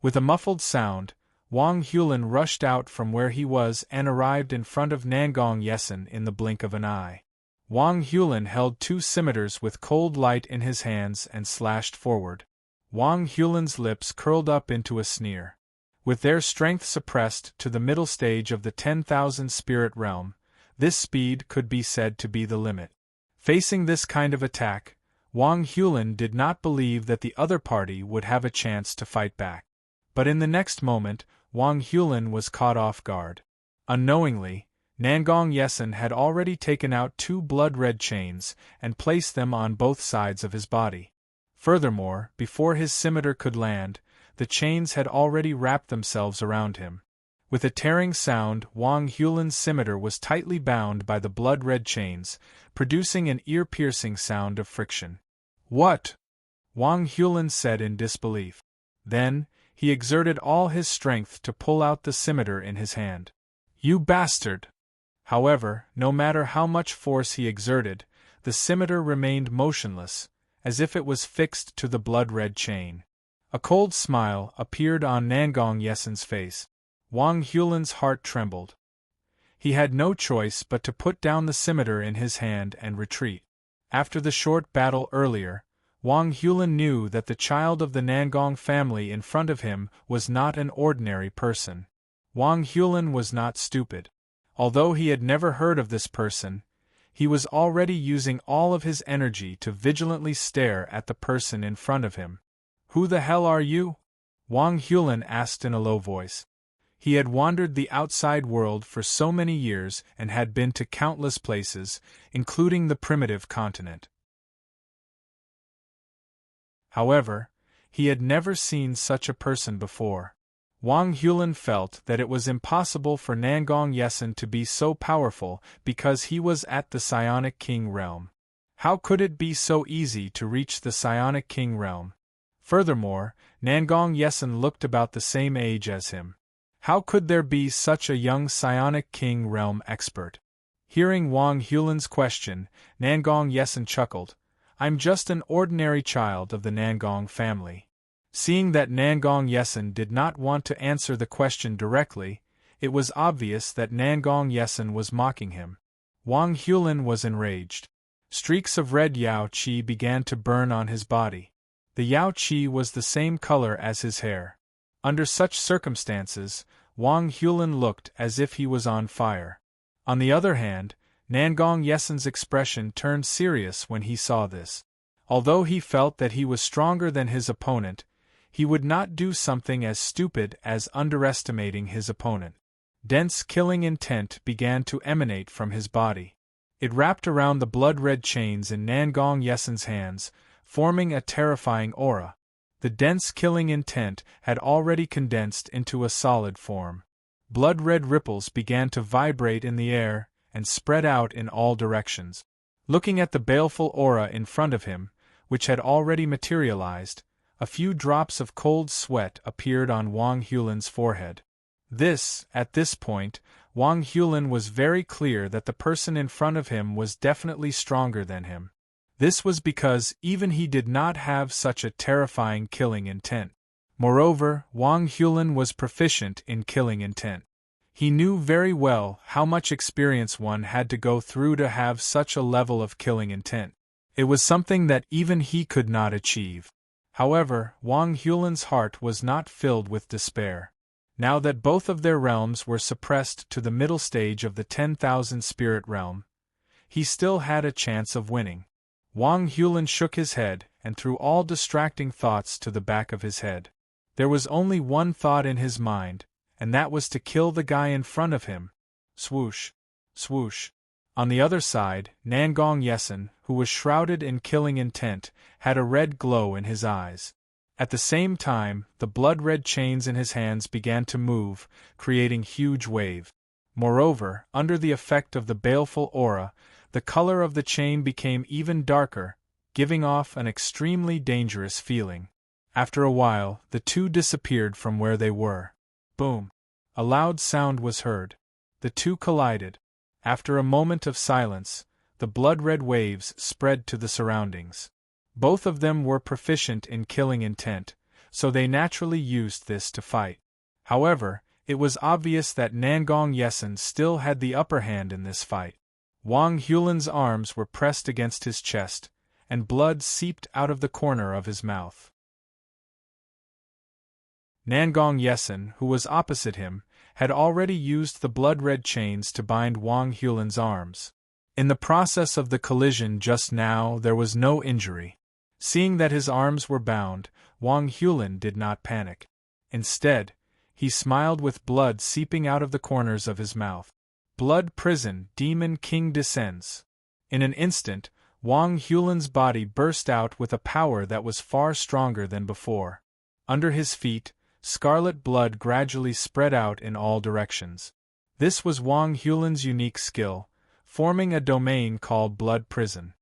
With a muffled sound, Wang Hulin rushed out from where he was and arrived in front of Nangong Yesen in the blink of an eye. Wang Hulin held two scimitars with cold light in his hands and slashed forward. Wang Hulin's lips curled up into a sneer. With their strength suppressed to the middle stage of the 10,000 spirit realm, this speed could be said to be the limit. Facing this kind of attack, Wang Hulin did not believe that the other party would have a chance to fight back. But in the next moment, Wang Hulin was caught off guard. Unknowingly, Nangong Yesen had already taken out two blood-red chains and placed them on both sides of his body. Furthermore, before his scimitar could land, the chains had already wrapped themselves around him. With a tearing sound, Wang Hulin's scimitar was tightly bound by the blood-red chains, producing an ear-piercing sound of friction. "What?" Wang Hulin said in disbelief. Then, he exerted all his strength to pull out the scimitar in his hand. "You bastard!" However, no matter how much force he exerted, the scimitar remained motionless, as if it was fixed to the blood-red chain. A cold smile appeared on Nangong Yesen's face. Wang Hulin's heart trembled. He had no choice but to put down the scimitar in his hand and retreat. After the short battle earlier, Wang Hulin knew that the child of the Nangong family in front of him was not an ordinary person. Wang Hulin was not stupid. Although he had never heard of this person, he was already using all of his energy to vigilantly stare at the person in front of him. "Who the hell are you?" Wang Hulin asked in a low voice. He had wandered the outside world for so many years and had been to countless places, including the primitive continent. However, he had never seen such a person before. Wang Hulin felt that it was impossible for Nangong Yesun to be so powerful because he was at the Psionic King realm. How could it be so easy to reach the Psionic King realm? Furthermore, Nangong Yesun looked about the same age as him. How could there be such a young Psionic King realm expert? Hearing Wang Hulin's question, Nangong Yesun chuckled. I'm just an ordinary child of the Nangong family. Seeing that Nangong Yesun did not want to answer the question directly, it was obvious that Nangong Yesun was mocking him. Wang Hulin was enraged. Streaks of red Yao Qi began to burn on his body. The Yao Qi was the same color as his hair. Under such circumstances, Wang Hulin looked as if he was on fire. On the other hand, Nangong Yesun's expression turned serious when he saw this. Although he felt that he was stronger than his opponent, he would not do something as stupid as underestimating his opponent. Dense killing intent began to emanate from his body. It wrapped around the blood-red chains in Nangong Yesun's hands, forming a terrifying aura. The dense killing intent had already condensed into a solid form. Blood-red ripples began to vibrate in the air and spread out in all directions. Looking at the baleful aura in front of him, which had already materialized, a few drops of cold sweat appeared on Wang Hulin's forehead. At this point, Wang Hulin was very clear that the person in front of him was definitely stronger than him. This was because even he did not have such a terrifying killing intent. Moreover, Wang Hulin was proficient in killing intent. He knew very well how much experience one had to go through to have such a level of killing intent. It was something that even he could not achieve. However, Wang Hulin's heart was not filled with despair. Now that both of their realms were suppressed to the middle stage of the 10,000 spirit realm, he still had a chance of winning. Wang Hulin shook his head and threw all distracting thoughts to the back of his head. There was only one thought in his mind, and that was to kill the guy in front of him. Swoosh! Swoosh! On the other side, Nangong Yesun, who was shrouded in killing intent, had a red glow in his eyes. At the same time, the blood-red chains in his hands began to move, creating huge waves. Moreover, under the effect of the baleful aura, the color of the chain became even darker, giving off an extremely dangerous feeling. After a while, the two disappeared from where they were. Boom! A loud sound was heard. The two collided. After a moment of silence, the blood-red waves spread to the surroundings. Both of them were proficient in killing intent, so they naturally used this to fight. However, it was obvious that Nangong Yesun still had the upper hand in this fight. Wang Hulin's arms were pressed against his chest, and blood seeped out of the corner of his mouth. Nangong Yesun, who was opposite him, had already used the blood-red chains to bind Wang Hulin's arms. In the process of the collision just now there was no injury. Seeing that his arms were bound, Wang Hulin did not panic. Instead, he smiled with blood seeping out of the corners of his mouth. Blood prison, Demon King descends. In an instant, Wang Hulin's body burst out with a power that was far stronger than before. Under his feet, scarlet blood gradually spread out in all directions. This was Wang Hulin's unique skill, forming a domain called Blood Prison.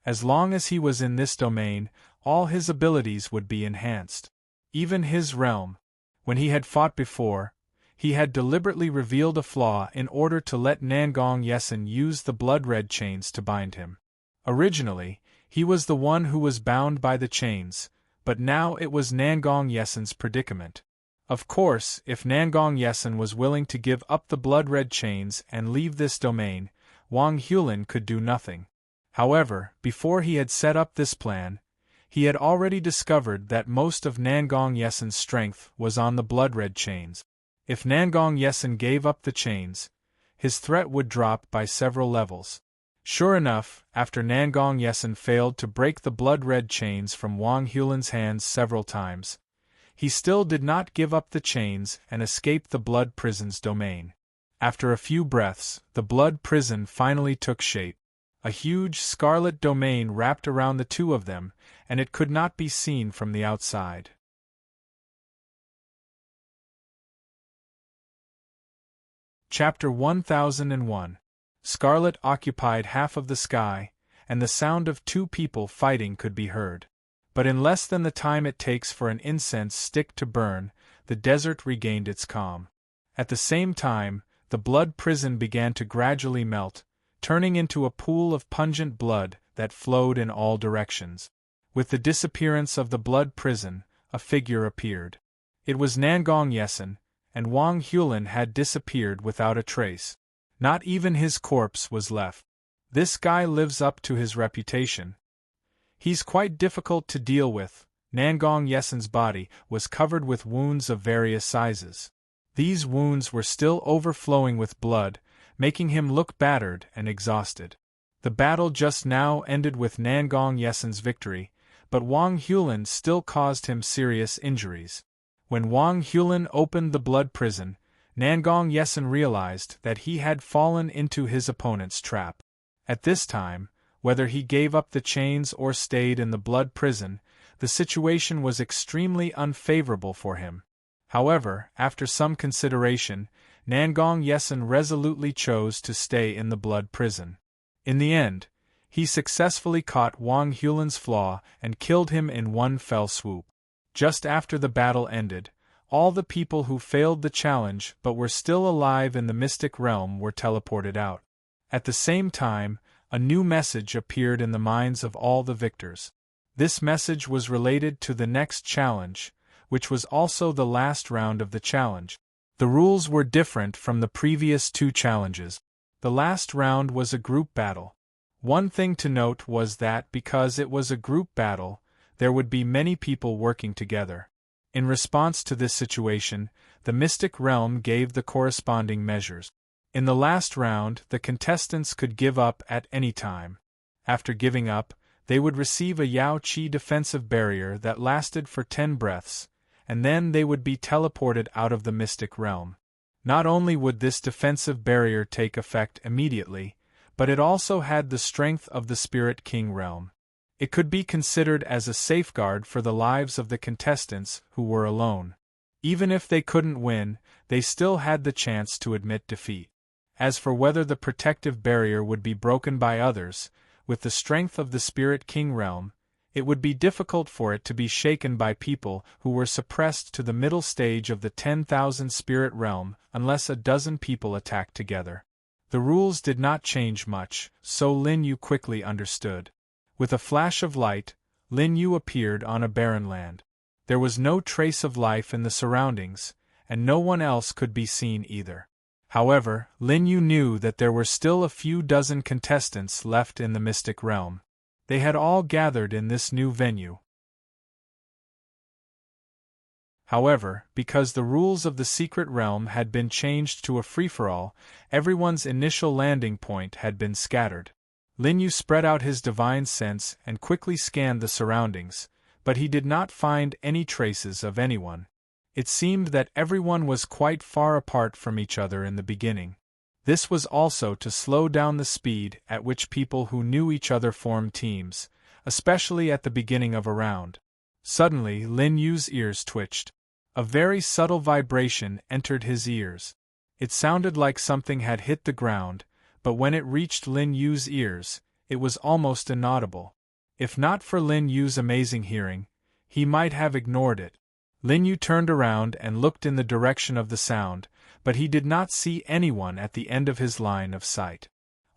As long as he was in this domain, all his abilities would be enhanced. Even his realm. When he had fought before, he had deliberately revealed a flaw in order to let Nangong Yesun use the blood-red chains to bind him. Originally, he was the one who was bound by the chains, but now it was Nangong Yesun's predicament. Of course, if Nangong Yesun was willing to give up the blood-red chains and leave this domain, Wang Hulin could do nothing. However, before he had set up this plan, he had already discovered that most of Nangong Yesun's strength was on the blood-red chains. If Nangong Yesun gave up the chains, his threat would drop by several levels. Sure enough, after Nangong Yesun failed to break the blood-red chains from Wang Hulin's hands several times, he still did not give up the chains and escaped the blood prison's domain. After a few breaths, the blood prison finally took shape. A huge scarlet domain wrapped around the two of them, and it could not be seen from the outside. Chapter 1001. Scarlet occupied half of the sky, and the sound of two people fighting could be heard. But in less than the time it takes for an incense stick to burn, the desert regained its calm. At the same time, the blood prison began to gradually melt, turning into a pool of pungent blood that flowed in all directions. With the disappearance of the blood prison, a figure appeared. It was Nangong Yesin, and Wang Hulin had disappeared without a trace. Not even his corpse was left. This guy lives up to his reputation. He's quite difficult to deal with. Nangong Yesin's body was covered with wounds of various sizes. These wounds were still overflowing with blood, making him look battered and exhausted. The battle just now ended with Nangong Yesin's victory, but Wang Hulin still caused him serious injuries. When Wang Hulin opened the blood prison, Nangong Yesin realized that he had fallen into his opponent's trap. At this time, whether he gave up the chains or stayed in the blood prison, the situation was extremely unfavorable for him. However, after some consideration, Nangong Yesin resolutely chose to stay in the blood prison. In the end, he successfully caught Wang Hulin's flaw and killed him in one fell swoop. Just after the battle ended, all the people who failed the challenge but were still alive in the mystic realm were teleported out. At the same time, a new message appeared in the minds of all the victors. This message was related to the next challenge, which was also the last round of the challenge. The rules were different from the previous two challenges. The last round was a group battle. One thing to note was that because it was a group battle, there would be many people working together. In response to this situation, the mystic realm gave the corresponding measures. In the last round, the contestants could give up at any time. After giving up, they would receive a Yao Qi defensive barrier that lasted for 10 breaths, and then they would be teleported out of the mystic realm. Not only would this defensive barrier take effect immediately, but it also had the strength of the Spirit King realm. It could be considered as a safeguard for the lives of the contestants who were alone. Even if they couldn't win, they still had the chance to admit defeat. As for whether the protective barrier would be broken by others, with the strength of the Spirit King realm, it would be difficult for it to be shaken by people who were suppressed to the middle stage of the 10,000 spirit realm unless a dozen people attacked together. The rules did not change much, so Lin Yu quickly understood. With a flash of light, Lin Yu appeared on a barren land. There was no trace of life in the surroundings, and no one else could be seen either. However, Lin Yu knew that there were still a few dozen contestants left in the mystic realm. They had all gathered in this new venue. However, because the rules of the secret realm had been changed to a free-for-all, everyone's initial landing point had been scattered. Lin Yu spread out his divine sense and quickly scanned the surroundings, but he did not find any traces of anyone. It seemed that everyone was quite far apart from each other in the beginning. This was also to slow down the speed at which people who knew each other formed teams, especially at the beginning of a round. Suddenly, Lin Yu's ears twitched. A very subtle vibration entered his ears. It sounded like something had hit the ground, but when it reached Lin Yu's ears, it was almost inaudible. If not for Lin Yu's amazing hearing, he might have ignored it. Lin Yu turned around and looked in the direction of the sound, but he did not see anyone at the end of his line of sight.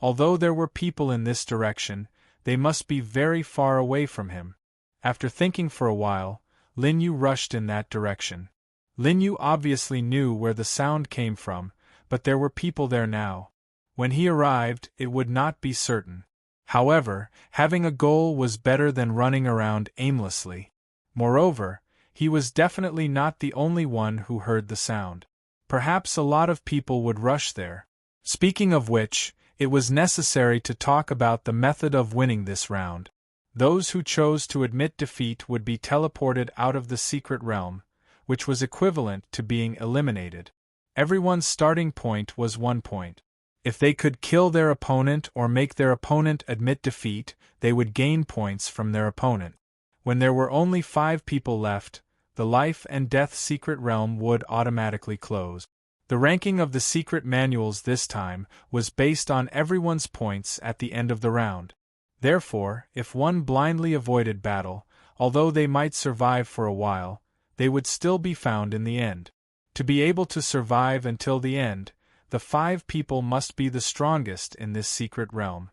Although there were people in this direction, they must be very far away from him. After thinking for a while, Lin Yu rushed in that direction. Lin Yu obviously knew where the sound came from, but there were people there now. When he arrived, it would not be certain. However, having a goal was better than running around aimlessly. Moreover, he was definitely not the only one who heard the sound. Perhaps a lot of people would rush there. Speaking of which, it was necessary to talk about the method of winning this round. Those who chose to admit defeat would be teleported out of the secret realm, which was equivalent to being eliminated. Everyone's starting point was 1 point. If they could kill their opponent or make their opponent admit defeat, they would gain points from their opponent. When there were only 5 people left, the life and death secret realm would automatically close. The ranking of the secret manuals this time was based on everyone's points at the end of the round. Therefore, if one blindly avoided battle, although they might survive for a while, they would still be found in the end. To be able to survive until the end, the 5 people must be the strongest in this secret realm.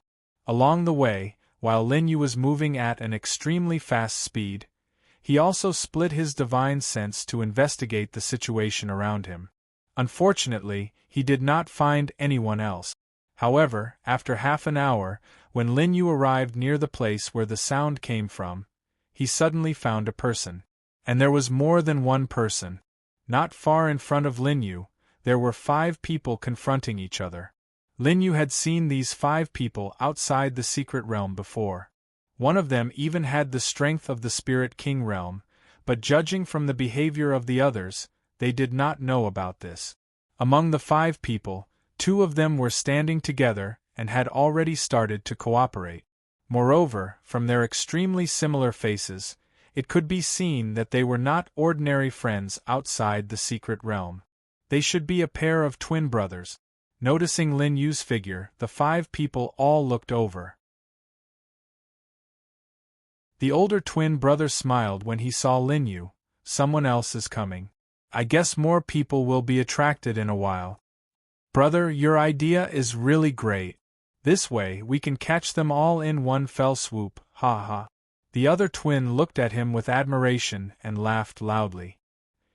Along the way, while Lin Yu was moving at an extremely fast speed, he also split his divine sense to investigate the situation around him. Unfortunately, he did not find anyone else. However, after half an hour, when Lin Yu arrived near the place where the sound came from, he suddenly found a person. And there was more than one person. Not far in front of Lin Yu, there were 5 people confronting each other. Lin Yu had seen these 5 people outside the secret realm before. One of them even had the strength of the Spirit King realm, but judging from the behavior of the others, they did not know about this. Among the 5 people, 2 of them were standing together and had already started to cooperate. Moreover, from their extremely similar faces, it could be seen that they were not ordinary friends outside the secret realm. They should be a pair of twin brothers. Noticing Lin Yu's figure, the 5 people all looked over. The older twin brother smiled when he saw Lin Yu. Someone else is coming. I guess more people will be attracted in a while. Brother, your idea is really great. This way we can catch them all in one fell swoop, ha ha. The other twin looked at him with admiration and laughed loudly.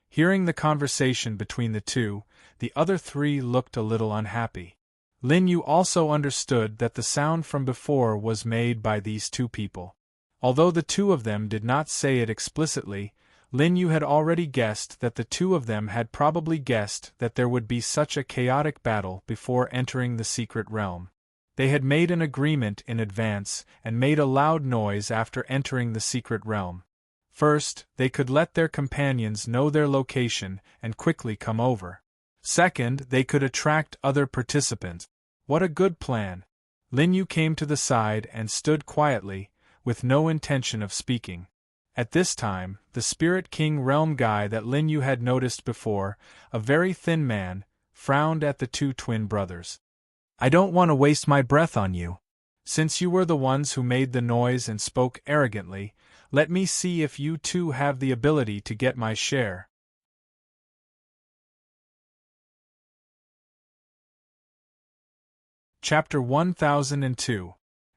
Hearing the conversation between the two, the other 3 looked a little unhappy. Lin Yu also understood that the sound from before was made by these 2 people. Although the 2 of them did not say it explicitly, Lin Yu had already guessed that the 2 of them had probably guessed that there would be such a chaotic battle before entering the secret realm. They had made an agreement in advance and made a loud noise after entering the secret realm. First, they could let their companions know their location and quickly come over. Second, they could attract other participants. What a good plan! Lin Yu came to the side and stood quietly, with no intention of speaking. At this time, the Spirit King realm guy that Lin Yu had noticed before, a very thin man, frowned at the 2 twin brothers. I don't want to waste my breath on you. Since you were the ones who made the noise and spoke arrogantly, let me see if you 2 have the ability to get my share. Chapter 1002.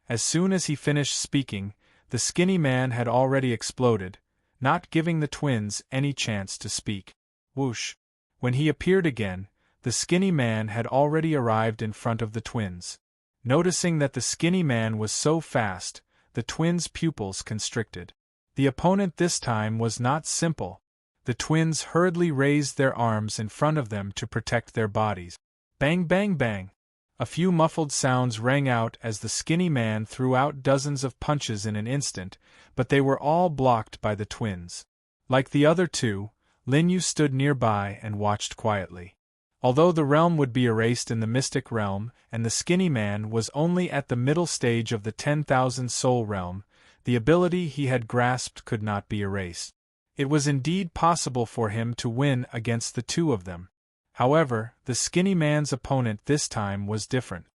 As soon as he finished speaking, the skinny man had already exploded, not giving the twins any chance to speak. Whoosh! When he appeared again, the skinny man had already arrived in front of the twins. Noticing that the skinny man was so fast, the twins' pupils constricted. The opponent this time was not simple. The twins hurriedly raised their arms in front of them to protect their bodies. Bang bang bang! A few muffled sounds rang out as the skinny man threw out dozens of punches in an instant, but they were all blocked by the twins. Like the other 2, Lin Yu stood nearby and watched quietly. Although the realm would be erased in the mystic realm, and the skinny man was only at the middle stage of the 10,000 soul realm, the ability he had grasped could not be erased. It was indeed possible for him to win against the 2 of them. However, the skinny man's opponent this time was different.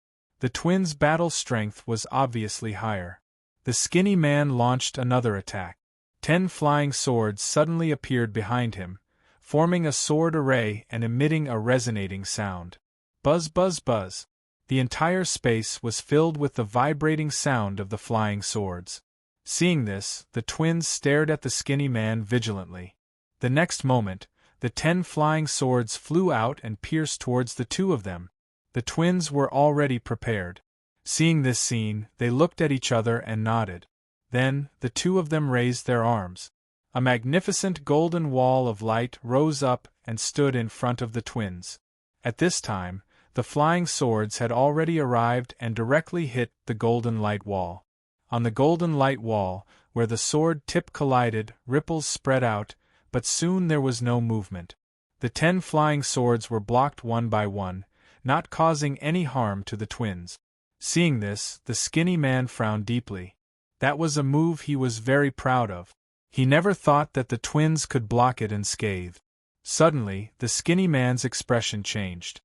The twins' battle strength was obviously higher. The skinny man launched another attack. 10 flying swords suddenly appeared behind him, forming a sword array and emitting a resonating sound. Buzz buzz buzz. The entire space was filled with the vibrating sound of the flying swords. Seeing this, the twins stared at the skinny man vigilantly. The next moment, the 10 flying swords flew out and pierced towards the 2 of them. The twins were already prepared. Seeing this scene, they looked at each other and nodded. Then, the 2 of them raised their arms. A magnificent golden wall of light rose up and stood in front of the twins. At this time, the flying swords had already arrived and directly hit the golden light wall. On the golden light wall, where the sword tip collided, ripples spread out, but soon there was no movement. The 10 flying swords were blocked one by one, not causing any harm to the twins. Seeing this, the skinny man frowned deeply. That was a move he was very proud of. He never thought that the twins could block it unscathed. Suddenly, the skinny man's expression changed.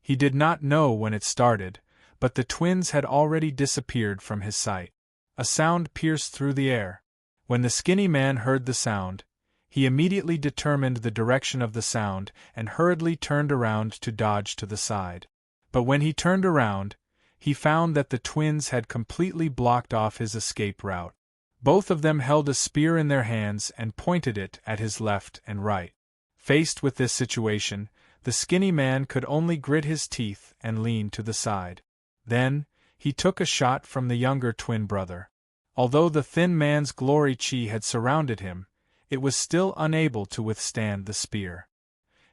He did not know when it started, but the twins had already disappeared from his sight. A sound pierced through the air. When the skinny man heard the sound, he immediately determined the direction of the sound and hurriedly turned around to dodge to the side. But when he turned around, he found that the twins had completely blocked off his escape route. Both of them held a spear in their hands and pointed it at his left and right. Faced with this situation, the skinny man could only grit his teeth and lean to the side. Then, he took a shot from the younger twin brother. Although the thin man's glory chi had surrounded him, it was still unable to withstand the spear.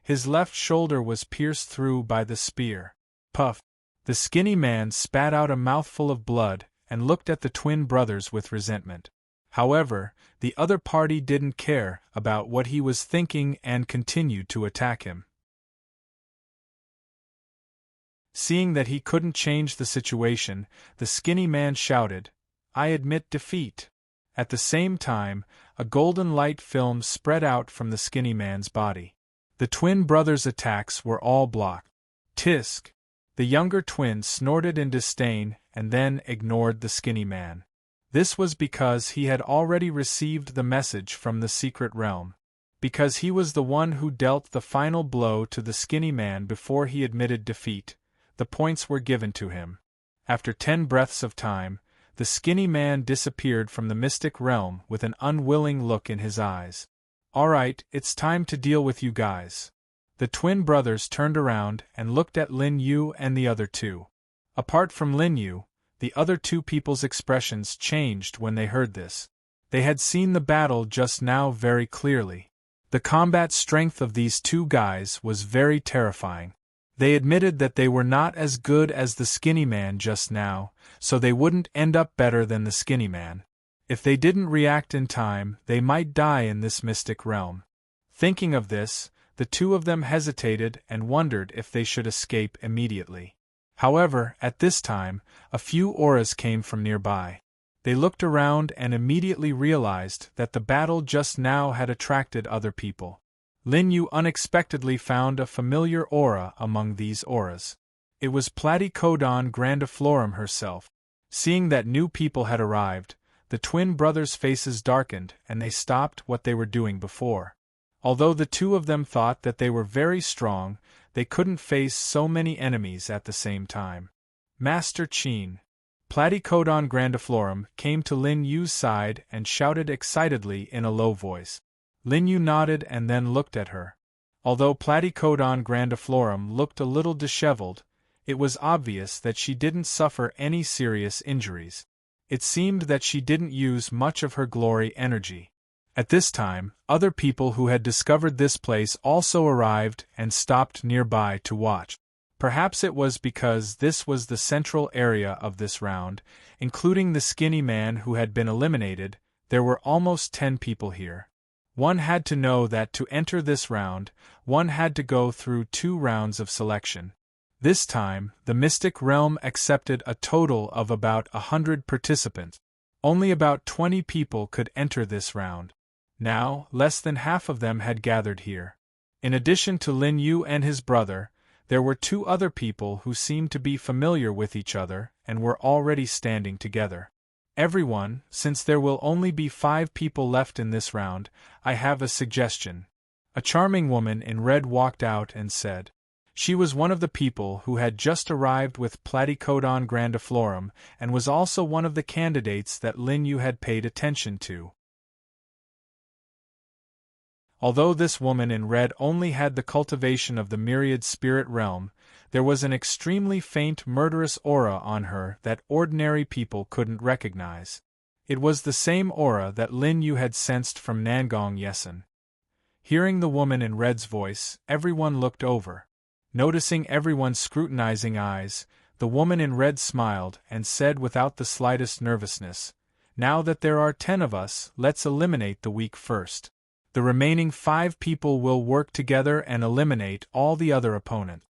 His left shoulder was pierced through by the spear. Puff! The skinny man spat out a mouthful of blood and looked at the twin brothers with resentment. However, the other party didn't care about what he was thinking and continued to attack him. Seeing that he couldn't change the situation, the skinny man shouted, "I admit defeat." At the same time, a golden light film spread out from the skinny man's body. The twin brothers' attacks were all blocked. Tisk! The younger twin snorted in disdain and then ignored the skinny man. This was because he had already received the message from the secret realm. Because he was the one who dealt the final blow to the skinny man before he admitted defeat, the points were given to him. After 10 breaths of time, the skinny man disappeared from the mystic realm with an unwilling look in his eyes. "Alright, it's time to deal with you guys." The twin brothers turned around and looked at Lin Yu and the other two. Apart from Lin Yu, the other two people's expressions changed when they heard this. They had seen the battle just now very clearly. The combat strength of these two guys was very terrifying. They admitted that they were not as good as the skinny man just now, so they wouldn't end up better than the skinny man. If they didn't react in time, they might die in this mystic realm. Thinking of this, the two of them hesitated and wondered if they should escape immediately. However, at this time, a few auras came from nearby. They looked around and immediately realized that the battle just now had attracted other people. Lin Yu unexpectedly found a familiar aura among these auras. It was Platycodon grandiflorum herself. Seeing that new people had arrived, the twin brothers' faces darkened and they stopped what they were doing before. Although the two of them thought that they were very strong, they couldn't face so many enemies at the same time. "Master Qin." Platycodon grandiflorum came to Lin Yu's side and shouted excitedly in a low voice. Lin Yu nodded and then looked at her. Although Platycodon grandiflorum looked a little disheveled, it was obvious that she didn't suffer any serious injuries. It seemed that she didn't use much of her glory energy. At this time, other people who had discovered this place also arrived and stopped nearby to watch. Perhaps it was because this was the central area of this round, including the skinny man who had been eliminated. There were almost 10 people here. One had to know that to enter this round, one had to go through 2 rounds of selection. This time, the mystic realm accepted a total of about 100 participants. Only about 20 people could enter this round. Now, less than half of them had gathered here. In addition to Lin Yu and his brother, there were 2 other people who seemed to be familiar with each other and were already standing together. "Everyone, since there will only be 5 people left in this round, I have a suggestion." A charming woman in red walked out and said. She was one of the people who had just arrived with Platycodon grandiflorum and was also one of the candidates that Lin Yu had paid attention to. Although this woman in red only had the cultivation of the myriad spirit realm, there was an extremely faint murderous aura on her that ordinary people couldn't recognize. It was the same aura that Lin Yu had sensed from Nangong Yesin. Hearing the woman in red's voice, everyone looked over. Noticing everyone's scrutinizing eyes, the woman in red smiled and said without the slightest nervousness, "Now that there are 10 of us, let's eliminate the weak first. The remaining 5 people will work together and eliminate all the other opponents.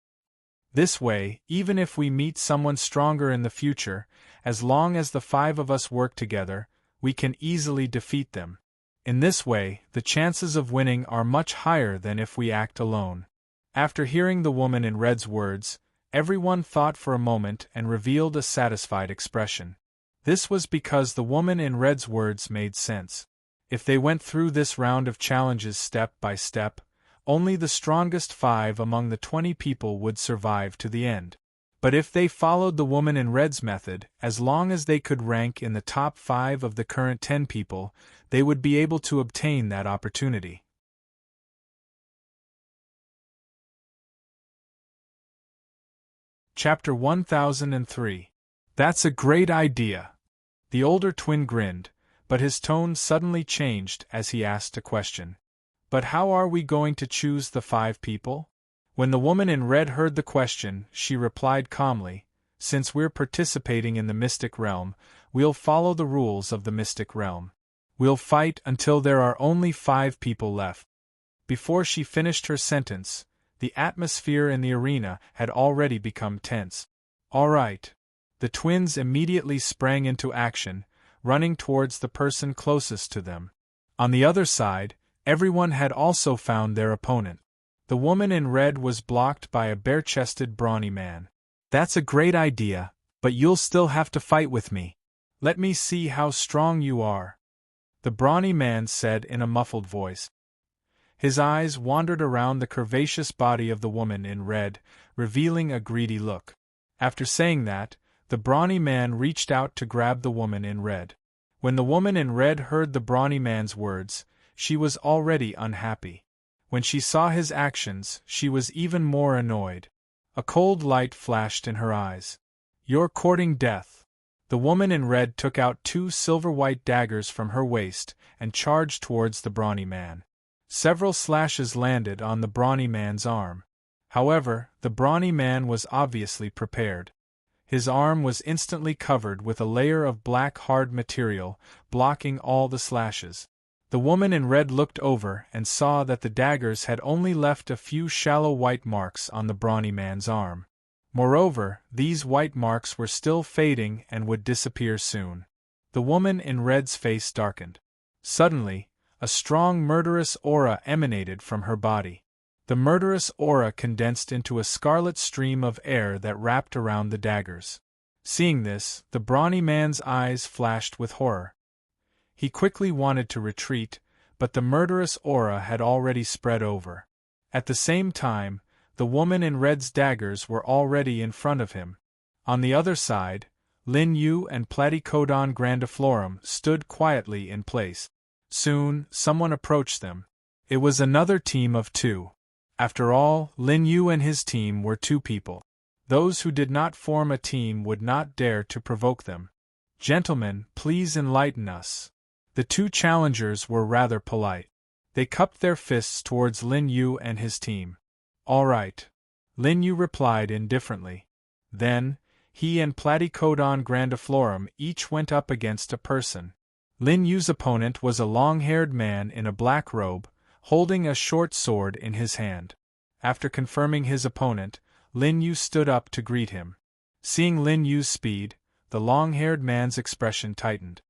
This way, even if we meet someone stronger in the future, as long as the 5 of us work together, we can easily defeat them. In this way, the chances of winning are much higher than if we act alone. After hearing the woman in red's words, everyone thought for a moment and revealed a satisfied expression. This was because the woman in red's words made sense. If they went through this round of challenges step by step, only the strongest 5 among the 20 people would survive to the end. But if they followed the woman in red's method, as long as they could rank in the top 5 of the current 10 people, they would be able to obtain that opportunity. Chapter 1003. That's a great idea. The older twin grinned, but his tone suddenly changed as he asked a question. But how are we going to choose the 5 people? When the woman in red heard the question, she replied calmly, "Since we're participating in the mystic realm, we'll follow the rules of the mystic realm. We'll fight until there are only 5 people left." Before she finished her sentence, the atmosphere in the arena had already become tense. All right. The twins immediately sprang into action, running towards the person closest to them. On the other side, everyone had also found their opponent. The woman in red was blocked by a bare-chested brawny man. "That's a great idea, but you'll still have to fight with me. Let me see how strong you are," the brawny man said in a muffled voice. His eyes wandered around the curvaceous body of the woman in red, revealing a greedy look. After saying that, the brawny man reached out to grab the woman in red. When the woman in red heard the brawny man's words, she was already unhappy. When she saw his actions, she was even more annoyed. A cold light flashed in her eyes. "You're courting death." The woman in red took out 2 silver-white daggers from her waist and charged towards the brawny man. Several slashes landed on the brawny man's arm. However, the brawny man was obviously prepared. His arm was instantly covered with a layer of black hard material, blocking all the slashes. The woman in red looked over and saw that the daggers had only left a few shallow white marks on the brawny man's arm. Moreover, these white marks were still fading and would disappear soon. The woman in red's face darkened. Suddenly, a strong murderous aura emanated from her body. The murderous aura condensed into a scarlet stream of air that wrapped around the daggers. Seeing this, the brawny man's eyes flashed with horror. He quickly wanted to retreat, but the murderous aura had already spread over. At the same time, the woman in red's daggers were already in front of him. On the other side, Lin Yu and Platycodon grandiflorum stood quietly in place. Soon, someone approached them. It was another team of 2. After all, Lin Yu and his team were 2 people. Those who did not form a team would not dare to provoke them. "Gentlemen, please enlighten us." The 2 challengers were rather polite. They cupped their fists towards Lin Yu and his team. "All right," Lin Yu replied indifferently. Then, he and Platycodon grandiflorum each went up against a person. Lin Yu's opponent was a long-haired man in a black robe, holding a short sword in his hand. After confirming his opponent, Lin Yu stood up to greet him. Seeing Lin Yu's speed, the long-haired man's expression tightened.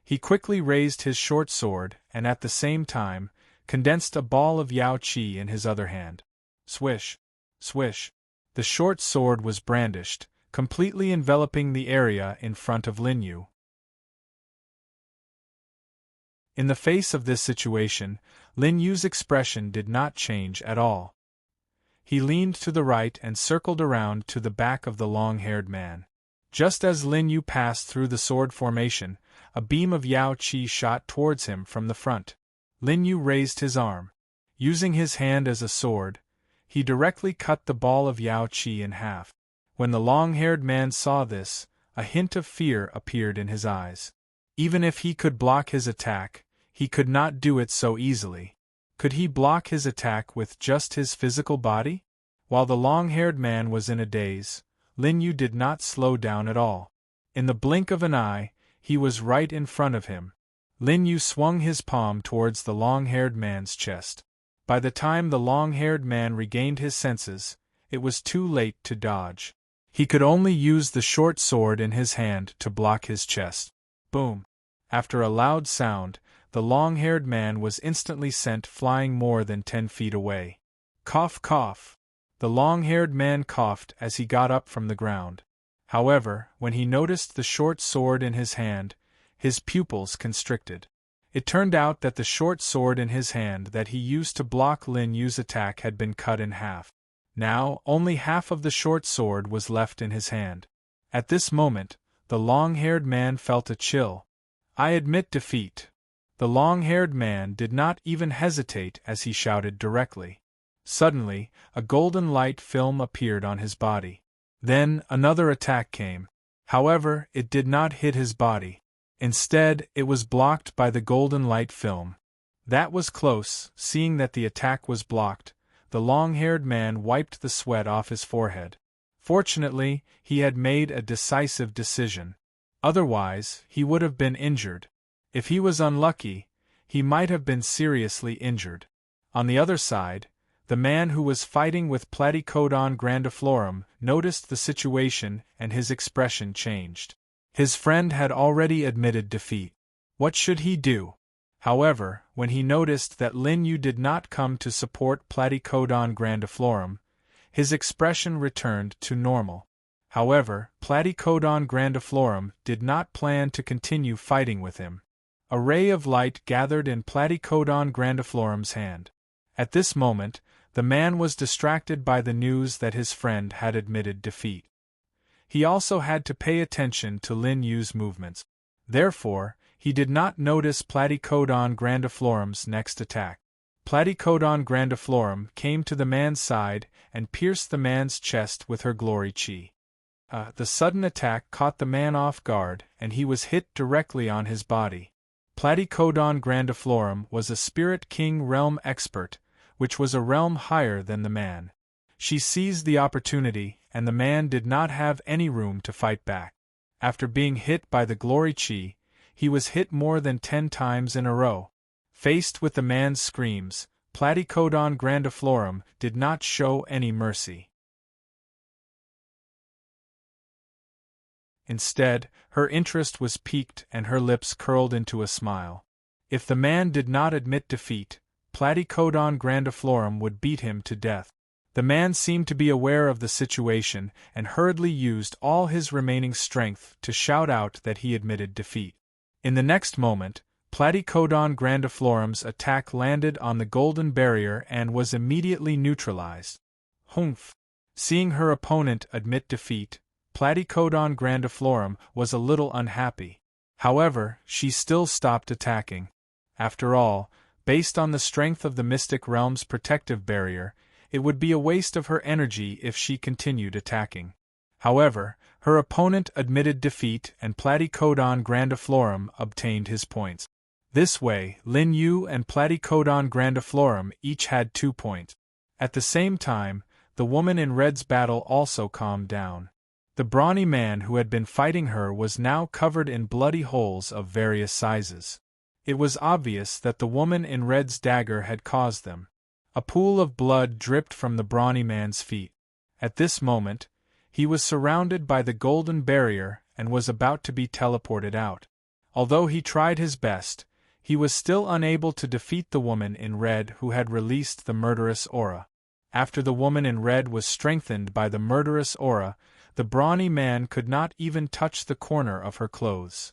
He quickly raised his short sword and at the same time, condensed a ball of Yao Qi in his other hand. Swish! Swish! The short sword was brandished, completely enveloping the area in front of Lin Yu. In the face of this situation, Lin Yu's expression did not change at all. He leaned to the right and circled around to the back of the long-haired man. Just as Lin Yu passed through the sword formation, a beam of Yao Qi shot towards him from the front. Lin Yu raised his arm. Using his hand as a sword, he directly cut the ball of Yao Qi in half. When the long-haired man saw this, a hint of fear appeared in his eyes. Even if he could block his attack, he could not do it so easily. Could he block his attack with just his physical body? While the long-haired man was in a daze, Lin Yu did not slow down at all. In the blink of an eye, he was right in front of him. Lin Yu swung his palm towards the long-haired man's chest. By the time the long-haired man regained his senses, it was too late to dodge. He could only use the short sword in his hand to block his chest. Boom! After a loud sound, the long-haired man was instantly sent flying more than 10 feet away. Cough, cough. The long-haired man coughed as he got up from the ground. However, when he noticed the short sword in his hand, his pupils constricted. It turned out that the short sword in his hand that he used to block Lin Yu's attack had been cut in half. Now, only half of the short sword was left in his hand. At this moment, the long-haired man felt a chill. I admit defeat. The long-haired man did not even hesitate as he shouted directly. Suddenly, a golden light film appeared on his body. Then, another attack came. However, it did not hit his body. Instead, it was blocked by the golden light film. That was close. Seeing that the attack was blocked, the long-haired man wiped the sweat off his forehead. Fortunately, he had made a decisive decision. Otherwise, he would have been injured. If he was unlucky, he might have been seriously injured. On the other side, the man who was fighting with Platycodon grandiflorum noticed the situation and his expression changed. His friend had already admitted defeat. What should he do? However, when he noticed that Lin Yu did not come to support Platycodon grandiflorum, his expression returned to normal. However, Platycodon grandiflorum did not plan to continue fighting with him. A ray of light gathered in Platycodon grandiflorum's hand. At this moment, the man was distracted by the news that his friend had admitted defeat. He also had to pay attention to Lin Yu's movements. Therefore, he did not notice Platycodon grandiflorum's next attack. Platycodon grandiflorum came to the man's side and pierced the man's chest with her glory chi. The sudden attack caught the man off guard, and he was hit directly on his body. Platycodon grandiflorum was a Spirit King realm expert, which was a realm higher than the man. She seized the opportunity, and the man did not have any room to fight back. After being hit by the glory chi, he was hit more than 10 times in a row. Faced with the man's screams, Platycodon grandiflorum did not show any mercy. Instead, her interest was piqued and her lips curled into a smile. If the man did not admit defeat, Platycodon grandiflorum would beat him to death. The man seemed to be aware of the situation and hurriedly used all his remaining strength to shout out that he admitted defeat. In the next moment, Platycodon grandiflorum's attack landed on the golden barrier and was immediately neutralized. Humph! Seeing her opponent admit defeat, Platycodon grandiflorum was a little unhappy. However, she still stopped attacking. After all, based on the strength of the Mystic Realm's protective barrier, it would be a waste of her energy if she continued attacking. However, her opponent admitted defeat and Platycodon grandiflorum obtained his points. This way, Lin Yu and Platycodon grandiflorum each had 2 points. At the same time, the woman in red's battle also calmed down. The brawny man who had been fighting her was now covered in bloody holes of various sizes. It was obvious that the woman in red's dagger had caused them. A pool of blood dripped from the brawny man's feet. At this moment, he was surrounded by the golden barrier and was about to be teleported out. Although he tried his best, he was still unable to defeat the woman in red who had released the murderous aura. After the woman in red was strengthened by the murderous aura, the brawny man could not even touch the corner of her clothes.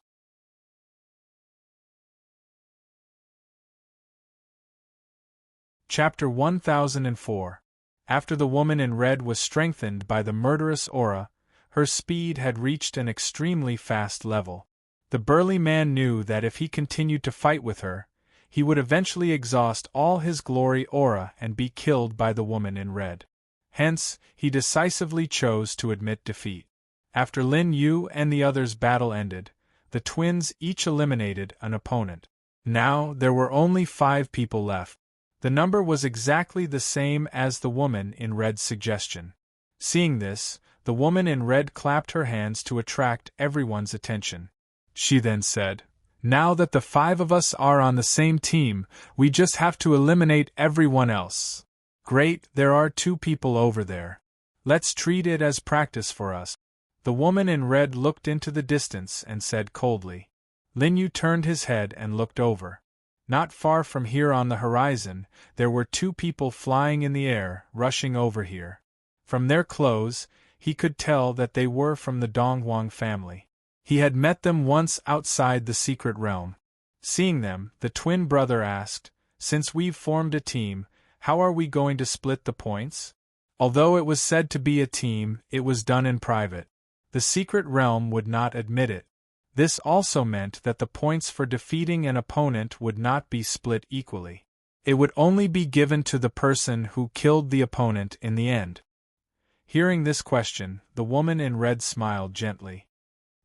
Chapter 1004. After the woman in red was strengthened by the murderous aura, her speed had reached an extremely fast level. The burly man knew that if he continued to fight with her, he would eventually exhaust all his glory aura and be killed by the woman in red. Hence, he decisively chose to admit defeat. After Lin Yu and the others' battle ended, the twins each eliminated an opponent. Now there were only 5 people left. The number was exactly the same as the woman in red's suggestion. Seeing this, the woman in red clapped her hands to attract everyone's attention. She then said, "Now that the 5 of us are on the same team, we just have to eliminate everyone else. Great, there are 2 people over there. Let's treat it as practice for us." The woman in red looked into the distance and said coldly. Lin Yu turned his head and looked over. Not far from here on the horizon, there were two people flying in the air, rushing over here. From their clothes, he could tell that they were from the Dongwang family. He had met them once outside the secret realm. Seeing them, the twin brother asked, "Since we've formed a team, how are we going to split the points?" Although it was said to be a team, it was done in private. The secret realm would not admit it. This also meant that the points for defeating an opponent would not be split equally. It would only be given to the person who killed the opponent in the end. Hearing this question, the woman in red smiled gently.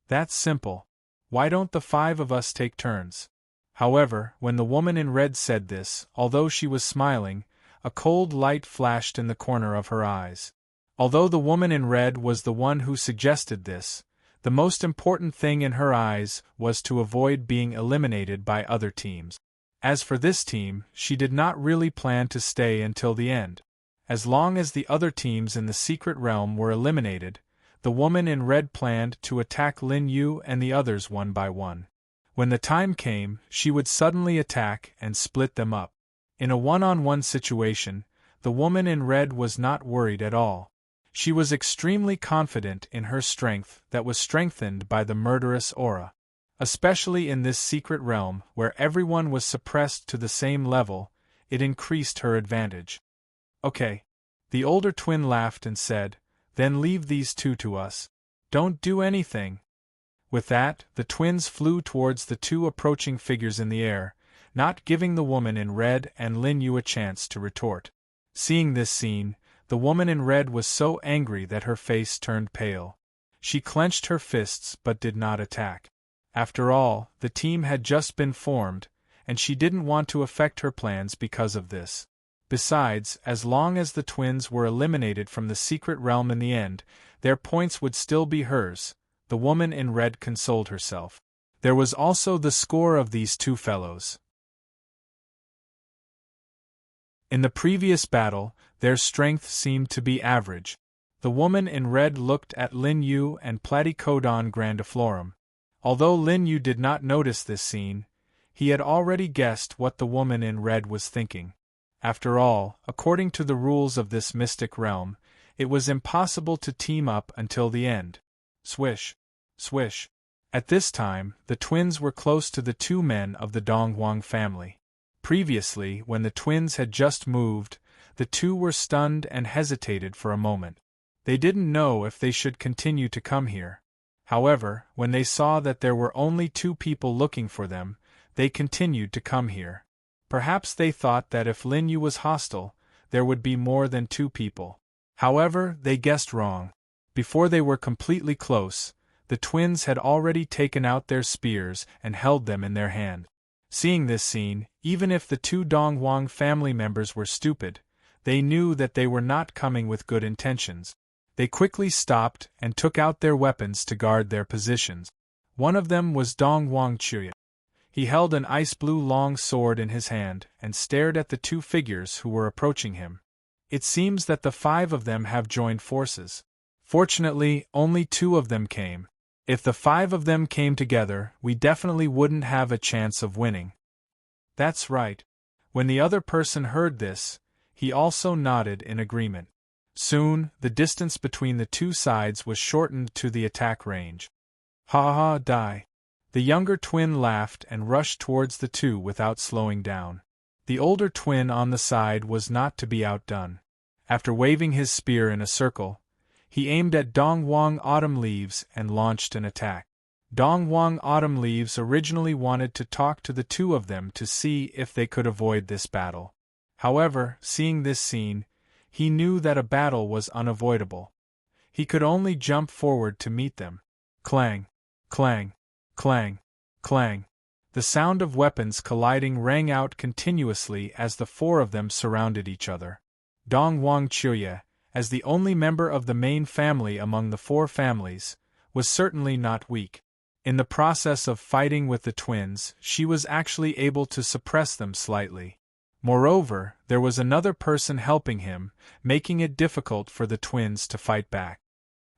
"That's simple. Why don't the 5 of us take turns?" However, when the woman in red said this, although she was smiling, a cold light flashed in the corner of her eyes. Although the woman in red was the one who suggested this, the most important thing in her eyes was to avoid being eliminated by other teams. As for this team, she did not really plan to stay until the end. As long as the other teams in the secret realm were eliminated, the woman in red planned to attack Lin Yu and the others one by one. When the time came, she would suddenly attack and split them up. In a one-on-one situation, the woman in red was not worried at all. She was extremely confident in her strength that was strengthened by the murderous aura. Especially in this secret realm, where everyone was suppressed to the same level, it increased her advantage. "Okay." The older twin laughed and said, "Then leave these 2 to us. Don't do anything." With that, the twins flew towards the 2 approaching figures in the air, not giving the woman in red and Lin Yu a chance to retort. Seeing this scene, the woman in red was so angry that her face turned pale. She clenched her fists but did not attack. After all, the team had just been formed, and she didn't want to affect her plans because of this. Besides, as long as the twins were eliminated from the secret realm in the end, their points would still be hers, the woman in red consoled herself. There was also the score of these 2 fellows. In the previous battle, their strength seemed to be average. The woman in red looked at Lin Yu and Platycodon grandiflorum. Although Lin Yu did not notice this scene, he had already guessed what the woman in red was thinking. After all, according to the rules of this mystic realm, it was impossible to team up until the end. Swish! Swish! At this time, the twins were close to the 2 men of the Dongwang family. Previously, when the twins had just moved, the 2 were stunned and hesitated for a moment. They didn't know if they should continue to come here. However, when they saw that there were only 2 people looking for them, they continued to come here. Perhaps they thought that if Lin Yu was hostile, there would be more than 2 people. However, they guessed wrong. Before they were completely close, the twins had already taken out their spears and held them in their hand. Seeing this scene, even if the 2 Dongwang family members were stupid, they knew that they were not coming with good intentions. They quickly stopped and took out their weapons to guard their positions. One of them was Dongwang Chuya. He held an ice-blue long sword in his hand and stared at the 2 figures who were approaching him. It seems that the 5 of them have joined forces. Fortunately, only 2 of them came. If the 5 of them came together, we definitely wouldn't have a chance of winning. That's right. When the other person heard this, he also nodded in agreement. Soon, the distance between the 2 sides was shortened to the attack range. Ha ha, die. The younger twin laughed and rushed towards the 2 without slowing down. The older twin on the side was not to be outdone. After waving his spear in a circle, he aimed at Dongwang Autumn Leaves and launched an attack. Dongwang Autumn Leaves originally wanted to talk to the 2 of them to see if they could avoid this battle. However, seeing this scene, he knew that a battle was unavoidable. He could only jump forward to meet them. Clang! Clang! Clang! Clang! The sound of weapons colliding rang out continuously as the 4 of them surrounded each other. Dongwang Chuya, as the only member of the main family among the 4 families, was certainly not weak. In the process of fighting with the twins, she was actually able to suppress them slightly. Moreover, there was another person helping him, making it difficult for the twins to fight back.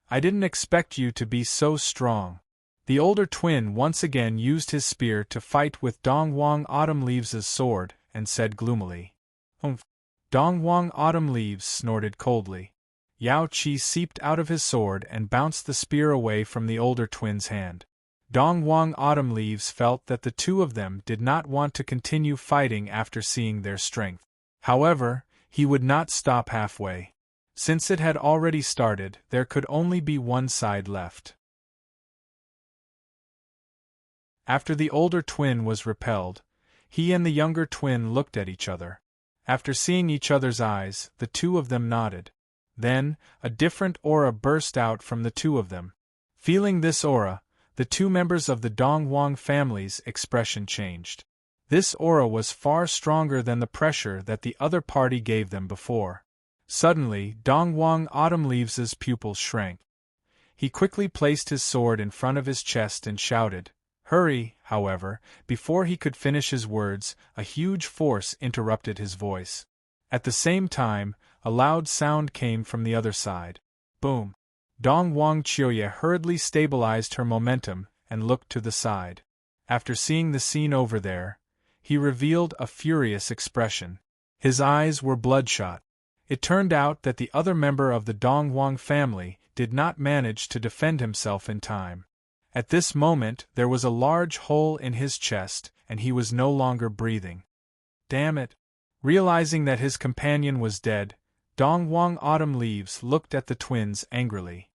I didn't expect you to be so strong. The older twin once again used his spear to fight with Dongwang Autumn Leaves' sword, and said gloomily, "Humph." Dongwang Autumn Leaves snorted coldly. Yao Qi seeped out of his sword and bounced the spear away from the older twin's hand. Dongwang Autumn Leaves felt that the two of them did not want to continue fighting after seeing their strength. However, he would not stop halfway. Since it had already started, there could only be one side left. After the older twin was repelled, he and the younger twin looked at each other. After seeing each other's eyes, the two of them nodded. Then, a different aura burst out from the two of them. Feeling this aura, the two members of the Dongwang family's expression changed. This aura was far stronger than the pressure that the other party gave them before. Suddenly, Dongwang Autumn Leaves' pupils shrank. He quickly placed his sword in front of his chest and shouted, "Hurry!" However, before he could finish his words, a huge force interrupted his voice. At the same time, a loud sound came from the other side. Boom! Dongwang Chioye hurriedly stabilized her momentum and looked to the side. After seeing the scene over there, he revealed a furious expression. His eyes were bloodshot. It turned out that the other member of the Dongwang family did not manage to defend himself in time. At this moment there was a large hole in his chest, and he was no longer breathing. Damn it! Realizing that his companion was dead, Dongwang Autumn Leaves looked at the twins angrily.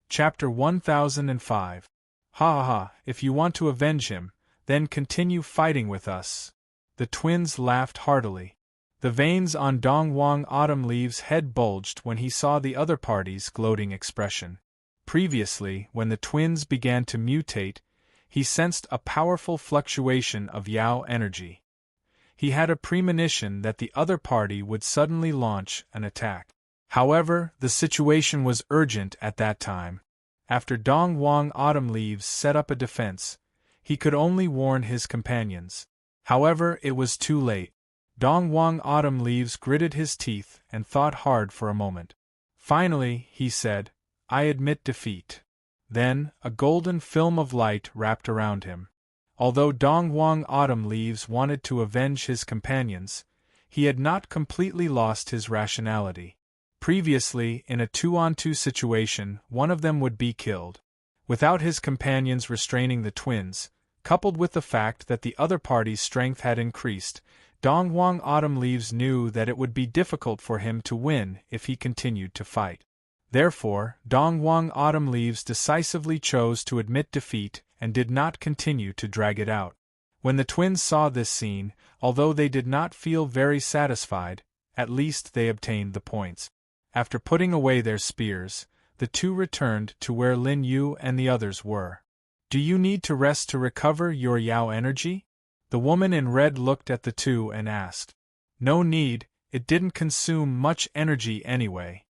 Chapter 1005. Ha ha ha, if you want to avenge him, then continue fighting with us. The twins laughed heartily. The veins on Dongwang Autumn Leaves' head bulged when he saw the other party's gloating expression. Previously, when the twins began to mutate, he sensed a powerful fluctuation of Yao energy. He had a premonition that the other party would suddenly launch an attack. However, the situation was urgent at that time. After Dongwang Autumn Leaves set up a defense, he could only warn his companions. However, it was too late. Dongwang Autumn Leaves gritted his teeth and thought hard for a moment. Finally, he said, "I admit defeat." Then, a golden film of light wrapped around him. Although Dongwang Autumn Leaves wanted to avenge his companions, he had not completely lost his rationality. Previously, in a 2-on-2 situation, one of them would be killed. Without his companions restraining the twins, coupled with the fact that the other party's strength had increased, Dongwang Autumn Leaves knew that it would be difficult for him to win if he continued to fight. Therefore, Dongwang Autumn Leaves decisively chose to admit defeat and did not continue to drag it out. When the twins saw this scene, although they did not feel very satisfied, at least they obtained the points. After putting away their spears, the two returned to where Lin Yu and the others were. "Do you need to rest to recover your Yao energy?" The woman in red looked at the two and asked. "No need, it didn't consume much energy anyway."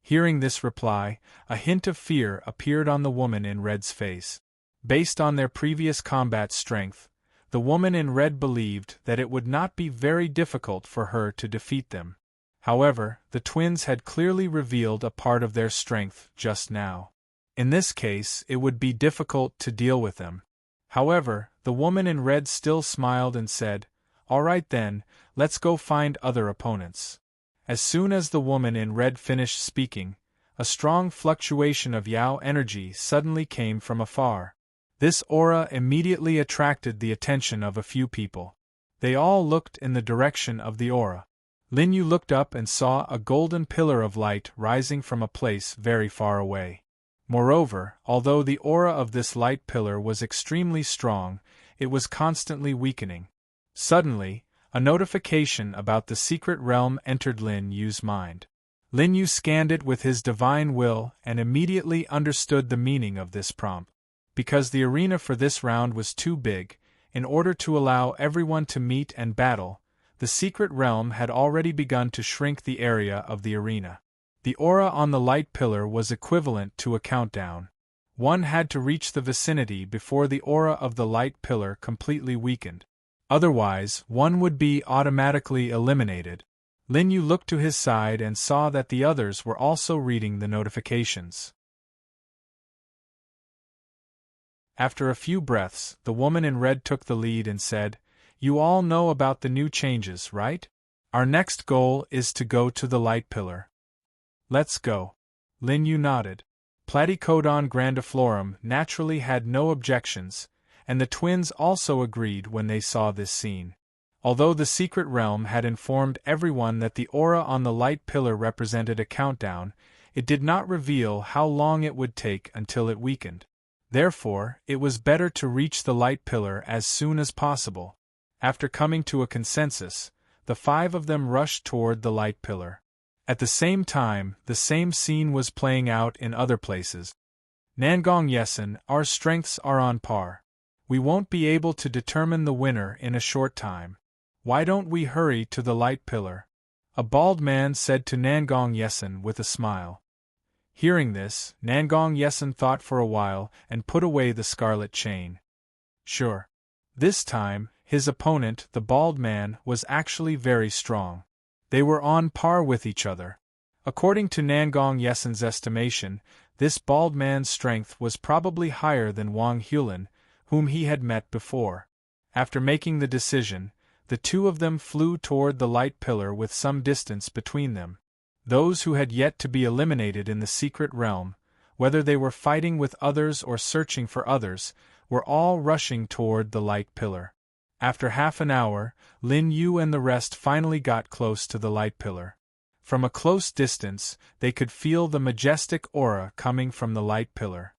Hearing this reply, a hint of fear appeared on the woman in red's face. Based on their previous combat strength, the woman in red believed that it would not be very difficult for her to defeat them. However, the twins had clearly revealed a part of their strength just now. In this case, it would be difficult to deal with them. However, the woman in red still smiled and said, "All right then, let's go find other opponents." As soon as the woman in red finished speaking, a strong fluctuation of Yao energy suddenly came from afar. This aura immediately attracted the attention of a few people. They all looked in the direction of the aura. Lin Yu looked up and saw a golden pillar of light rising from a place very far away. Moreover, although the aura of this light pillar was extremely strong, it was constantly weakening. Suddenly, a notification about the secret realm entered Lin Yu's mind. Lin Yu scanned it with his divine will and immediately understood the meaning of this prompt. Because the arena for this round was too big, in order to allow everyone to meet and battle, the secret realm had already begun to shrink the area of the arena. The aura on the light pillar was equivalent to a countdown. One had to reach the vicinity before the aura of the light pillar completely weakened. Otherwise, one would be automatically eliminated. Lin Yu looked to his side and saw that the others were also reading the notifications. After a few breaths, the woman in red took the lead and said, "You all know about the new changes, right? Our next goal is to go to the light pillar." "Let's go." Lin Yu nodded. Platycodon grandiflorum naturally had no objections, and the twins also agreed when they saw this scene. Although the secret realm had informed everyone that the aura on the light pillar represented a countdown, it did not reveal how long it would take until it weakened. Therefore, it was better to reach the light pillar as soon as possible. After coming to a consensus, the 5 of them rushed toward the light pillar. At the same time, the same scene was playing out in other places. "Nangong Yesin, our strengths are on par. We won't be able to determine the winner in a short time. Why don't we hurry to the light pillar?" a bald man said to Nangong Yesin with a smile. Hearing this, Nangong Yesin thought for a while and put away the scarlet chain. Sure. This time, his opponent, the bald man, was actually very strong. They were on par with each other. According to Nangong Yesin's estimation, this bald man's strength was probably higher than Wang Hulin, whom he had met before. After making the decision, the 2 of them flew toward the light pillar with some distance between them. Those who had yet to be eliminated in the secret realm, whether they were fighting with others or searching for others, were all rushing toward the light pillar. After half an hour, Lin Yu and the rest finally got close to the light pillar. From a close distance, they could feel the majestic aura coming from the light pillar.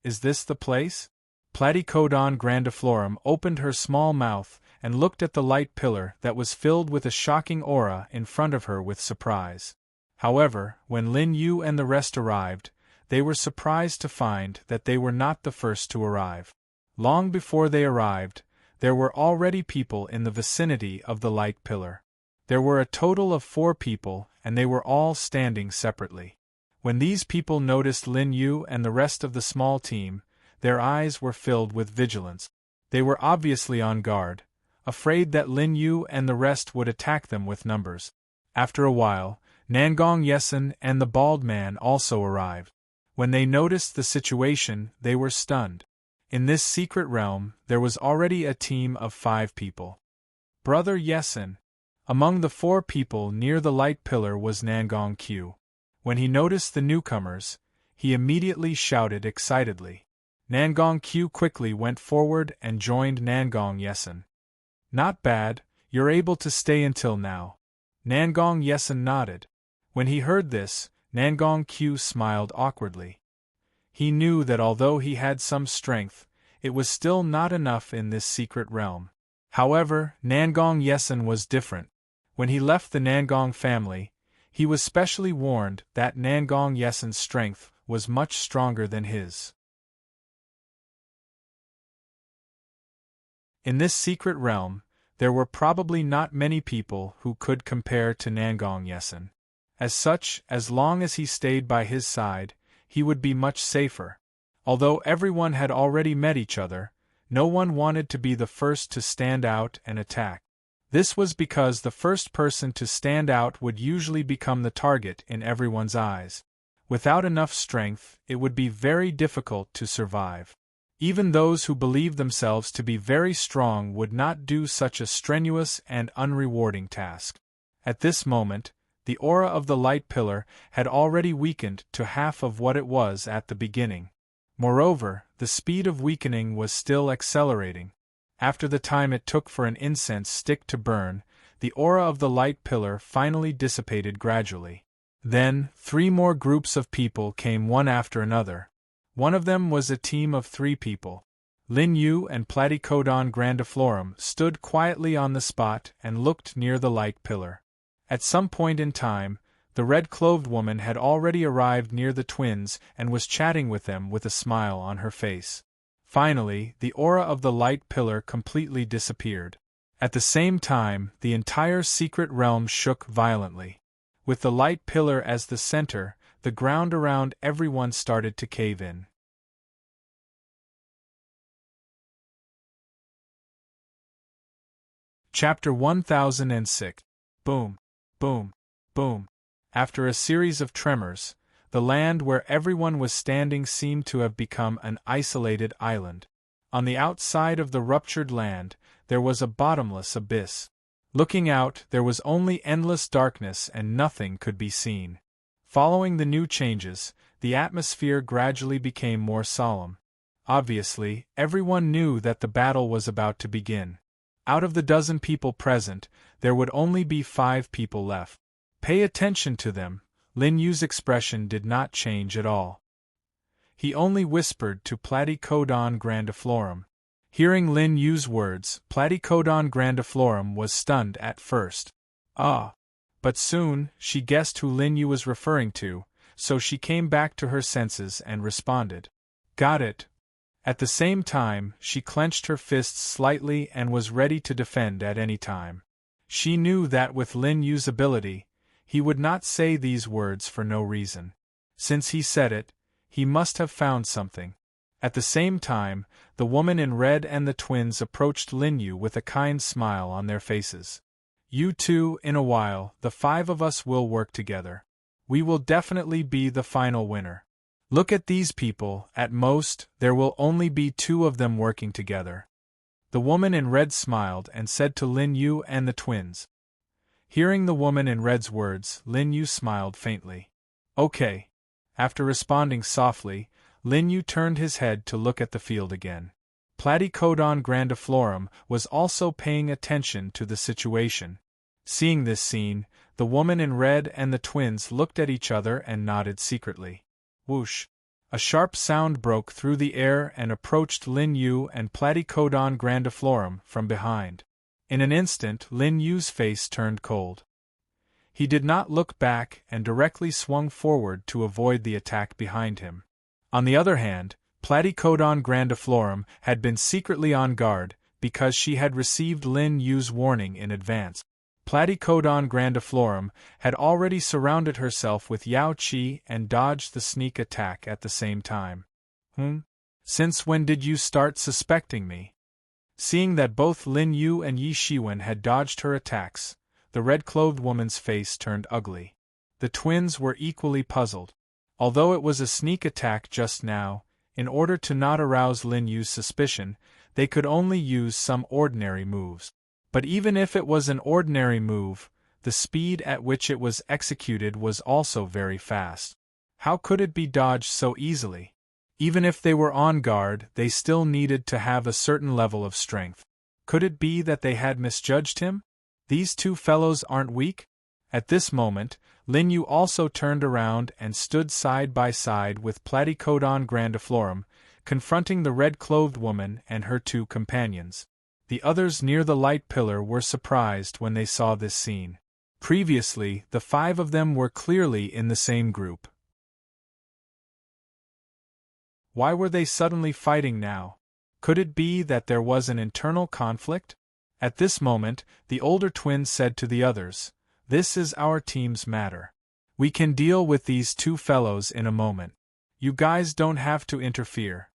"Is this the place?" Platycodon grandiflorum opened her small mouth and looked at the light pillar that was filled with a shocking aura in front of her with surprise. However, when Lin Yu and the rest arrived, they were surprised to find that they were not the first to arrive. Long before they arrived, there were already people in the vicinity of the light pillar. There were a total of 4 people, and they were all standing separately. When these people noticed Lin Yu and the rest of the small team, their eyes were filled with vigilance. They were obviously on guard, afraid that Lin Yu and the rest would attack them with numbers. After a while, Nangong Yesin and the bald man also arrived. When they noticed the situation, they were stunned. In this secret realm, there was already a team of 5 people. "Brother Yesin." Among the 4 people near the light pillar was Nangong Q. When he noticed the newcomers, he immediately shouted excitedly. Nangong Q quickly went forward and joined Nangong Yesin. "Not bad, you're able to stay until now." Nangong Yesin nodded. When he heard this, Nangong Q smiled awkwardly. He knew that although he had some strength, it was still not enough in this secret realm. However, Nangong Yesin was different. When he left the Nangong family, he was specially warned that Nangong Yesin's strength was much stronger than his. In this secret realm, there were probably not many people who could compare to Nangong Yesin. As such, as long as he stayed by his side, he would be much safer. Although everyone had already met each other, no one wanted to be the first to stand out and attack. This was because the first person to stand out would usually become the target in everyone's eyes. Without enough strength, it would be very difficult to survive. Even those who believed themselves to be very strong would not do such a strenuous and unrewarding task. At this moment, the aura of the light pillar had already weakened to half of what it was at the beginning. Moreover, the speed of weakening was still accelerating. After the time it took for an incense stick to burn, the aura of the light pillar finally dissipated gradually. Then, 3 more groups of people came one after another. One of them was a team of 3 people. Lin Yu and Platycodon grandiflorum stood quietly on the spot and looked near the light pillar. At some point in time, the red-clothed woman had already arrived near the twins and was chatting with them with a smile on her face. Finally, the aura of the light pillar completely disappeared. At the same time, the entire secret realm shook violently. With the light pillar as the center, the ground around everyone started to cave in. Chapter 1006. Boom. Boom, boom. After a series of tremors, the land where everyone was standing seemed to have become an isolated island. On the outside of the ruptured land, there was a bottomless abyss. Looking out, there was only endless darkness and nothing could be seen. Following the new changes, the atmosphere gradually became more solemn. Obviously, everyone knew that the battle was about to begin. Out of the dozen people present, there would only be 5 people left. Pay attention to them. Lin Yu's expression did not change at all. He only whispered to Platycodon grandiflorum. Hearing Lin Yu's words, Platycodon grandiflorum was stunned at first. Ah! But soon, she guessed who Lin Yu was referring to, so she came back to her senses and responded. Got it. At the same time, she clenched her fists slightly and was ready to defend at any time. She knew that with Lin Yu's ability, he would not say these words for no reason. Since he said it, he must have found something. At the same time, the woman in red and the twins approached Lin Yu with a kind smile on their faces. You two, in a while, the 5 of us will work together. We will definitely be the final winner. Look at these people, at most, there will only be 2 of them working together. The woman in red smiled and said to Lin Yu and the twins. Hearing the woman in red's words, Lin Yu smiled faintly. Okay. After responding softly, Lin Yu turned his head to look at the field again. Platycodon grandiflorum was also paying attention to the situation. Seeing this scene, the woman in red and the twins looked at each other and nodded secretly. Whoosh! A sharp sound broke through the air and approached Lin Yu and Platycodon grandiflorum from behind. In an instant, Lin Yu's face turned cold. He did not look back and directly swung forward to avoid the attack behind him. On the other hand, Platycodon grandiflorum had been secretly on guard because she had received Lin Yu's warning in advance. Platycodon grandiflorum had already surrounded herself with Yao Qi and dodged the sneak attack at the same time. Since when did you start suspecting me? Seeing that both Lin Yu and Yi Shiwen had dodged her attacks, the red-clothed woman's face turned ugly. The twins were equally puzzled. Although it was a sneak attack just now, in order to not arouse Lin Yu's suspicion, they could only use some ordinary moves. But even if it was an ordinary move, the speed at which it was executed was also very fast. How could it be dodged so easily? Even if they were on guard, they still needed to have a certain level of strength. Could it be that they had misjudged him? These 2 fellows aren't weak? At this moment, Lin Yu also turned around and stood side by side with Platycodon grandiflorum, confronting the red-clothed woman and her 2 companions. The others near the light pillar were surprised when they saw this scene. Previously, the 5 of them were clearly in the same group. Why were they suddenly fighting now? Could it be that there was an internal conflict? At this moment, the older twin said to the others, "This is our team's matter. We can deal with these 2 fellows in a moment. You guys don't have to interfere."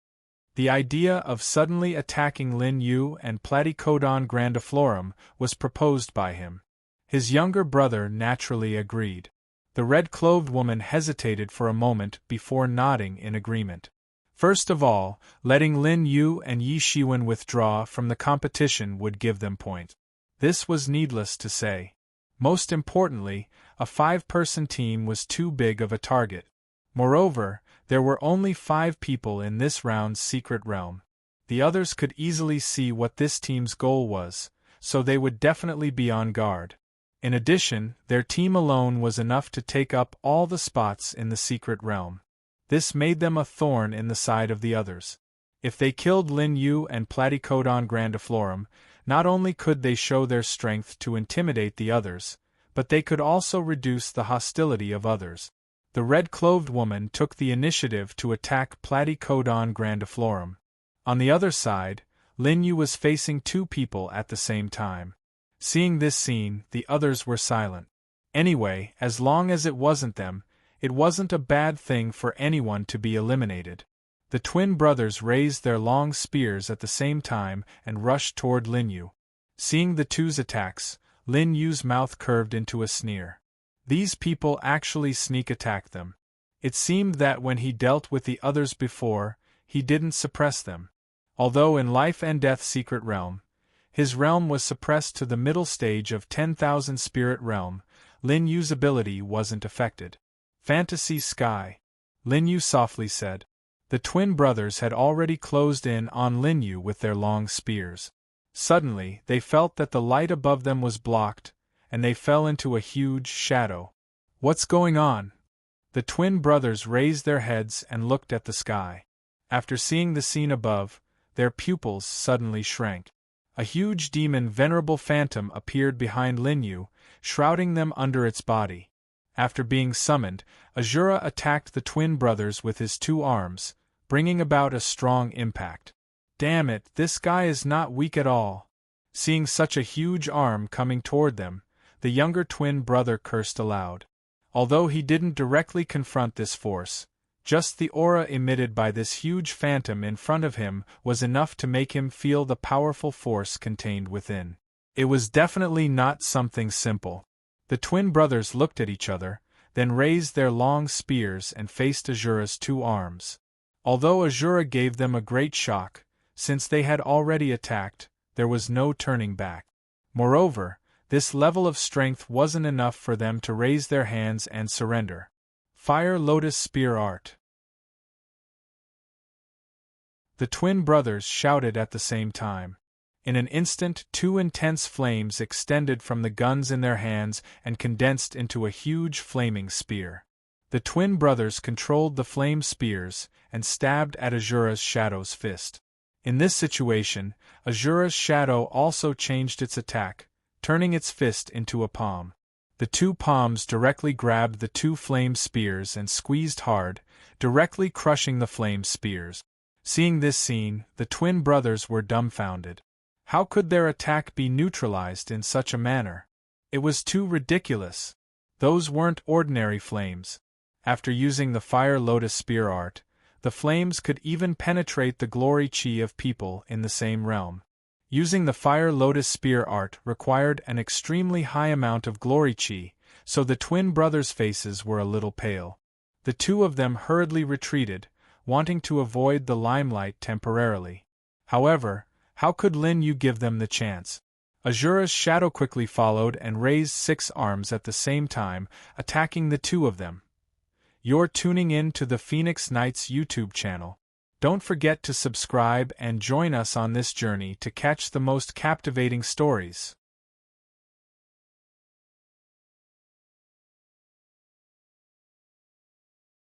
The idea of suddenly attacking Lin Yu and Platycodon grandiflorum was proposed by him. His younger brother naturally agreed. The red-clothed woman hesitated for a moment before nodding in agreement. First of all, letting Lin Yu and Yi Shiwen withdraw from the competition would give them points. This was needless to say. Most importantly, a 5-person team was too big of a target. Moreover, there were only 5 people in this round's secret realm. The others could easily see what this team's goal was, so they would definitely be on guard. In addition, their team alone was enough to take up all the spots in the secret realm. This made them a thorn in the side of the others. If they killed Lin Yu and Platycodon grandiflorum, not only could they show their strength to intimidate the others, but they could also reduce the hostility of others. The red-clothed woman took the initiative to attack Platycodon grandiflorum. On the other side, Lin Yu was facing 2 people at the same time. Seeing this scene, the others were silent. Anyway, as long as it wasn't them, it wasn't a bad thing for anyone to be eliminated. The twin brothers raised their long spears at the same time and rushed toward Lin Yu. Seeing the two's attacks, Lin Yu's mouth curved into a sneer. These people actually sneak attack them. It seemed that when he dealt with the others before, he didn't suppress them. Although in Life and Death Secret Realm, his realm was suppressed to the middle stage of 10,000 Spirit Realm, Lin Yu's ability wasn't affected. Fantasy Sky, Lin Yu softly said. The twin brothers had already closed in on Lin Yu with their long spears. Suddenly, they felt that the light above them was blocked, and they fell into a huge shadow. What's going on? The twin brothers raised their heads and looked at the sky. After seeing the scene above, their pupils suddenly shrank. A huge demon venerable phantom appeared behind Lin Yu, shrouding them under its body. After being summoned, Azura attacked the twin brothers with his 2 arms, bringing about a strong impact. Damn it, this guy is not weak at all. Seeing such a huge arm coming toward them, the younger twin brother cursed aloud. Although he didn't directly confront this force, just the aura emitted by this huge phantom in front of him was enough to make him feel the powerful force contained within. It was definitely not something simple. The twin brothers looked at each other, then raised their long spears and faced Azura's 2 arms. Although Azura gave them a great shock, since they had already attacked, there was no turning back. Moreover, this level of strength wasn't enough for them to raise their hands and surrender. Fire Lotus Spear Art. The twin brothers shouted at the same time. In an instant, 2 intense flames extended from the guns in their hands and condensed into a huge flaming spear. The twin brothers controlled the flame spears and stabbed at Azura's shadow's fist. In this situation, Azura's shadow also changed its attack, turning its fist into a palm. The 2 palms directly grabbed the 2 flame spears and squeezed hard, directly crushing the flame spears. Seeing this scene, the twin brothers were dumbfounded. How could their attack be neutralized in such a manner? It was too ridiculous. Those weren't ordinary flames. After using the Fire Lotus Spear Art, the flames could even penetrate the glory chi of people in the same realm. Using the Fire Lotus Spear Art required an extremely high amount of glory chi, so the twin brothers' faces were a little pale. The 2 of them hurriedly retreated, wanting to avoid the limelight temporarily. However, how could Lin Yu give them the chance? Azura's shadow quickly followed and raised 6 arms at the same time, attacking the 2 of them. You're tuning in to the Phoenix Knights YouTube channel. Don't forget to subscribe and join us on this journey to catch the most captivating stories.